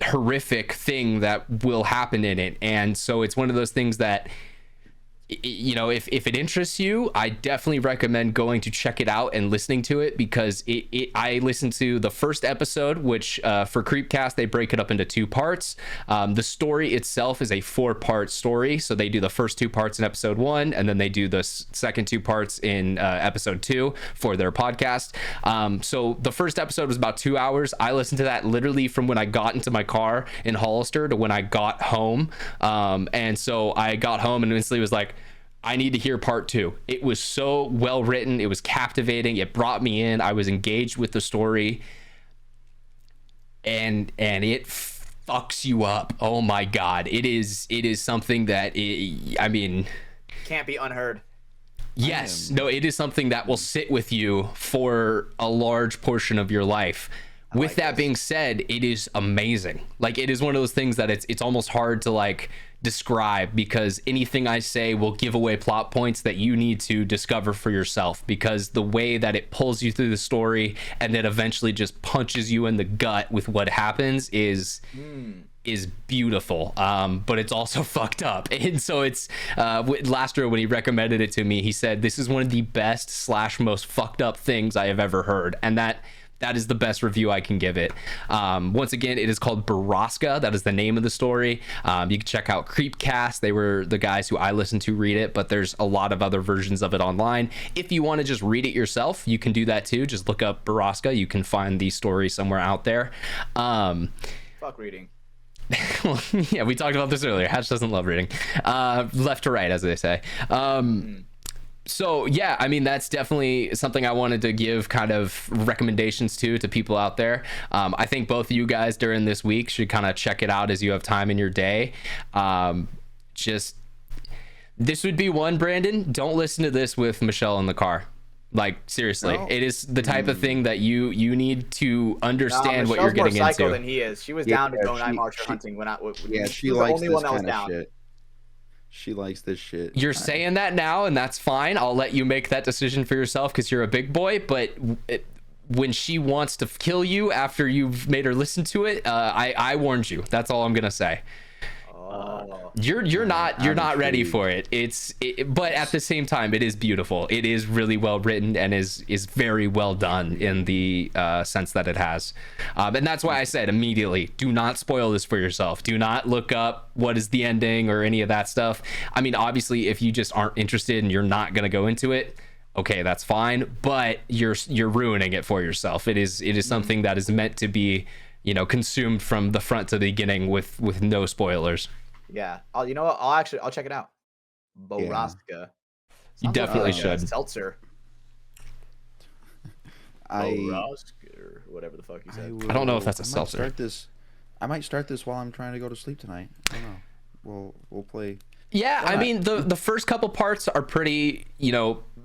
horrific thing that will happen in it. And so it's one of those things that, you know, if it interests you, I definitely recommend going to check it out and listening to it, because I listened to the first episode, which for Creepcast, they break it up into 2 parts. The story itself is a 4-part story. So they do the first 2 parts in episode 1, and then they do the second 2 parts in episode 2 for their podcast. So the first episode was about 2 hours. I listened to that literally from when I got into my car in Hollister to when I got home. And so I got home and instantly was like, I need to hear part 2. It was so well written. It was captivating. It brought me in. I was engaged with the story, and it fucks you up. Oh my God. It is something that, I mean, can't be unheard. Yes. No, it is something that will sit with you for a large portion of your life. With that being said, it is amazing. Like, it is one of those things that it's almost hard to like describe, because anything I say will give away plot points that you need to discover for yourself, because the way that it pulls you through the story and then eventually just punches you in the gut with what happens is beautiful. But it's also fucked up. And so it's last year when he recommended it to me, he said this is one of the best / most fucked up things I have ever heard, and that is the best review I can give it. Once again, it is called Borrasca. That is the name of the story. You can check out Creepcast. They were the guys who I listened to read it, but there's a lot of other versions of it online. If you want to just read it yourself, you can do that too. Just look up Borrasca. You can find the story somewhere out there. Fuck reading. Well, yeah, we talked about this earlier. Hatch doesn't love reading. Left to right, as they say. So yeah, I mean that's definitely something I wanted to give kind of recommendations to people out there. I think both of you guys during this week should kind of check it out as you have time in your day. Just this would be one, Brandon. Don't listen to this with Michelle in the car. Like seriously, No. it is the type of thing that you need to understand what Michelle's you're getting more psycho into. than he is. She was down to go night marcher she- hunting when Yeah, she she was the likes only this one that was kind of down. shit. She likes this shit. You're saying that now, and that's fine. I'll let you make that decision for yourself because you're a big boy. But when she wants to kill you after you've made her listen to it, I warned you. That's all I'm gonna say. Oh. You're not ready intrigued. for it. But at the same time, it is beautiful. It is really well written and is very well done in the sense that it has. And that's why I said immediately, do not spoil this for yourself. Do not look up what is the ending or any of that stuff. I mean, obviously, if you just aren't interested and you're not gonna go into it, okay, that's fine. But you're ruining it for yourself. It is something that is meant to be, consumed from the front to the beginning with no spoilers. Yeah. You know what? I'll check it out. Borrasca. You Sounds definitely like a should. Seltzer. I Or whatever the fuck you said. I don't know if that's a I might seltzer. I might start this while I'm trying to go to sleep tonight. I don't know. We'll play. Yeah, I Yeah. mean the first couple parts are pretty,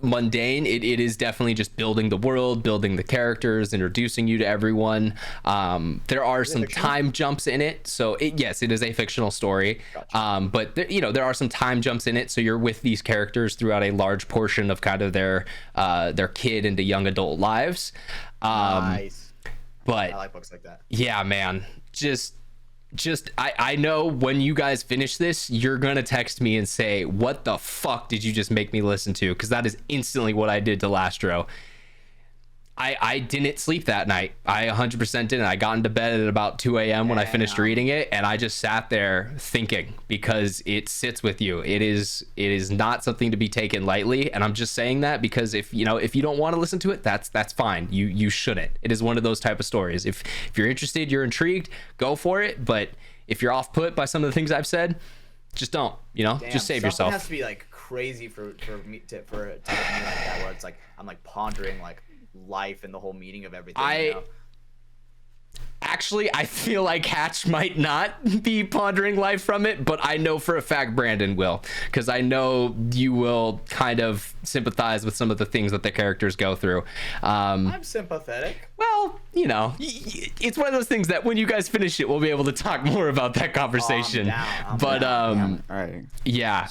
mundane. It is definitely just building the world, building the characters, introducing you to everyone. There are some fictional? time jumps in it, so yes, it is a fictional story. Gotcha. But there are some time jumps in it, so you're with these characters throughout a large portion of kind of their kid into young adult lives. Nice. But I like books like that. yeah, man, just I know when you guys finish this, you're gonna text me and say, what the fuck did you just make me listen to? Because that is instantly what I did to Lastro. I didn't sleep that night. I 100% didn't. I got into bed at about 2 a.m. when I finished Damn. reading it, and I just sat there thinking because it sits with you. It is not something to be taken lightly, and I'm just saying that because if you don't want to listen to it, that's fine. You shouldn't. It is one of those type of stories. If you're interested, you're intrigued, go for it. But if you're off put by some of the things I've said, just don't. Damn, Just save something yourself. has to be like crazy for me to get me like that, where it's like I'm like pondering like life and the whole meaning of everything. Actually, I feel like Hatch might not be pondering life from it, but I know for a fact Brandon will, because I know you will kind of sympathize with some of the things that the characters go through. I'm sympathetic. Well, it's one of those things that when you guys finish it, we'll be able to talk more about that conversation. I'm But down. All right. yeah,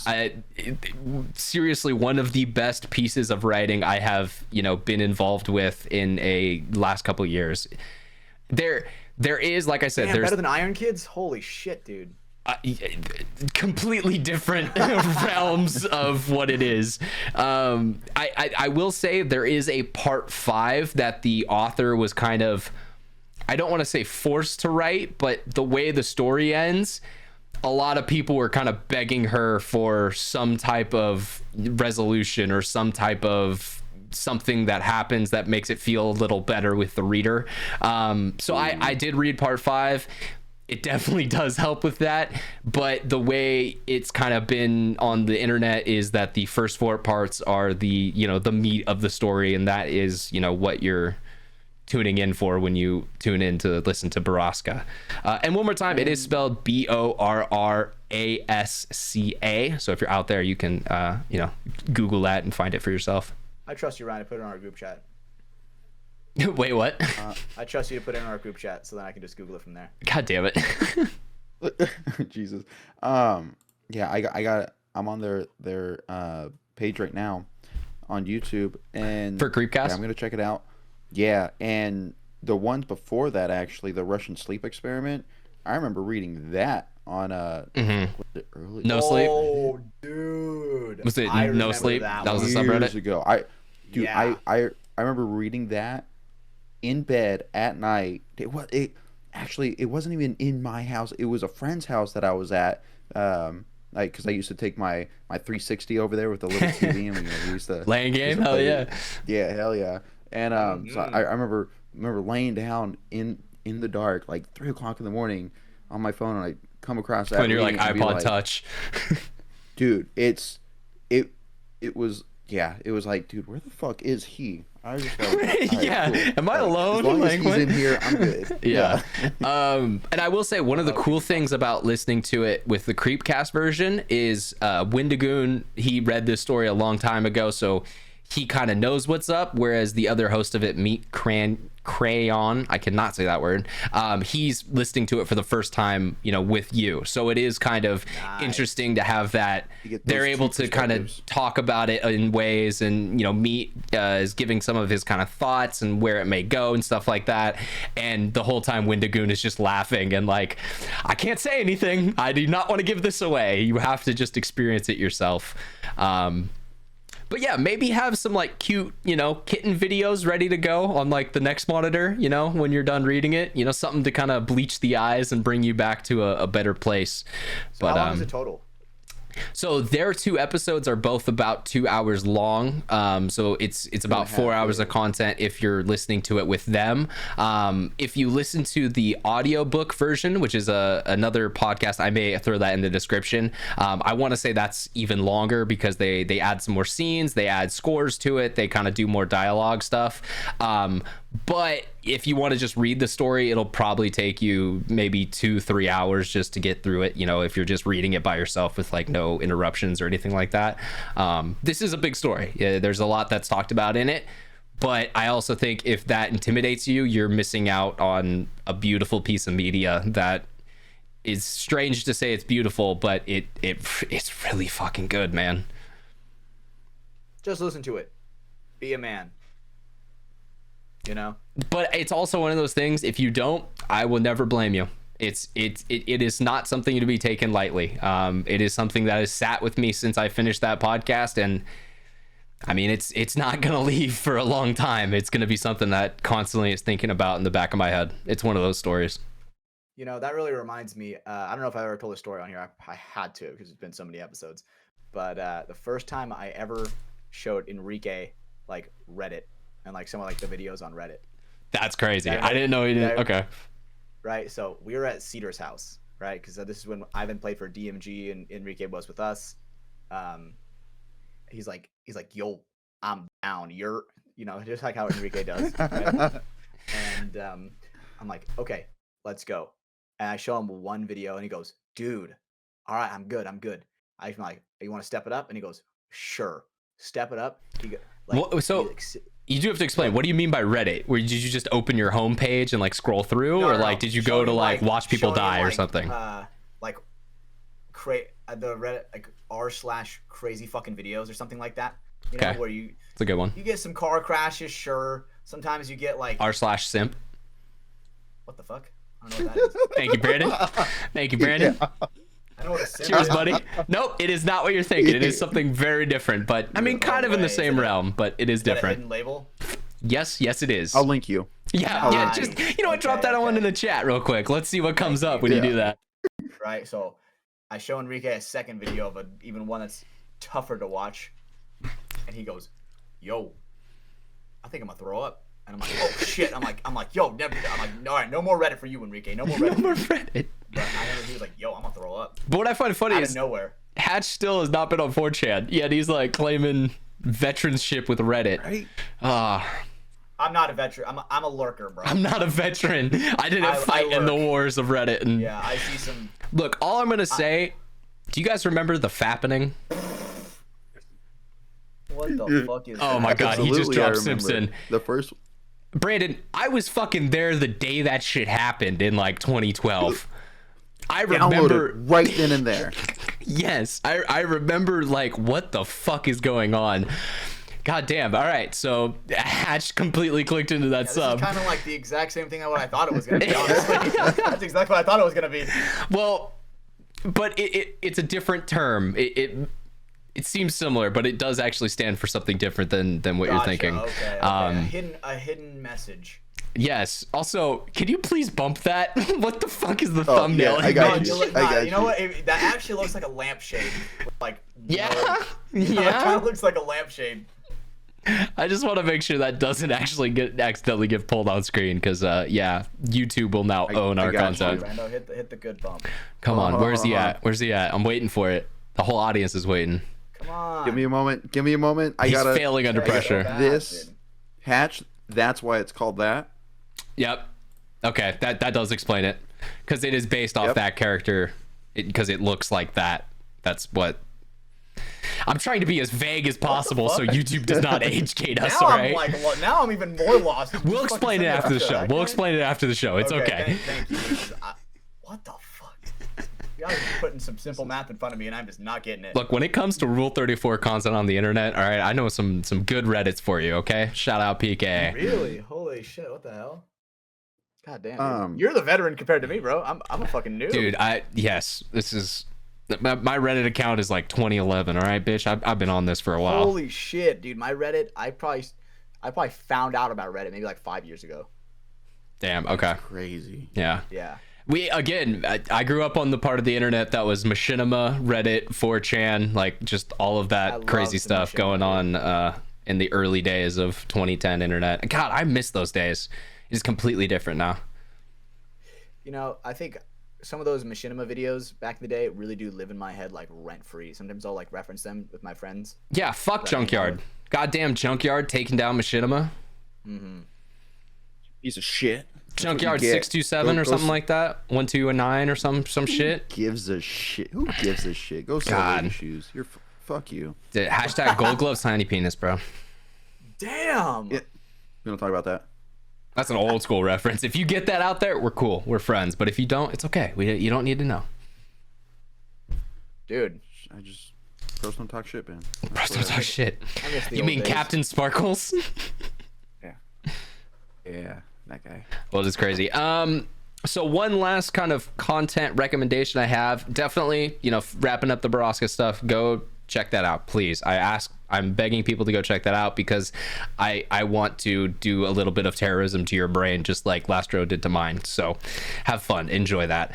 seriously, one of the best pieces of writing I have, been involved with in a last couple of years. There is, like I said, Damn, there's better than Iron Kids. Holy shit, dude. completely different realms of what it is. I will say there is a part 5 that the author was kind of, I don't want to say forced to write, but the way the story ends, a lot of people were kind of begging her for some type of resolution or some type of something that happens that makes it feel a little better with the reader. So I did read part 5. It definitely does help with that, but the way it's kind of been on the internet is that the first 4 parts are the the meat of the story, and that is what you're tuning in for when you tune in to listen to Borrasca. And one more time, it is spelled Borrasca. So if you're out there, you can Google that and find it for yourself. I trust you, Ryan, to put it in our group chat. Wait, what? I trust you to put it in our group chat so then I can just Google it from there. God damn it. Jesus. Yeah, I'm on their page right now on YouTube, and For Creepcast? yeah, I'm gonna check it out. Yeah, and the ones before that, actually, the Russian sleep experiment, I remember reading that on was it early No Sleep? Oh, dude. Was it I No remember Sleep? That That was one. a subreddit? years ago. Yeah. I remember reading that in bed at night. It wasn't even in my house. It was a friend's house that I was at. Because I used to take my 360 over there with the little TV, and we used to Laying game? used to Hell play yeah. it. Yeah, hell yeah. And so I remember laying down in the dark, like 3 o'clock in the morning, on my phone, and I come across that When you're like reading and be iPod Touch. dude, it was yeah, it was like, dude, where the fuck is he? I was just like, all right, Yeah, cool. am I Like, alone? As long as Like, he's what? in here, I'm good. Yeah. And I will say one of the cool things about listening to it with the Creepcast version is Windigoon, he read this story a long time ago, so he kind of knows what's up, whereas the other host of it, Meat Crayon, I cannot say that word, he's listening to it for the first time, you know, with you. So it is kind of interesting to have that. They're able to kind of talk about it in ways, and, you know, Meat is giving some of his kind of thoughts and where it may go and stuff like that. And the whole time Windigoon is just laughing and like, I can't say anything. I do not want to give this away. You have to just experience it yourself. But yeah, maybe have some like cute, you know, kitten videos ready to go on like the next monitor, you know, when you're done reading it, you know, something to kind of bleach the eyes and bring you back to a better place. So how long is it total? So their 2 episodes are both about 2 hours long. So it's about 4 hours of content if you're listening to it with them. If you listen to the audiobook version, which is another podcast, I may throw that in the description. I want to say that's even longer because they add some more scenes, they add scores to it, they kind of do more dialogue stuff. But if you want to just read the story, it'll probably take you maybe 2-3 hours just to get through it, you know, if you're just reading it by yourself with like no interruptions or anything like that. This is a big story. Yeah, there's a lot that's talked about in it, but I also think if that intimidates you, you're missing out on a beautiful piece of media that is strange to say it's beautiful, but it's really fucking good, man. Just listen to it. Be a man. You know? But it's also one of those things, if you don't, I will never blame you. It is not something to be taken lightly. It is something that has sat with me since I finished that podcast, and I mean, it's not gonna leave for a long time. It's gonna be something that constantly is thinking about in the back of my head. It's one of those stories. You know, that really reminds me, I don't know if I ever told a story on here. I had to because it's been so many episodes. But the first time I ever showed Enrique like Reddit and like some of like the videos on Reddit. That's crazy. I didn't know he did. Okay. Right. So we were at Cedar's house, right? Because this is when Ivan played for DMG and Enrique was with us. He's like, yo, I'm down. You're, you know, just like how Enrique does. Right? And I'm like, okay, let's go. And I show him one video and he goes, dude, all right, I'm good. I'm like, you want to step it up? And he goes, sure, step it up. He go, like, well, so you do have to explain. What do you mean by Reddit? Where did you just open your homepage and like scroll through, or like did you go to like watch people die or something? Like the Reddit like r/crazy fucking videos or something like that. You know, where you. It's a good one. You get some car crashes, sure. Sometimes you get like r/simp. What the fuck? I don't know what that is. Thank you, Brandon. Thank you, Brandon. I know what a simp Cheers, is. buddy. Nope, it is not what you're thinking. It is something very different, but I mean, kind of in the same realm, but it is different. Hidden label? Yes, it is. I'll link you. Yeah, just you know what? Drop that one in the chat real quick. Let's see what comes up when you do that. Right. So I show Enrique a second video of even one that's tougher to watch, and he goes, "Yo, I think I'm gonna throw up." And I'm like, oh shit! I'm like, yo, never. I'm like, all right, no more Reddit for you, Enrique. No more Reddit. No more Reddit. But he was like, yo, I'm gonna throw up. But what I find funny out is of nowhere. Hatch still has not been on 4chan yet. He's like claiming veteranship with Reddit. Right? I'm not a veteran. I'm a lurker, bro. I'm not a veteran. I didn't fight in the wars of Reddit. And yeah, I see some. Look, all I'm gonna say. Do you guys remember the fappening? What the fuck is? Oh my god, he just dropped Simpson. The first. Brandon, I was fucking there the day that shit happened in like 2012. I remember right then and there. Yes, I remember like what the fuck is going on. God damn. All right, so Hatch completely clicked into that sub. This is kind of like the exact same thing what I thought it was gonna be. Honestly, that's exactly what I thought it was gonna be. Well, but it's a different term. It seems similar, but it does actually stand for something different than what you're thinking. Okay. A hidden message. Yes. Also, can you please bump that? What the fuck is the thumbnail? Yeah, I got you. You know what? That actually looks like a lampshade. Like yeah, It kind of looks like a lampshade. I just want to make sure that doesn't actually accidentally get pulled on screen, because yeah, YouTube will now own our content. Brando, hit the good bump. Come on, where's he at? Where's he at? I'm waiting for it. The whole audience is waiting. Come on. Give me a moment. He's failing under pressure. This hatch. That's why it's called that. Yep. Okay, that does explain it, because it is based off that character, because it looks like that. That's what. I'm trying to be as vague as possible so YouTube does not age-gate us, now right? Now I'm even more lost. We'll explain it after the show. We'll explain it after the show. It's okay. Thank you. What the fuck? You guys are putting some simple math in front of me, and I'm just not getting it. Look, when it comes to Rule 34 content on the internet, all right, I know some good Reddits for you, okay? Shout out PK. Really? Holy shit, what the hell? God damn, dude. You're the veteran compared to me, bro. I'm a fucking noob. Dude, this is... My Reddit account is like 2011, all right, bitch? I've been on this for a while. Holy shit, dude. My Reddit, I probably found out about Reddit maybe like 5 years ago. Damn, okay. That's crazy. Yeah. Yeah. I grew up on the part of the internet that was Machinima, Reddit, 4chan, like just all of that crazy stuff going on in the early days of 2010 internet. God, I miss those days. It's completely different now. You know, I think some of those Machinima videos back in the day really do live in my head like rent free. Sometimes I'll like reference them with my friends. Yeah, fuck Junkyard. Goddamn Junkyard taking down Machinima. Mm-hmm. Piece of shit. Junkyard 627 or something like that. 129 or some shit. Gives a shit. Who gives a shit? Go sell your shoes. Fuck you. Hashtag Gold Gloves Tiny Penis, bro. Damn. Yeah. We don't talk about that. That's an old school reference. If you get that out there, we're cool. We're friends. But if you don't, it's okay. You don't need to know. Dude. I just... Bros don't talk shit, man. Bros don't talk shit. You mean days. Captain Sparkles? Yeah. Yeah, that guy. Well, it's crazy. So one last kind of content recommendation I have. Definitely, wrapping up the Borrasca stuff, go check that out, please. I'm begging people to go check that out because I want to do a little bit of terrorism to your brain, just like Lastro did to mine. So have fun, enjoy that.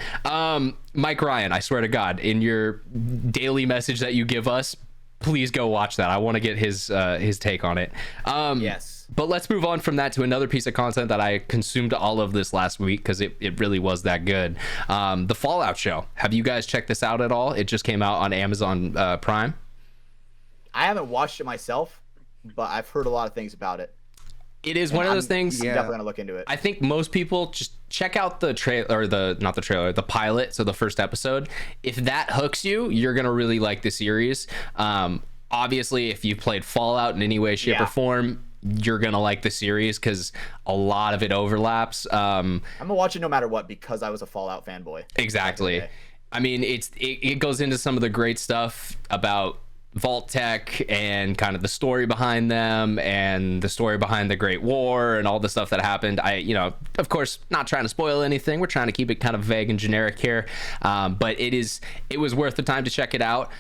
Mike Ryan, I swear to God, in your daily message that you give us, please go watch that. I want to get his take on it. Yes. But let's move on from that to another piece of content that I consumed all of this last week because it really was that good. The Fallout show. Have you guys checked this out at all? It just came out on Amazon Prime. I haven't watched it myself, but I've heard a lot of things about it. It is one of those things. I'm definitely gonna look into it. I think most people just check out the trailer, the pilot, so the first episode. If that hooks you, you're gonna really like the series. Obviously, if you've played Fallout in any way, shape, or form, you're gonna like the series because a lot of it overlaps. I'm gonna watch it no matter what because I was a Fallout fanboy. Exactly. I mean, it goes into some of the great stuff about Vault Tech and kind of the story behind them and the story behind the Great War and all the stuff that happened. Of course, not trying to spoil anything. We're trying to keep it kind of vague and generic here. But it was worth the time to check it out.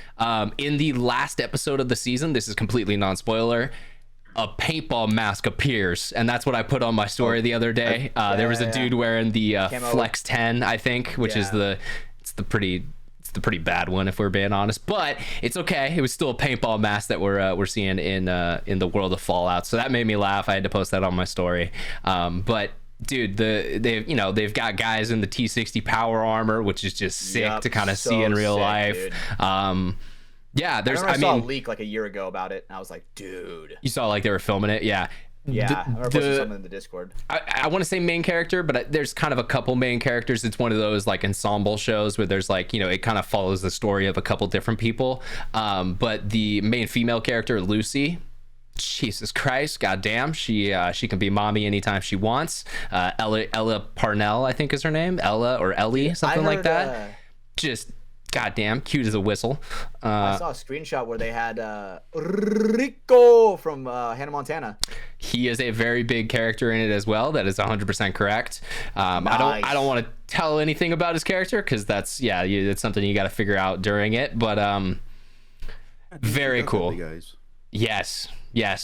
In the last episode of the season, this is completely non-spoiler, a paintball mask appears, and that's what I put on my story the other day. There was a dude wearing the Flex 10, I think, which is the pretty bad one if we're being honest, but it's okay. It was still a paintball mask that we're seeing in the world of Fallout, so that made me laugh. I had to post that on my story. But dude, they've got guys in the T60 power armor, which is just sick to kind of see in real life. Dude. Yeah, I saw a leak like a year ago about it, and I was like, dude. You saw like they were filming it, yeah. Yeah, I posted something in the Discord. I want to say main character, but there's kind of a couple main characters. It's one of those like ensemble shows where there's like, it kind of follows the story of a couple different people. But the main female character, Lucy, Jesus Christ, goddamn, she can be mommy anytime she wants. Ella Parnell, I think is her name, Ella or Ellie, something like that. Just goddamn cute as a whistle. I saw a screenshot where they had Rico from Hannah Montana. He is a very big character in it as well. That is 100% correct. Nice. I don't want to tell anything about his character because that's something you got to figure out during it. But very cool. Guys. Yes.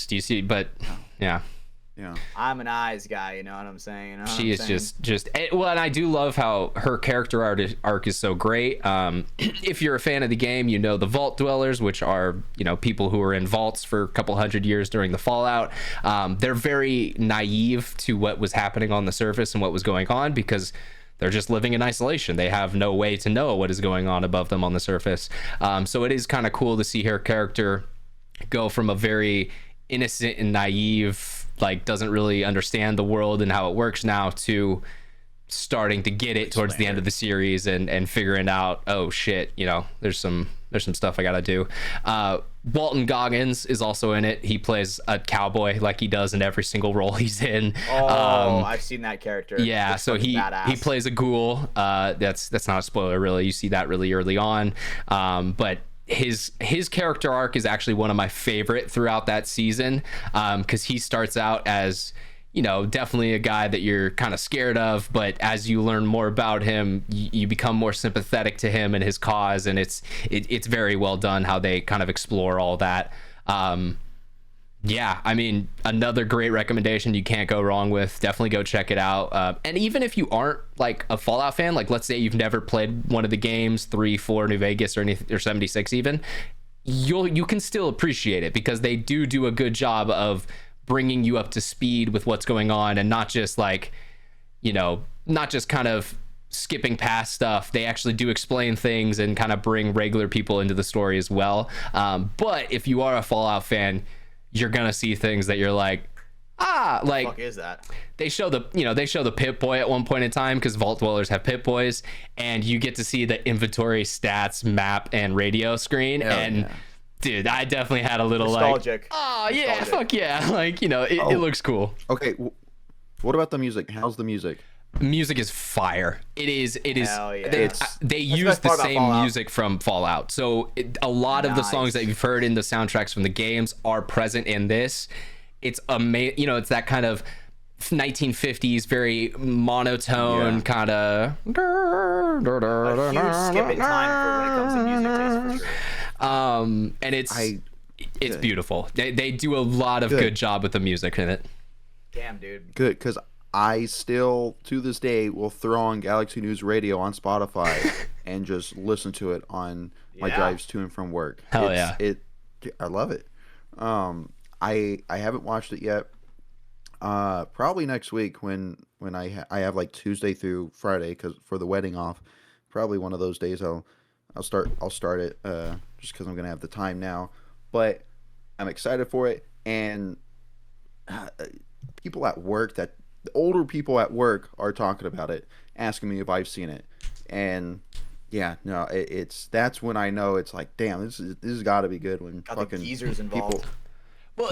Do you see? But yeah. Yeah. I'm an eyes guy, you know what I'm saying? She is just well, and I do love how her character arc is so great. If you're a fan of the game, the Vault Dwellers, which are people who are in vaults for a couple hundred years during the Fallout. They're very naive to what was happening on the surface and what was going on because they're just living in isolation. They have no way to know what is going on above them on the surface. So it is kind of cool to see her character go from a very innocent and naive, like doesn't really understand the world and how it works now, to starting to get it towards the end of the series and figuring out, oh shit, you know, there's some stuff I gotta do. Walton Goggins is also in it. He plays a cowboy like he does in every single role he's in. I've seen that character. Yeah, so he plays a ghoul. That's not a spoiler really. You see that really early on. But his character arc is actually one of my favorite throughout that season, because he starts out as, you know, definitely a guy that you're kind of scared of, but as you learn more about him, you become more sympathetic to him and his cause, and it's very well done how they kind of explore all that. Yeah, I mean, another great recommendation you can't go wrong with. Definitely go check it out. And even if you aren't like a Fallout fan, like let's say you've never played one of the games, 3, 4, New Vegas, or anything, or 76 even, you can still appreciate it, because they do a good job of bringing you up to speed with what's going on, and not just like, you know, not just kind of skipping past stuff. They actually do explain things and kind of bring regular people into the story as well. But if you are a Fallout fan, you're gonna see things that you're like, like, what the fuck is that? They show the Pip Boy at one point in time, because Vault Dwellers have Pip Boys, and you get to see the inventory, stats, map, and radio screen. Dude, I definitely had a little nostalgic. Yeah, fuck yeah. Like, you know, it looks cool. Okay, what about the music? How's the music? Music is fire. It is. Hell yeah. They use the same music from Fallout. So a lot of the songs that you've heard in the soundtracks from the games are present in this. It's amazing. You know, it's that kind of 1950s, very monotone kind of. A huge skip in time for when it comes to music taste, for sure. And it's beautiful. They do a lot of good job with the music in it. Damn, dude. Good, because I still to this day will throw on Galaxy News Radio on Spotify and just listen to it on my drives to and from work. Hell I love it. I haven't watched it yet. Probably next week when I have like Tuesday through Friday, because for the wedding off, probably one of those days I'll start it, just because I'm gonna have the time now. But I'm excited for it, and people at work, the older people at work are talking about it, asking me if I've seen it, and that's when I know it's like, damn, this has got to be good. When got fucking the geezers involved. Well,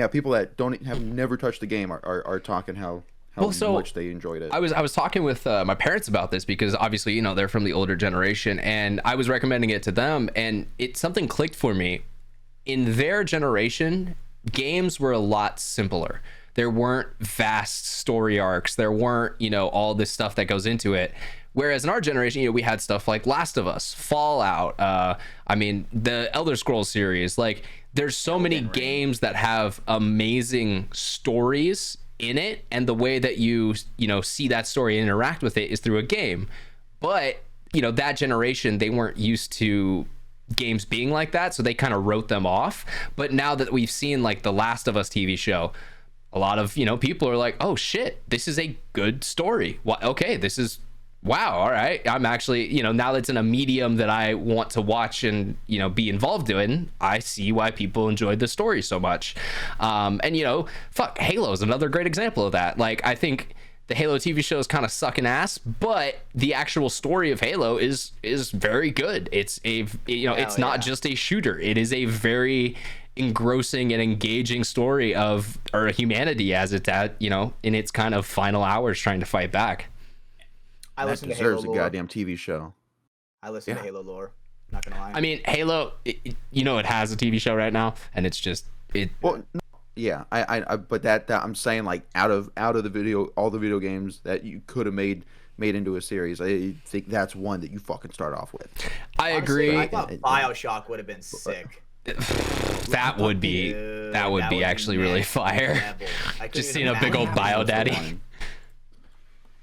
people that have never touched the game are talking how much they enjoyed it. I was talking with my parents about this, because obviously, you know, they're from the older generation, and I was recommending it to them, and something clicked for me. In their generation, games were a lot simpler. There weren't vast story arcs. There weren't, you know, all this stuff that goes into it. Whereas in our generation, you know, we had stuff like Last of Us, Fallout, I mean, the Elder Scrolls series. Like, there's so many games that have amazing stories in it, and the way that you know, see that story and interact with it is through a game. But, you know, that generation, they weren't used to games being like that, so they kind of wrote them off. But now that we've seen like the Last of Us TV show, a lot of, you know, people are like, oh shit, this is a good story. Well, okay, this is, wow, all right, I'm actually, you know, now that's in a medium that I want to watch and, you know, be involved in, I see why people enjoyed the story so much. And, you know, fuck, Halo is another great example of that. Like, I think the Halo TV show is kind of sucking ass, but the actual story of Halo is very good. It's it's not just a shooter. It is a very engrossing and engaging story of our humanity as it's at, you know, in its kind of final hours trying to fight back. I listen to Halo. Deserves Halo a lore. goddamn TV show. I listen to Halo lore. Not gonna lie. I mean, Halo, you know, it has a TV show right now, and it's just it. Well, no, yeah, but that I'm saying, like, out of all the video games that you could have made into a series, I think that's one that you fucking start off with. I agree. I thought BioShock would have been sick. That would be actually really fire. Just seeing a big old bio daddy.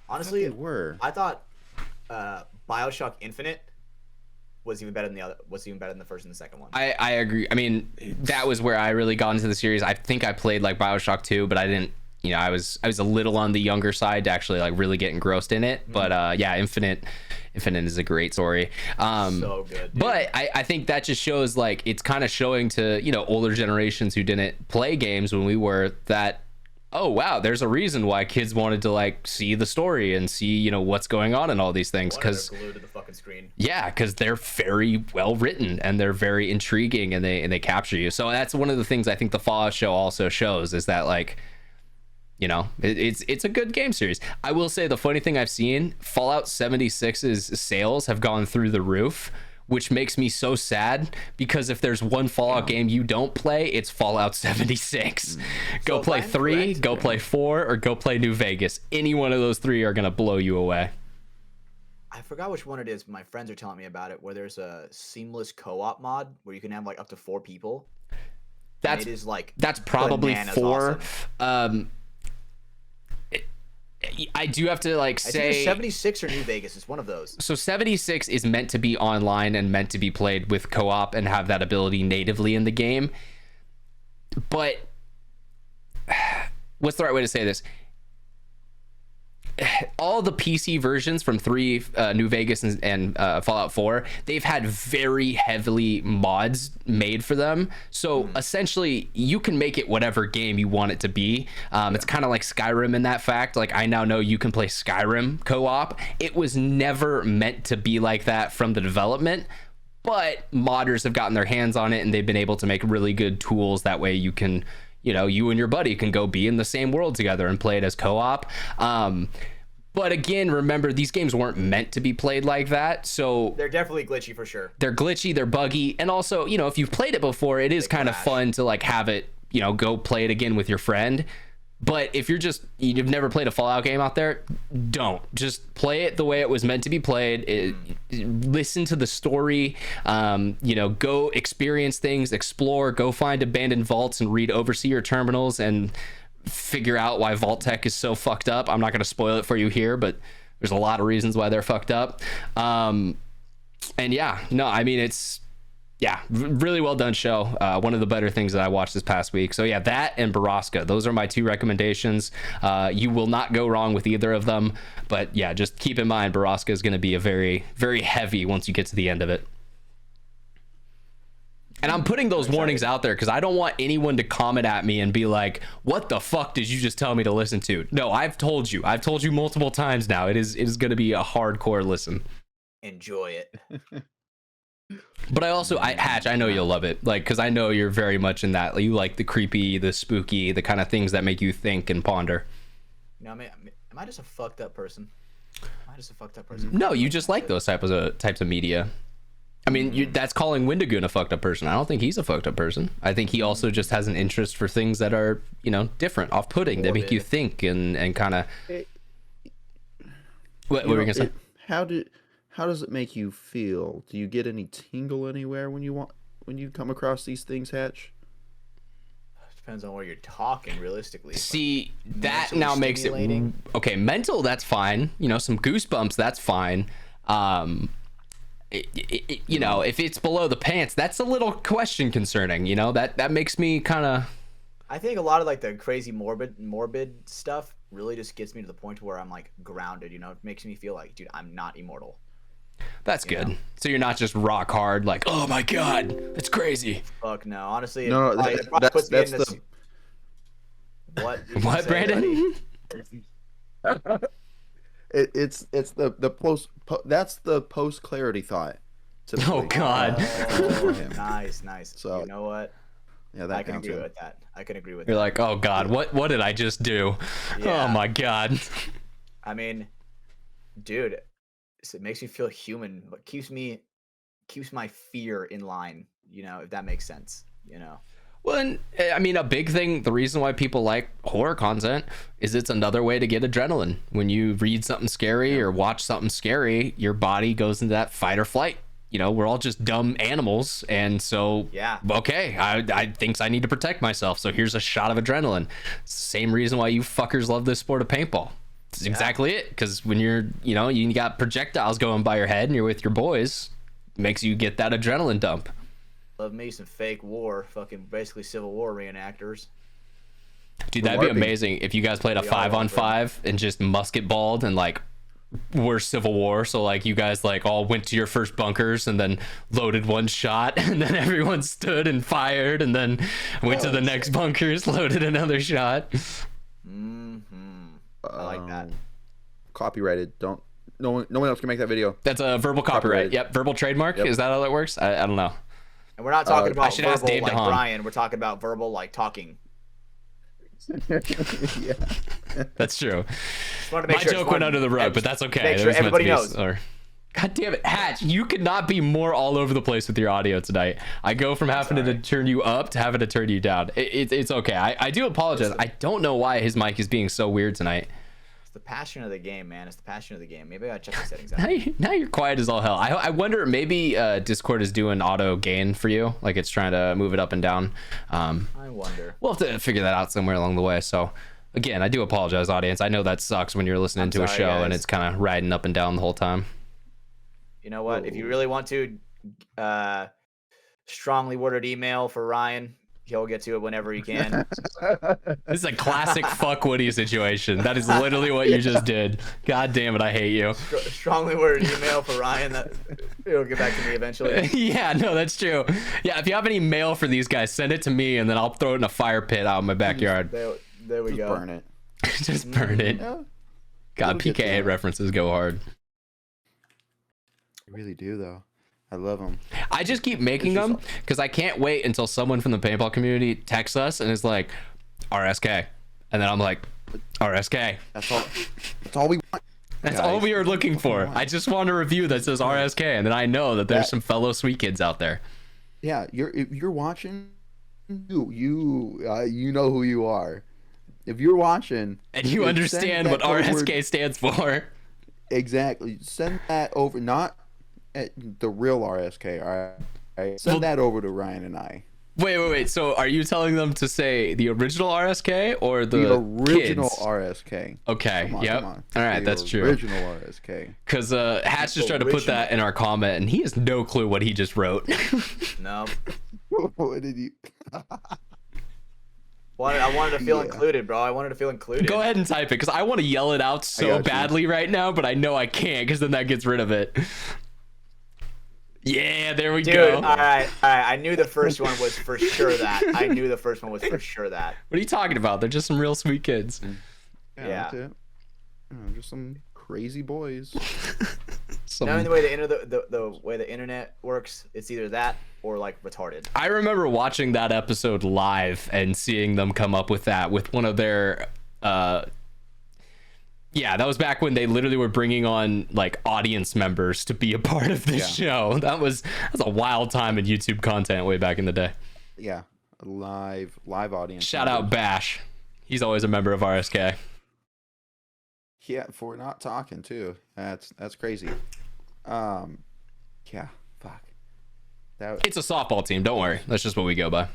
Honestly, were. I thought BioShock Infinite was even better than the first and the second one. I agree. I mean, that was where I really got into the series. I think I played like BioShock 2, but I didn't I was a little on the younger side to actually like really get engrossed in it. But yeah, Infinite is a great story. So good, dude. But I think that just shows like it's kind of showing to older generations who didn't play games when we were that, oh wow, there's a reason why kids wanted to like see the story and see what's going on and all these things, because they're glued to the fucking screen. Yeah, because they're very well written and they're very intriguing and they capture you. So that's one of the things I think the Fallout show also shows, is that like it's a good game series. I will say the funny thing I've seen, Fallout 76's sales have gone through the roof, which makes me so sad, because if there's one Fallout game you don't play, it's Fallout 76. Go play 3, go play 4, or go play New Vegas. Any one of those 3 are going to blow you away. I forgot which one it is, but my friends are telling me about it, where there's a seamless co-op mod where you can have like up to 4 people. That's probably 4. Awesome. I do have to like say, it's either 76 or New Vegas. It's one of those. So 76 is meant to be online and meant to be played with co-op and have that ability natively in the game. But what's the right way to say this? All the PC versions from 3, New Vegas and Fallout 4, they've had very heavily mods made for them. So essentially, you can make it whatever game you want it to be. It's kind of like Skyrim in that fact. Like, I now know you can play Skyrim co-op. It was never meant to be like that from the development, but modders have gotten their hands on it and they've been able to make really good tools. That way you can, you and your buddy can go be in the same world together and play it as co-op. But again, remember, these games weren't meant to be played like that. So they're definitely glitchy for sure. They're glitchy, they're buggy. And also, if you've played it before, it is kind of fun to like have it, go play it again with your friend. But if you've never played a Fallout game out there, don't. Just play it the way it was meant to be played. Listen to the story, go experience things, explore, go find abandoned vaults and read overseer terminals and figure out why Vault Tech is so fucked up. I'm not going to spoil it for you here, but there's a lot of reasons why they're fucked up. And yeah, no, I mean, it's really well done show. One of the better things that I watched this past week. So yeah, that and Borrasca, those are my 2 recommendations. You will not go wrong with either of them, but yeah, just keep in mind Borrasca is going to be a very, very heavy once you get to the end of it. And I'm putting those warnings out there because I don't want anyone to comment at me and be like, what the fuck did you just tell me to listen to? No, I've told you multiple times now. It is going to be a hardcore listen. Enjoy it. But Hatch, I know you'll love it. Like, because I know you're very much in that. You like the creepy, the spooky, the kind of things that make you think and ponder. Am I just a fucked up person? No, you just like those types of media. I mean, that's calling Wendigoon a fucked up person. I don't think he's a fucked up person. I think he also just has an interest for things that are, different, off-putting, that make you think and kind of. What were you gonna say? How does it make you feel? Do you get any tingle anywhere when you come across these things, Hatch? Depends on where you're talking, realistically. See, that now makes it okay. Mental, that's fine. Some goosebumps, that's fine. If it's below the pants, that's a little question concerning. That makes me kind of. I think a lot of like the crazy morbid stuff really just gets me to the point where I'm like grounded. It makes me feel like, dude, I'm not immortal. That's good. So you're not just rock hard, like, oh my god, that's crazy. Fuck no, honestly. No, that's the. What, Brandon? It's the post. That's the post clarity thought. Oh God. Nice. So you know what? Yeah, that I can agree with that. You're like, oh God, what did I just do? Yeah. Oh my God. I mean, dude, it makes me feel human, but keeps my fear in line. If that makes sense. Well, and, I mean, a big thing, the reason why people like horror content is it's another way to get adrenaline. When you read something scary or watch something scary, your body goes into that fight or flight. We're all just dumb animals. And so, okay, I think I need to protect myself. So here's a shot of adrenaline. It's the same reason why you fuckers love this sport of paintball. It's exactly it. Because when you're, you got projectiles going by your head and you're with your boys, it makes you get that adrenaline dump. Love me some fake war, fucking basically Civil War reenactors. Dude, that'd be amazing if you guys played a 5-on-5 and just musket balled and like were Civil War. So like you guys like all went to your first bunkers and then loaded one shot, and then everyone stood and fired, and then went to the next bunkers, loaded another shot. I like that. Copyrighted. No one else can make that video. That's a verbal copyright. Yep, verbal trademark. Yep. Is that how that works? I don't know. And we're not talking about should ask verbal Dave like DeHaan. Brian. We're talking about verbal like talking. Yeah. That's true. My joke went under the rug, but that's okay. Make sure everybody knows. God damn it, Hatch! You could not be more all over the place with your audio tonight. I go from having to turn you up to having to turn you down. It's okay. I do apologize. I don't know why his mic is being so weird tonight. It's the passion of the game, man. It's the passion of the game. Maybe I gotta check the settings out. Now you're quiet as all hell. I wonder, maybe Discord is doing auto gain for you, like it's trying to move it up and down. I wonder. We'll have to figure that out somewhere along the way. So again, I do apologize, audience. I know that sucks when you're listening to a show guys. and it's kind of riding up and down the whole time. You know what? If you really want to, strongly worded email for Ryan. He'll get to it whenever he can. This is a classic fuck Woody situation. That is literally what you just did. God damn it, I hate you. Strongly worded email for Ryan. That it'll get back to me eventually. Yeah, no, that's true. Yeah, if you have any mail for these guys, send it to me, and then I'll throw it in a fire pit out in my backyard. There we go. Burn it. Just burn it. Yeah. God, It'll get PKA there. references go hard. I really do, though. I love them. I just keep making them because I can't wait until someone from the paintball community texts us and is like, RSK. And then I'm like, RSK. That's all we want. That's guys. all we are looking for. I just want a review that says RSK, and then I know that there's some fellow sweet kids out there. Yeah, if you're watching, you know who you are. If you're watching And you understand what RSK stands for. Exactly. Send that over, not at the real RSK, all right? Send that over to Ryan and I. Wait. So are you telling them to say the original RSK or the original kids? RSK. Okay. Come Yep. on. All right, The that's true. Original RSK. Because Hatch just tried to put that in our comment, and he has no clue what he just wrote. No. What did you? I wanted to feel included, bro. I wanted to feel included. Go ahead and type it, because I want to yell it out so badly right now, but I know I can't, because then that gets rid of it. Yeah, there we go. Dude, all right. I knew the first one was for sure that. What are you talking about? They're just some real sweet kids. Yeah. That's it. Just some crazy boys. Knowing the way the way the internet works, it's either that or like retarded. I remember watching that episode live and seeing them come up with that with one of their yeah, that was back when they literally were bringing on like audience members to be a part of this show. That's a wild time in YouTube content way back in the day. Yeah, a live audience. Shout out Bash. He's always a member of RSK. Yeah, for not talking too. That's crazy. Yeah, fuck. It's a softball team. Don't worry. That's just what we go by.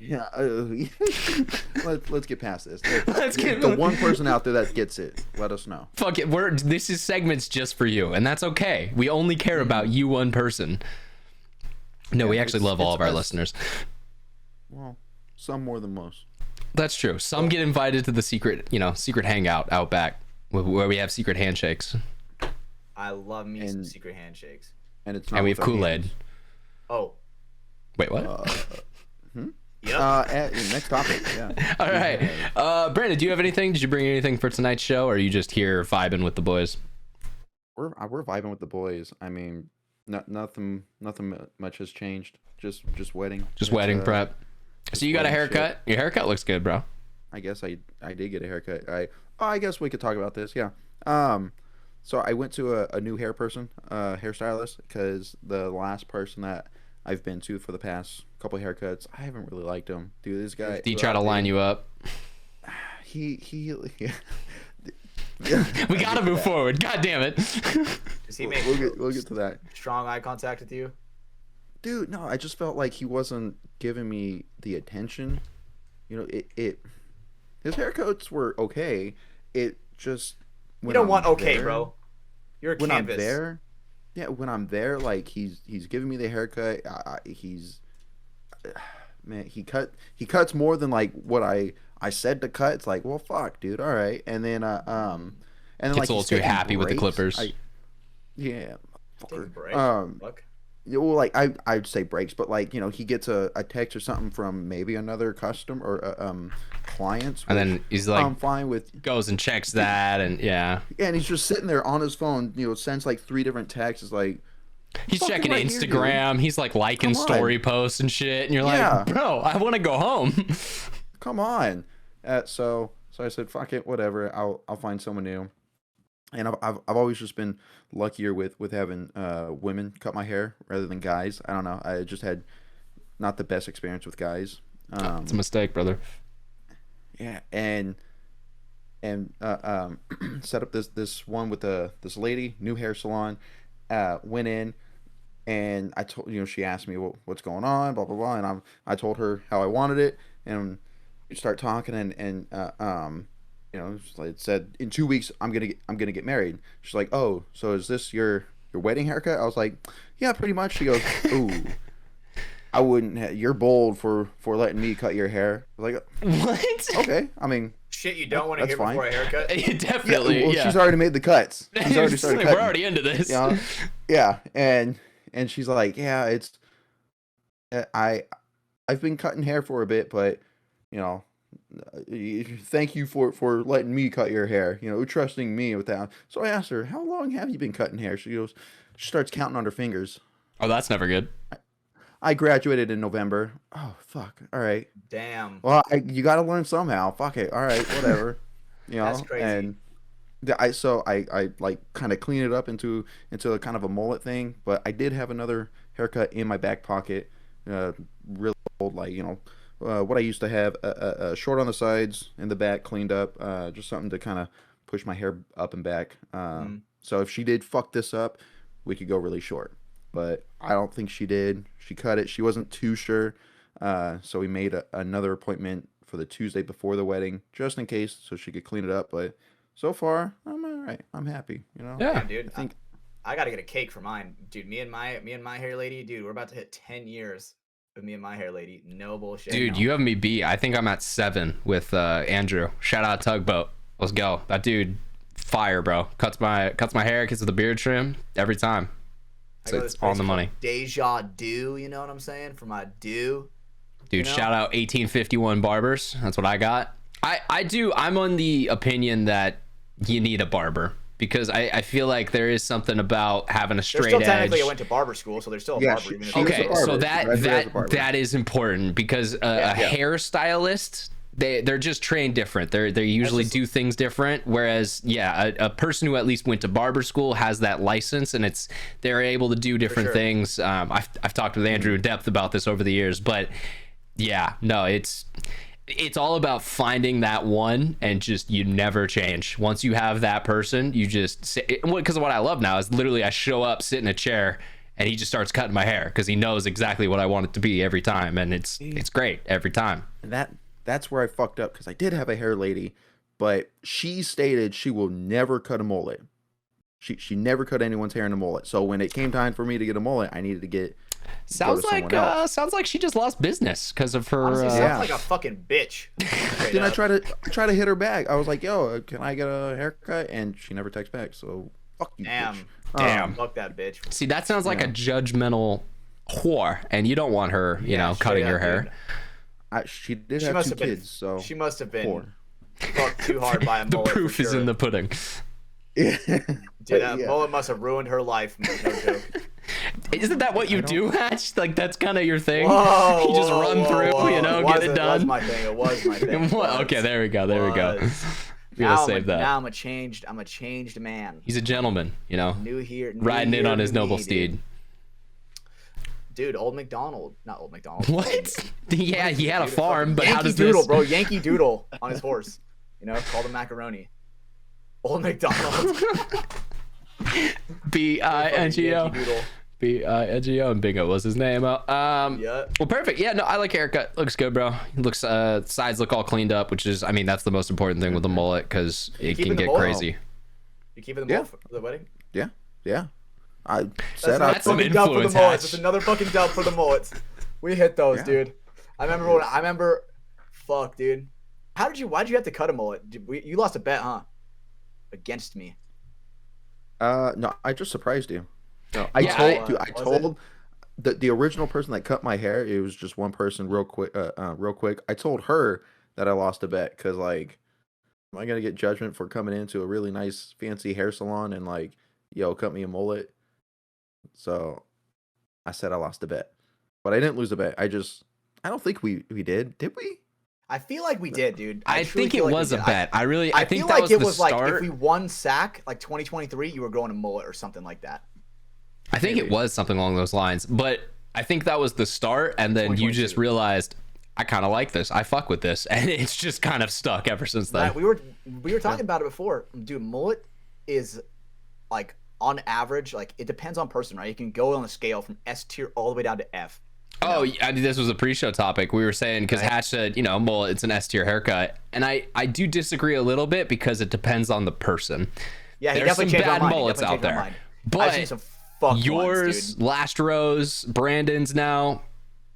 Yeah. Let's get past this. Let's get the one person out there that gets it. Let us know. Fuck it. This is segments just for you, and that's okay. We only care about you, one person. No, we actually love all of our listeners. Well, some more than most. That's true. Some get invited to the secret hangout out back where we have secret handshakes. I love me some secret handshakes. And we have Kool-Aid. Oh. Wait, what? Yep. Next topic. Yeah. All right. Brandon, do you have anything? Did you bring anything for tonight's show, or are you just here vibing with the boys? We're vibing with the boys. I mean, nothing much has changed. Just wedding. Just wedding prep. So you got a haircut? Shit. Your haircut looks good, bro. I guess I did get a haircut. I guess we could talk about this. Yeah. So I went to a new hairstylist, because the last person that I've been to for the past couple haircuts, I haven't really liked him. Dude, this guy. Did he try to line you up? He We gotta move forward. God damn it. Does he make we'll get to that. Strong eye contact with you? Dude, no, I just felt like he wasn't giving me the attention. You know, his haircuts were okay. It just you don't want okay, bro. You're a when canvas. I'm there, yeah, when I'm there, like he's giving me the haircut. man, he cuts more than like what I said to cut. It's like, well, fuck, dude. All right, and then Gets like a little too happy with the clippers. Yeah, Take a fucker. break. Fuck. Yeah, well, like I'd say breaks, but like he gets a text or something from maybe another customer or clients, And then he's like, I'm fine with. goes and checks that, and yeah. Yeah, and he's just sitting there on his phone, sends like 3 different texts. It's like He's fucking checking right here, Instagram. He's like liking Come on. story posts and shit, and you're Yeah. like, bro, I want to go home. come on. So I said, fuck it, whatever. I'll find someone new. And I've always just been luckier with having women cut my hair rather than guys. I don't know. I just had not the best experience with guys. It's a mistake, brother. Yeah, and set up this one with this lady, new hair salon. Went in, and I told she asked me what's going on, blah blah blah, and I told her how I wanted it, and we start talking, and it said in 2 weeks I'm gonna get married. She's like, oh, so is this your wedding haircut? I was like, yeah, pretty much. She goes, ooh, I wouldn't. You're bold for letting me cut your hair. I was like, What? okay. I mean, Shit you don't want to that's hear before a haircut. Definitely. well, Yeah. she's already made the cuts. She's already started We're cutting. already into this. Yeah, and she's like, yeah, it's I've been cutting hair for a bit, but thank you for letting me cut your hair, trusting me with that. So I asked her, how long have you been cutting hair? She starts counting on her fingers. Oh, that's never good. I graduated in November. Oh, fuck. All right. Damn. Well, you got to learn somehow. Fuck it. All right, whatever. That's crazy. And I like kind of clean it up into a kind of a mullet thing, but I did have another haircut in my back pocket, really old, like what I used to have, a short on the sides and the back cleaned up, just something to kind of push my hair up and back. So if she did fuck this up, we could go really short, but I don't think she did. She cut it. She wasn't too sure, so we made another appointment for the Tuesday before the wedding, just in case, so she could clean it up. But so far, I'm all right. I'm happy. Yeah, dude. I gotta get a cake for mine, dude. Me and my hair lady, dude. We're about to hit 10 years with me and my hair lady. No bullshit. dude, you have me beat. I think I'm at 7 with Andrew. Shout out Tugboat. Let's go. That dude, fire, bro. Cuts my hair, gets with the beard trim every time. So it's on the money. Deja do, you know what I'm saying? For my do. Dude, shout out 1851 Barbers. That's what I got. I'm on the opinion that you need a barber, because I feel like there is something about having a straight There's still edge. technically I went to barber school, so there's still a barber. Even if Okay, was a so barber. that is important, because a hairstylist, they're just trained different. They usually do things different. Whereas, a person who at least went to barber school has that license, and they're able to do different things. I've talked with Andrew in depth about this over the years, but it's all about finding that one, and just you never change. Once you have that person, you just say, because what I love now is literally I show up, sit in a chair, and he just starts cutting my hair because he knows exactly what I want it to be every time, and it's great every time. And that's where I fucked up, because I did have a hair lady, but she stated she will never cut a mullet. She never cut anyone's hair in a mullet. So when it came time for me to get a mullet, I needed to get. Sounds like she just lost business because of her. Honestly, sounds like a fucking bitch. Then I try to hit her back. I was like, "Yo, can I get a haircut?" And she never texts back. So fuck you, bitch. Damn. Fuck that bitch. See, that sounds like a judgmental whore, and you don't want her, cutting your hair. She did have 2 kids, so she must have been fucked too hard by a The mullet. proof is in the pudding. Yeah. Dude, that mullet must have ruined her life. Man. No joke. Isn't that what you do, Hatch? Like, that's kind of your thing. Whoa, You just run through, get it done. It was my thing. Okay, there we go. We gotta save that. Now I'm a changed man. He's a gentleman, New here, riding in on his noble steed. Dude, Old McDonald, not Old McDonald. What? Yeah, he had a farm, but Yankee how does Doodle, this? bro? Yankee Doodle on his horse. Called him macaroni. Old McDonald. B-I-N-G-O. B-I-N-G-O, and Bingo was his name. Yeah. Well, perfect. Yeah, no, I like haircut. Looks good, bro. Looks sides look all cleaned up, which is, that's the most important thing with the mullet, because it can get crazy. You keeping the mullet for the wedding? Yeah. I That's some influence, Hatch. It's another fucking dub for the mullets. We hit those, dude. Fuck, dude. Why'd you have to cut a mullet? You lost a bet, huh? Against me. No, I just surprised you. No, I told the original person that cut my hair. It was just one person, real quick. I told her that I lost a bet because, like, am I gonna get judgment for coming into a really nice, fancy hair salon and like, yo, cut me a mullet? So, I said I lost a bet, but I didn't lose a bet. I don't think we did. Did we? I feel like we did, dude. I think it was a bet. I think feel that like it was was the like start. if we won SAC like 2023, you were growing a mullet or something like that. I think it was something along those lines, but I think that was the start, and then you just realized I kind of like this. I fuck with this, and it's just kind of stuck ever since then. Right, we were talking about it before, dude. Mullet is like on average, like it depends on person, right? You can go on a scale from S tier all the way down to F. Oh, I mean, this was a pre-show topic. We were saying, because Hatch said, mullet, it's an S-tier haircut. And I do disagree a little bit because it depends on the person. Yeah, he There's definitely some changed my bad mind. mullets out there. I've But seen some fucked yours, ones, dude. Last Rose, Brandon's now.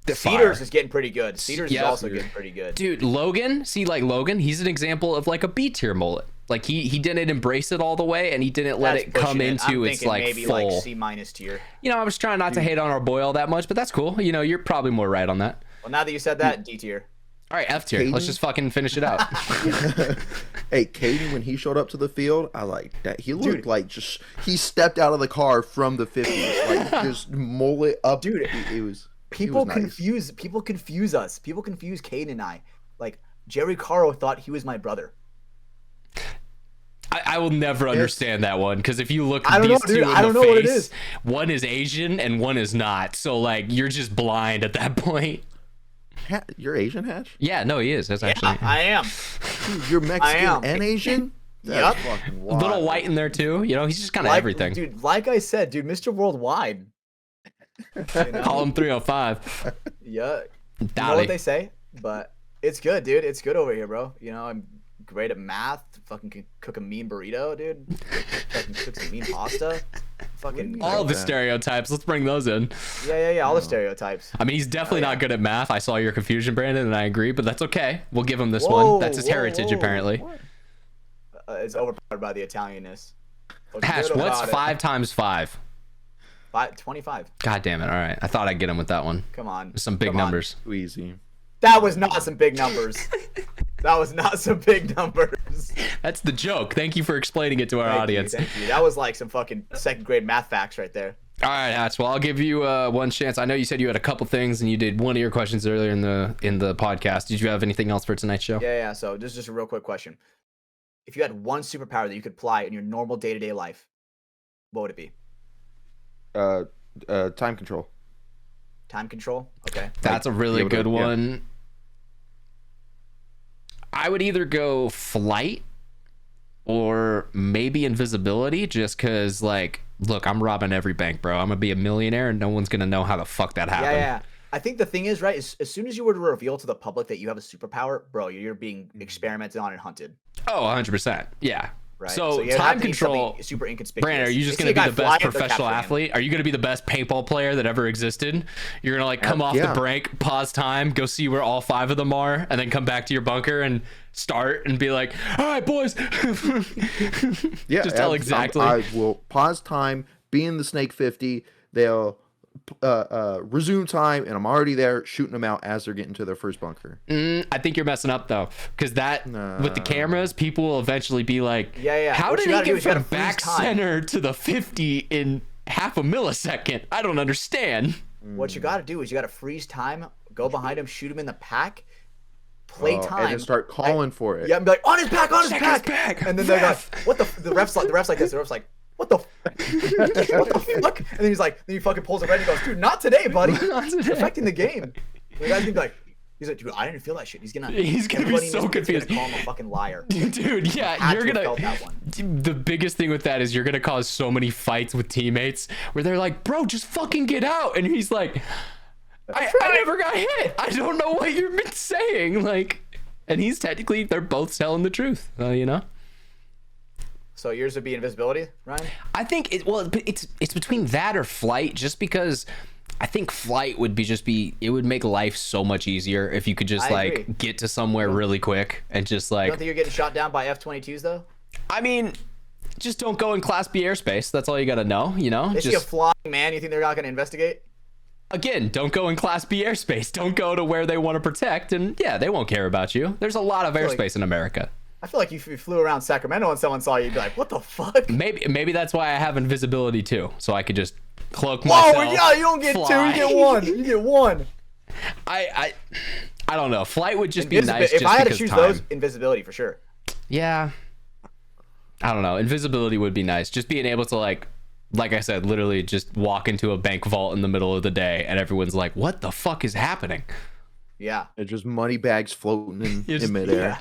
Cedars is getting pretty good. Cedars is also getting pretty good. Dude, Logan, he's an example of like a B-tier mullet. Like he didn't embrace it all the way, and he didn't let it come into its like maybe full. Like C- tier. I was trying not to hate on our boy all that much, but that's cool. You're probably more right on that. Well, now that you said that, D tier. All right, F tier. Let's just fucking finish it out. Hey, Caden, when he showed up to the field, I like that. He looked like he stepped out of the car from the 50s, like just mullet up. Dude, it was. People nice. confuse us. People confuse Caden and I. Like Jerry Caro thought he was my brother. I will never understand that one, because if you look I don't these know, two dude. in I don't the know what it face, is. one is Asian and one is not. So like you're just blind at that point. You're Asian, Hatch? Yeah, no, he is. That's actually. I am. Dude, you're Mexican and Asian? Yep. A little white in there too. He's just kind of everything. Dude, like I said, dude, Mr. Worldwide. Call him 305. Yeah. You know what they say? But it's good, dude. It's good over here, bro. I'm great at math. Fucking can cook a mean burrito, dude. Fucking cook some mean pasta. Fucking all the stereotypes. Let's bring those in. Yeah. All the stereotypes. I mean, he's definitely not good at math. I saw your confusion, Brandon, and I agree. But that's okay. We'll give him this one. That's his heritage, apparently. It's overpowered by the Italianness. Hash, what's 5 times 5? 25. God damn it! All right, I thought I'd get him with that one. Come on. Some big numbers. Easy. That was not some big numbers. That's the joke. Thank you for explaining it to our audience. Thank you. That was like some fucking second grade math facts right there. All right, Hatch. Well, I'll give you one chance. I know you said you had a couple things, and you did one of your questions earlier in the podcast. Did you have anything else for tonight's show? Yeah. So this is just a real quick question. If you had one superpower that you could apply in your normal day-to-day life, what would it be? Time control. Time control? Okay. That's a really good one. Yeah. I would either go flight or maybe invisibility, just because, like, look, I'm robbing every bank, bro. I'm going to be a millionaire, and no one's going to know how the fuck that happened. Yeah. I think the thing is, right, is as soon as you were to reveal to the public that you have a superpower, bro, you're being experimented on and hunted. Oh, 100%. Yeah. Right. So time control, super inconspicuous. Brandon, are you just going to be the best professional athlete? Are you going to be the best paintball player that ever existed? You're going to like come off the break, pause time, go see where all 5 of them are, and then come back to your bunker and start and be like, all right, boys. Yeah, just tell exactly. I will pause time, be in the Snake 50. They'll resume time, and I'm already there shooting them out as they're getting to their first bunker. I think you're messing up though, because with the cameras, people will eventually be like, how did he get from back center to the 50 in half a millisecond? I don't understand. What you got to do is you got to freeze time, go behind him, shoot him in the pack, play time, and then start calling for it. Yeah, and be like, on his back, Check his back. and then they're like, what the ref's like this. The ref's like, what the fuck? And then then he fucking pulls it right and he goes, dude, not today, buddy. You're affecting the game. And the guy's gonna be like, he's like, dude, I didn't feel that shit. He's gonna be so confused. Gonna call him a fucking liar. Dude, yeah, you're gonna. The biggest thing with that is you're gonna cause so many fights with teammates where they're like, bro, just fucking get out, and he's like, I never got hit. I don't know what you've been saying, like, and they're both telling the truth, So yours would be invisibility, Ryan? I think it's between that or flight, just because I think flight would be it would make life so much easier if you could just I agree. get to somewhere really quick and just You like. don't think you're getting shot down by F-22s though? I mean, just don't go in Class B airspace. That's all you gotta know. You know, They see a flying man. You think they're not going to investigate? again, don't go in Class B airspace. Don't go to where they want to protect, and yeah, they won't care about you. There's a lot of feel like- airspace in America. I feel like if you flew around Sacramento and someone saw you, you'd be like, "What the fuck?" Maybe that's why I have invisibility too, so I could just cloak Whoa, myself. yeah, you don't get two, fly. you get one. You get one. I don't know. Flight would just be nice. If just I had to because choose time. those, invisibility for sure. Yeah. I don't know. Invisibility would be nice. Just being able to like I said, literally just walk into a bank vault in the middle of the day and everyone's like, "What the fuck is happening?" Yeah. It's just money bags floating You're in just- midair.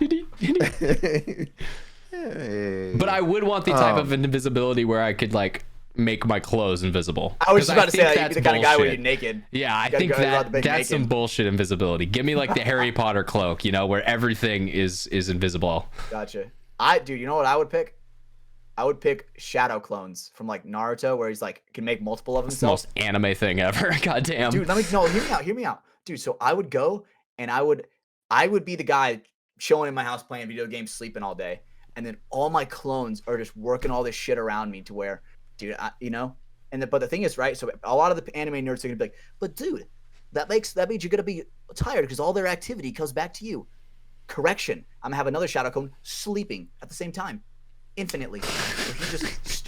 But I would want the type of invisibility where I could like make my clothes invisible. I was just 'Cause about to say think that you'd that's be the kind of guy where bullshit. you're naked. Yeah, I gotta think go out the bank that's some naked. bullshit invisibility. Give me like the Harry Potter cloak, you know, where everything is invisible. Gotcha. Dude, you know what I would pick? I would pick shadow clones from like Naruto, where he's like can make multiple of It's the himself. most anime thing ever. Goddamn. Dude, hear me out. Dude, so I would go and I would be the guy chilling in my house playing video games, sleeping all day, and then all my clones are just working all this shit around me to where, dude, but the thing is, right? So a lot of the anime nerds are gonna be like, but dude, that means you're gonna be tired because all their activity comes back to you. Correction, I'm gonna have another shadow clone sleeping at the same time, infinitely. So he just Did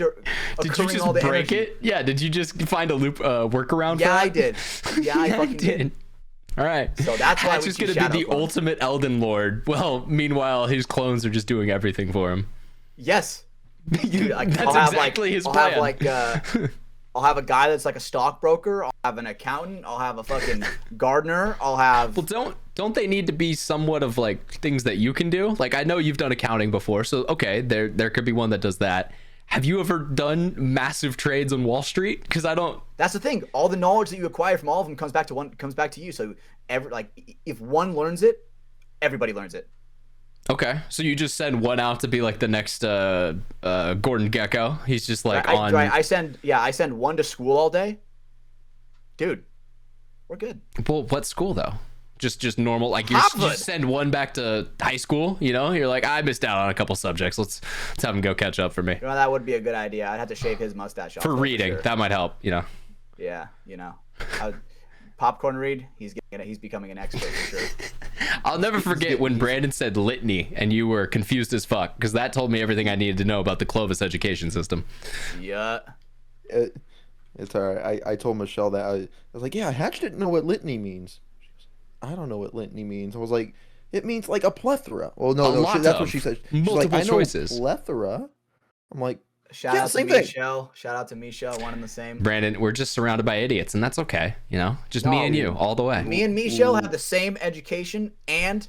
you occurring just all the break energy. it? Yeah. Did you just find a loop workaround? Yeah, for I that? did. Yeah, I fucking did. All right. So that's why Hatch we is choose gonna be shadow the clones. ultimate Elden Lord. Well, meanwhile, his clones are just doing everything for him. Yes. Dude, That's I'll have exactly his I'll plan. have like I'll have a guy that's like a stockbroker. I'll have an accountant. I'll have a fucking gardener. I'll have. Well, don't they need to be somewhat of like things that you can do? Like I know you've done accounting before, so okay, there could be one that does that. Have you ever done massive trades on Wall Street? Because I don't. That's the thing. All the knowledge that you acquire from all of them comes back to you. So if one learns it, everybody learns it. Okay, so you just send one out to be like the next Gordon Gecko. He's just like on. I send one to school all day. Dude, we're good. Well, what school though? Just normal, like you Harvard. just send one back to high school. You know, you're like, I missed out on a couple subjects. Let's have him go catch up for me. You know, that would be a good idea. I'd have to shave his mustache off For though, reading, sure. that might help. You know. Yeah, Popcorn Reed. He's becoming an expert for sure. I'll never forget when Brandon said litany and you were confused as fuck because that told me everything I needed to know about the Clovis education system. Yeah. It's all right. I told Michelle that I was like, yeah, Hatch didn't know what litany means. She goes, I don't know what litany means. I was like, it means like a plethora. Well, no, that's what she said. She's like, multiple I know choices. Plethora. I'm like, Shout Yeah, out to same thing. Michelle. Shout out to Michelle, one and the same. Brandon, we're just surrounded by idiots, and that's okay. You know, just me No, and you all the way. Me and Michelle have the same education and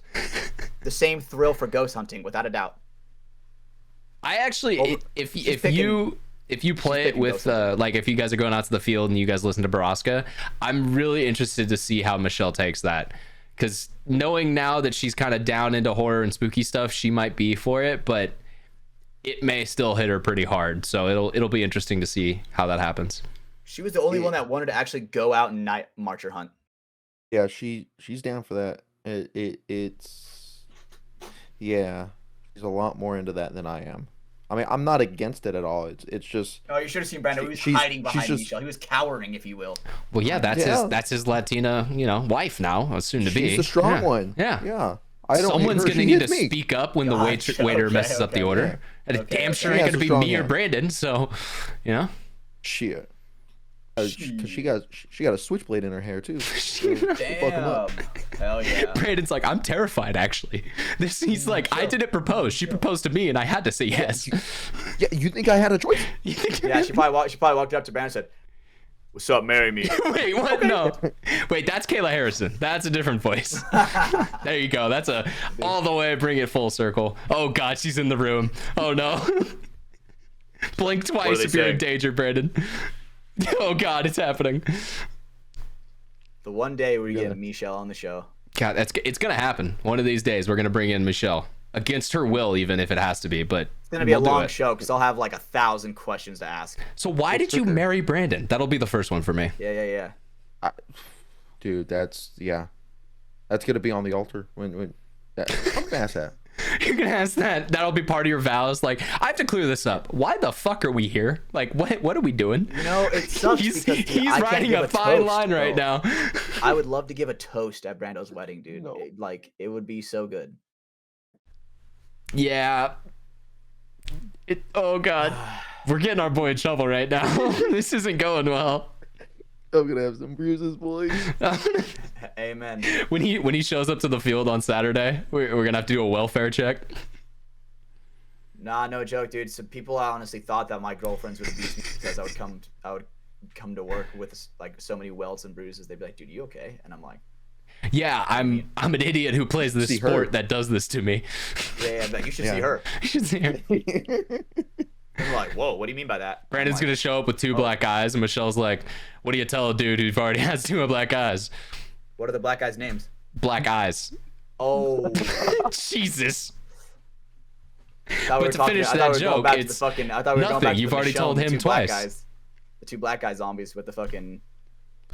the same thrill for ghost hunting, without a doubt. I actually, Well, if picking- you play it picking with ghost hunting. like if you guys are going out to the field and you guys listen to Borrasca, I'm really interested to see how Michelle takes that. Because knowing now that she's kind of down into horror and spooky stuff, she might be for it, but it may still hit her pretty hard. So it'll be interesting to see how that happens. She was the only one that wanted to actually go out and night marcher hunt. yeah, she's down for that. It's yeah, she's a lot more into that than I am. I mean, I'm not against it at all. It's just Oh, you should have seen Brandon. He was She's- hiding behind she's just- Michelle. He was cowering, if you will. Well, yeah, Yeah. that's his Latina, wife now, soon to be. she's the strong Yeah. one. Yeah. Yeah. I don't hate Someone's her. gonna She need to hits me. speak up when the Gosh, waiter okay, messes up the okay, order. And it okay, damn okay. sure He ain't has gonna a be strong me or hand. Brandon. So, Shit. Because she got a switchblade in her hair too. So, fuck 'em up. Damn. Hell yeah. Brandon's like, I'm terrified actually. He's like, I didn't propose. She proposed to me, and I had to say yes. Yeah, you think I had a choice? Yeah, she probably walked up to Brandon and said, "What's up, marry me?" Wait, what? No. Wait, that's Kayla Harrison. That's a different voice. There you go. That's all the way. Bring it full circle. Oh God, she's in the room. Oh no. Blink twice they if you're in saying? danger, Brandon. Oh God, it's happening. The one day we Yeah. get Michelle on the show. God, it's gonna happen. One of these days, we're gonna bring in Michelle against her will, even if it has to be. But It's gonna be a we'll do long it. show because I'll have like 1,000 questions to ask. So why did you marry Brandon? That'll be the first one for me. Yeah. Dude, that's gonna be on the altar when I'm gonna ask that. You're gonna ask that. That'll be part of your vows. Like, I have to clear this up. Why the fuck are we here? Like, what are we doing? You know, it sucks he's because dude, he's I can't riding give a fine toast, line right bro. now. I would love to give a toast at Brando's wedding, dude. No. It would be so good. Yeah. Oh god, we're getting our boy in trouble right now. This isn't going well. I'm gonna have some bruises, boys. Amen. When he shows up to the field on Saturday, we're gonna have to do a welfare check. Nah, no joke, dude. So people honestly thought that my girlfriends would abuse me because I would come to work with like so many welts and bruises. They'd be like, "Dude, you okay?" And I'm like, Yeah, I'm an idiot who plays this sport that does this to me. "Yeah, but you should see her." You should see her. I'm like, "Whoa, what do you mean by that?" Brandon's gonna show up with two black eyes, and Michelle's like, "What do you tell a dude who already has two black eyes?" What are the black guys' names? Black eyes. Oh, Jesus. but to finish that joke, it's I thought we were going nothing. back to You've the already Michonne, told the him two black twice. guys, the two black guy zombies with the fucking.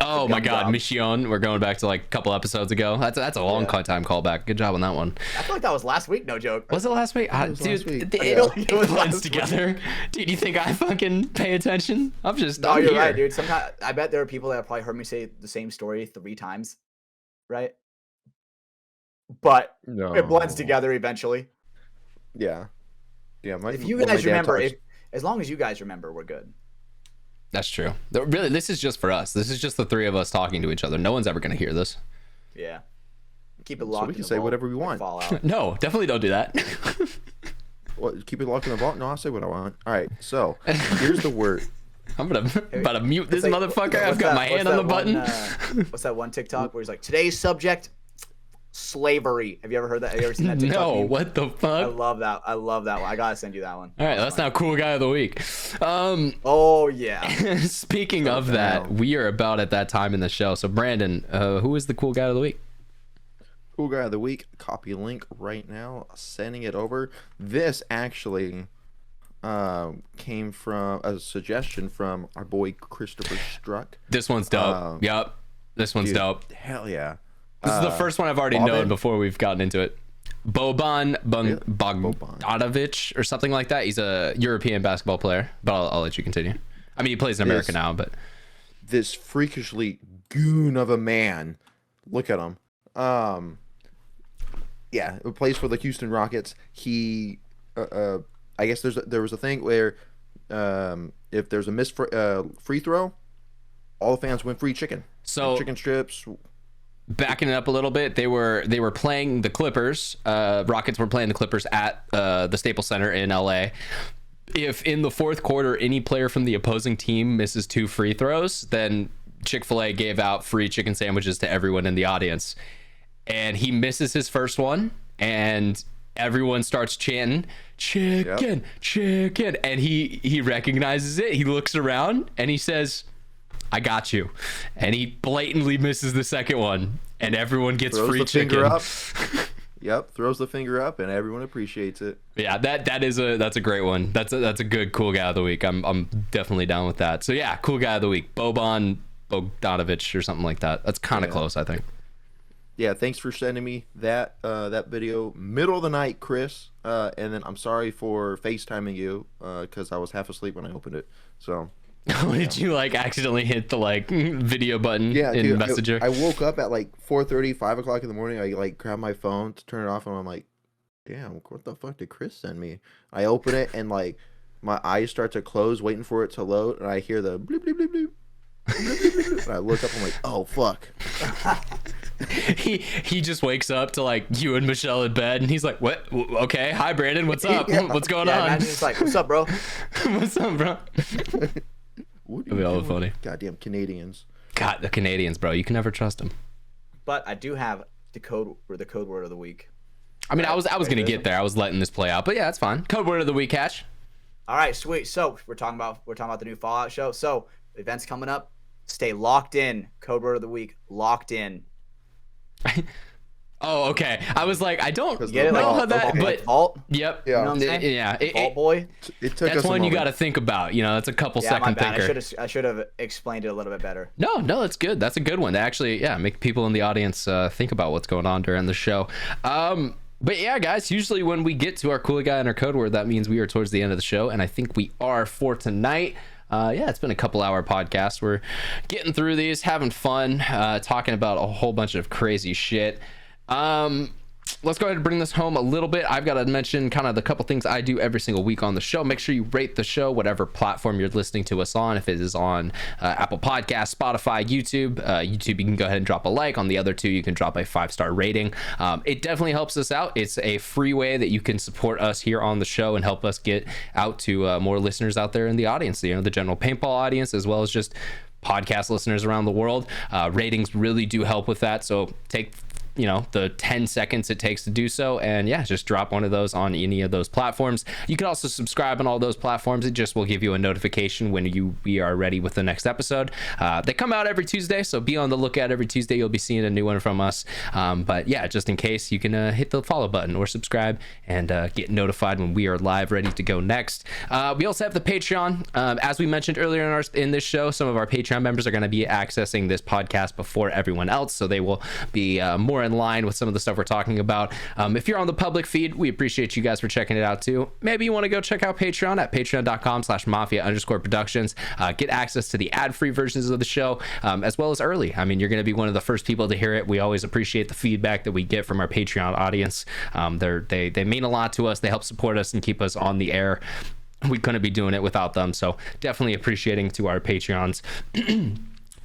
Oh my God, job. Michonne. We're going back to like a couple episodes ago. That's a long time callback. Good job on that one. I feel like that was last week. No joke. Was it last week? was Dude, last week. it blends together. Dude, you think I fucking pay attention? I'm No, I'm you're here. right, dude. Sometimes I bet there are people that have probably heard me say the same story 3 times, right? But No. it blends together eventually. Yeah. If you guys remember, as long as you guys remember, we're good. That's true. Really, this is just for us. This is just the three of us talking to each other. No one's ever going to hear this. Yeah. Keep it locked. we can in the say vault, whatever we like want. Fallout. No, definitely don't do that. What, keep it locked in the vault? No, I'll say what I want. All right, so here's the word. I'm about to mute this It's like- motherfucker. I've what's got that- my what's hand on the that button. one, what's that one TikTok where he's like, today's subject, slavery. Have you ever heard that? Have you ever seen that TikTok? No, meme? what the I fuck? love that. I love that one. I gotta send you that one. All right, that's now cool guy of the week. Oh yeah. Speaking of that, we are about at that time in the show. So Brandon, who is the cool guy of the week? Cool guy of the week. Copy link right now. Sending it over. This actually came from a suggestion from our boy Christopher Struck. This one's dope. Yep, this one's Dude, dope. Hell yeah. This is the first one I've already known before we've gotten into it. Boban Bogdanovic or something like that. He's a European basketball player, but I'll let you continue. I mean, he plays in America now, but This freakishly goon of a man. Look at him. Yeah, he plays for the Houston Rockets. He, I guess there was a thing where, if there's a missed free throw, all the fans win free chicken. So chicken strips. backing it up a little bit, they were playing the Clippers. Rockets were playing the Clippers at the Staples Center in LA. If in the fourth quarter any player from the opposing team misses 2 free throws, then Chick-fil-A gave out free chicken sandwiches to everyone in the audience. And he misses his first one, and everyone starts chanting chicken, chicken, and he recognizes it. He looks around and he says, I got you. And he blatantly misses the second one, and everyone gets Throws free the chicken. finger up. Yep, throws the finger up, and everyone appreciates it. Yeah, that's a great one. That's a good cool guy of the week. I'm definitely down with that. So yeah, cool guy of the week, Boban Bogdanovic or something like that. That's kind of close, I think. Yeah, thanks for sending me that video middle of the night, Chris. And then I'm sorry for FaceTiming you because I was half asleep when I opened it. So. Did you like accidentally hit the like video button in dude, Messenger? I woke up at like 4:30, 5 o'clock in the morning. I like grabbed my phone to turn it off, and I'm like, damn, what the fuck did Chris send me? I open it, and like my eyes start to close, waiting for it to load, and I hear the bleep, bleep, bleep, bleep. And I look up, I'm like, oh, fuck. he just wakes up to like you and Michelle in bed, and he's like, what? Okay, hi Brandon, what's up? Yeah. What's going Yeah, on? imagine it's like, what's up, bro? What's up, bro? What are It'll be all doing? funny. Goddamn Canadians. God, the Canadians, bro. You can never trust them. But I do have the code word of the week. I mean, I was gonna get there. I was letting this play out, but yeah, that's fine. Code word of the week, Cash. All right, sweet. So we're talking about the new Fallout show. So events coming up. Stay locked in. Code word of the week. Locked in. Oh, okay. I was like, I don't Because Get it, know like, how that, okay. but Vault. yep. Yeah. You know what I'm saying? Yeah. Vault Boy. It took That's us a one you moment. got to think about. You know, that's a couple Yeah, my second bad. thinker. I should have explained it a little bit better. No, that's good. That's a good one. They actually, make people in the audience think about what's going on during the show. But yeah, guys, usually when we get to our cool guy and our code word, that means we are towards the end of the show. And I think we are for tonight. It's been a couple hour podcast. We're getting through these, having fun, talking about a whole bunch of crazy shit. Let's go ahead and bring this home a little bit. I've got to mention kind of the couple things I do every single week on the show. Make sure you rate the show, whatever platform you're listening to us on. If it is on Apple Podcasts, Spotify, YouTube, you can go ahead and drop a like. On the other two, you can drop a 5-star rating. It definitely helps us out. It's a free way that you can support us here on the show and help us get out to more listeners out there in the audience, you know, the general paintball audience, as well as just podcast listeners around the world. Ratings really do help with that. So take the 10 seconds it takes to do so, and just drop one of those on any of those platforms. You can also subscribe on all those platforms. It just will give you a notification when we are ready with the next episode. They come out every Tuesday, so be on the lookout. Every Tuesday you'll be seeing a new one from us. But just in case, you can hit the follow button or subscribe and get notified when we are live, ready to go next. We also have the Patreon. As we mentioned earlier in this show, some of our Patreon members are going to be accessing this podcast before everyone else, so they will be more in line with some of the stuff we're talking about. If you're on the public feed, we appreciate you guys for checking it out too. Maybe you want to go check out Patreon at patreon.com/Mafia_productions. Get access to the ad-free versions of the show, as well as early. I mean, you're going to be one of the first people to hear it. We always appreciate the feedback that we get from our Patreon audience. They mean a lot to us. They help support us and keep us on the air. We couldn't be doing it without them, so definitely appreciating to our Patreons.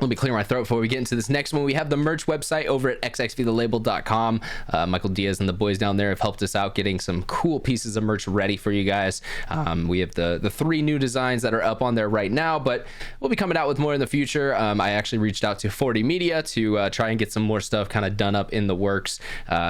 Let me clear my throat before we get into this next one. We have the merch website over at xxvthelabel.com. Michael Diaz and the boys down there have helped us out getting some cool pieces of merch ready for you guys. We have the 3 new designs that are up on there right now, but we'll be coming out with more in the future. I actually reached out to 40 Media to try and get some more stuff kind of done up in the works.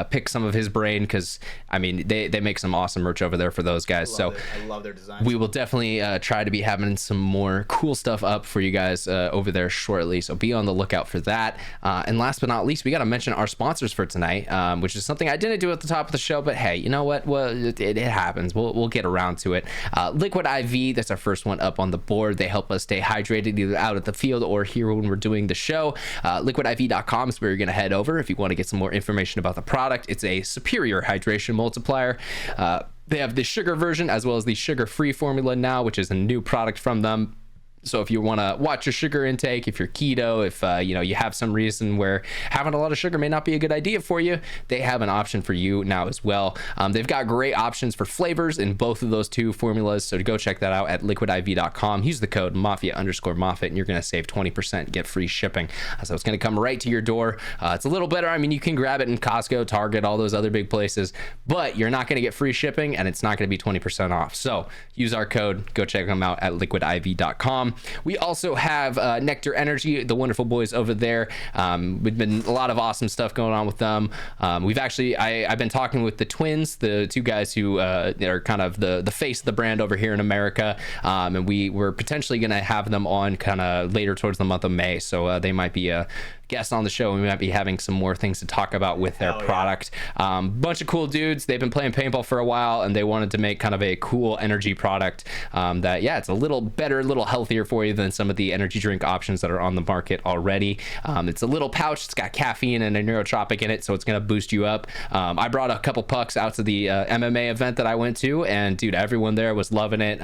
Pick some of his brain, because I mean they make some awesome merch over there for those guys. I love their designs. We will definitely try to be having some more cool stuff up for you guys over there shortly. So be on the lookout for that. And last but not least, we got to mention our sponsors for tonight, which is something I didn't do at the top of the show, but hey, you know what? Well, it happens. We'll get around to it. Liquid IV, that's our first one up on the board. They help us stay hydrated either out at the field or here when we're doing the show. Liquidiv.com is where you're going to head over if you want to get some more information about the product. It's a superior hydration multiplier. They have the sugar version as well as the sugar-free formula now, which is a new product from them. So if you want to watch your sugar intake, if you're keto, if you have some reason where having a lot of sugar may not be a good idea for you, they have an option for you now as well. They've got great options for flavors in both of those 2 formulas, so to go check that out at liquidiv.com. Use the code Mafia_Moffitt and you're going to save 20%, get free shipping. So it's going to come right to your door. It's a little better. I mean, you can grab it in Costco, Target, all those other big places, but you're not going to get free shipping and it's not going to be 20% off. So use our code, go check them out at liquidiv.com. We also have NECTR Energy, the wonderful boys over there. We've been a lot of awesome stuff going on with them. We've actually, I've been talking with the twins, the 2 guys who are kind of the face of the brand over here in America. And we were potentially going to have them on kind of later towards the month of May. So they might be a guest on the show. We might be having some more things to talk about with their product. Bunch of cool dudes. They've been playing paintball for a while and they wanted to make kind of a cool energy product that it's a little better, a little healthier for you than some of the energy drink options that are on the market already. It's a little pouch. It's got caffeine and a neurotropic in it, so it's going to boost you up. I brought a couple pucks out to the MMA event that I went to, and dude, everyone there was loving it.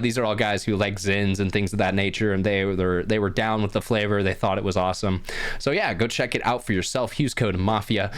These are all guys who like Zins and things of that nature, and they were down with the flavor. They thought it was awesome. So yeah, go check it out for yourself. Use code Mafia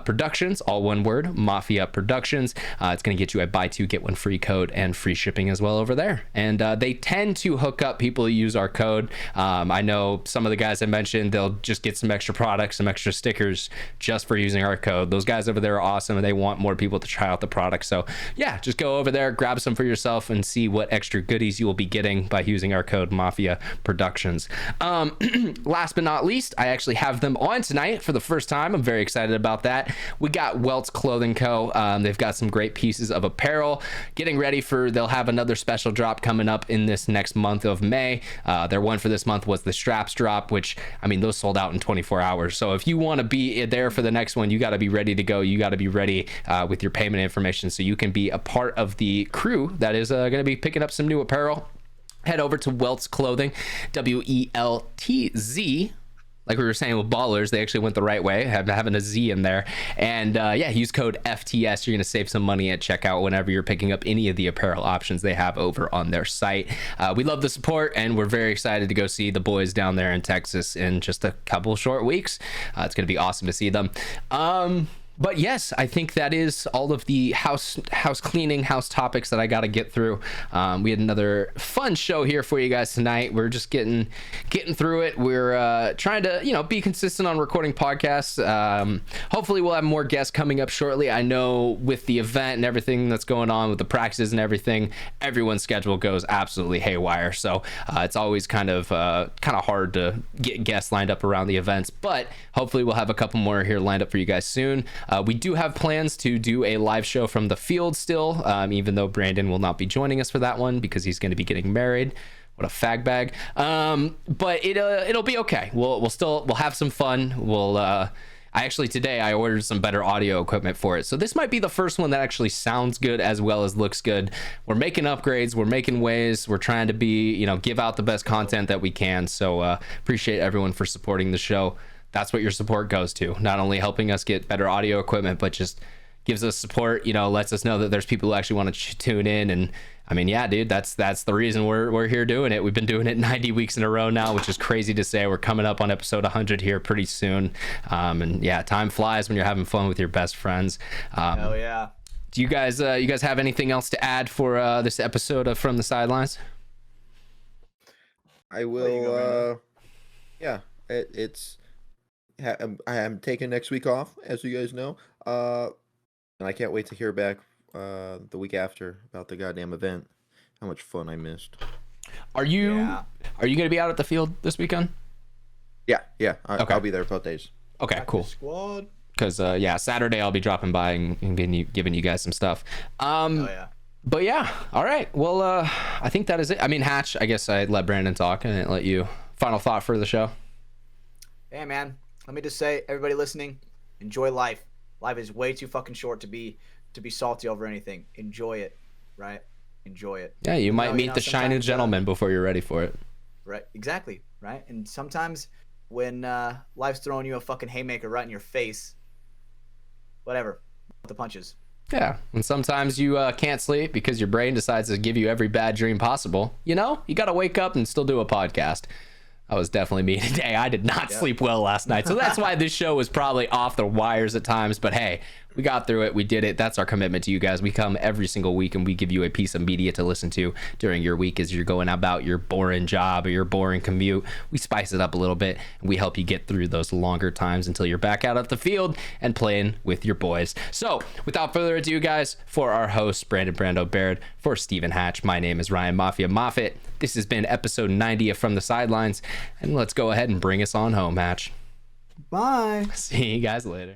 Productions, all one word, Mafia Productions. It's going to get you a buy 2 get 1 free code and free shipping as well over there. And they tend to hook up people who use our code. I know some of the guys I mentioned, they'll just get some extra products, some extra stickers just for using our code. Those guys over there are awesome and they want more people to try out the product. So yeah, just go over there, grab some for yourself and see what extra goodies you will be getting by using our code Mafia Productions. Last but not least, I actually have them on tonight for the first time. I'm very excited about that. We got Welt's Clothing Co. They've got some great pieces of apparel. Getting ready they'll have another special drop coming up in this next month of May. Their one for this month was the straps drop, which, I mean, those sold out in 24 hours. So if you want to be there for the next one, you got to be ready to go. You got to be ready with your payment information so you can be a part of the crew that is going to be picking up some new apparel. Head over to Welt's Clothing, WELTZ. Like we were saying with Ballers, they actually went the right way, having a Z in there. And yeah, use code FTS. You're going to save some money at checkout whenever you're picking up any of the apparel options they have over on their site. We love the support, and we're very excited to go see the boys down there in Texas in just a couple short weeks. It's going to be awesome to see them. But yes, I think that is all of the house cleaning, house topics that I got to get through. We had another fun show here for you guys tonight. We're just getting through it. We're trying to, be consistent on recording podcasts. Hopefully we'll have more guests coming up shortly. I know with the event and everything that's going on with the practices and everything, everyone's schedule goes absolutely haywire. So it's always kind of hard to get guests lined up around the events. But hopefully we'll have a couple more here lined up for you guys soon. We do have plans to do a live show from the field still, even though Brandon will not be joining us for that one because he's going to be getting married. What a fag bag. But it'll be okay. We'll have some fun. Today I ordered some better audio equipment for it. So this might be the first one that actually sounds good as well as looks good. We're making upgrades. We're making waves. We're trying to be, give out the best content that we can. So appreciate everyone for supporting the show. That's what your support goes to. Not only helping us get better audio equipment, but just gives us support, lets us know that there's people who actually want to tune in. And I mean, yeah, dude, that's the reason we're here doing it. We've been doing it 90 weeks in a row now, which is crazy to say. We're coming up on episode 100 here pretty soon. And yeah, time flies when you're having fun with your best friends. Hell yeah. Do you guys have anything else to add for this episode of From the Sidelines? I will. Yeah, I am taking next week off, as you guys know, and I can't wait to hear back the week after about the goddamn event. How much fun I missed. Are you gonna be out at the field this weekend? Yeah. Okay. I'll be there both days. Okay, cool. Squad. Because Saturday I'll be dropping by and giving you guys some stuff. Oh yeah. But yeah, all right. Well, I think that is it. I mean, Hatch, I guess I let Brandon talk and let you final thought for the show. Hey man, let me just say, everybody listening, enjoy life. Life is way too fucking short to be salty over anything. Enjoy it, right? Enjoy it. Yeah, you might meet the shining gentleman before you're ready for it. Right, exactly, right? And sometimes when life's throwing you a fucking haymaker right in your face, whatever, the punches. Yeah, and sometimes you can't sleep because your brain decides to give you every bad dream possible. You got to wake up and still do a podcast. That was definitely me today. I did not sleep well last night. So that's why this show was probably off the wires at times. But hey, we got through it. We did it. That's our commitment to you guys. We come every single week and we give you a piece of media to listen to during your week as you're going about your boring job or your boring commute. We spice it up a little bit and we help you get through those longer times until you're back out at the field and playing with your boys. So without further ado, guys, for our host, Brando Baird, for Stephen Hatch, my name is Ryan Mafia Moffitt. This has been episode 90 of From the Sidelines. And let's go ahead and bring us on home, Hatch. Bye. See you guys later.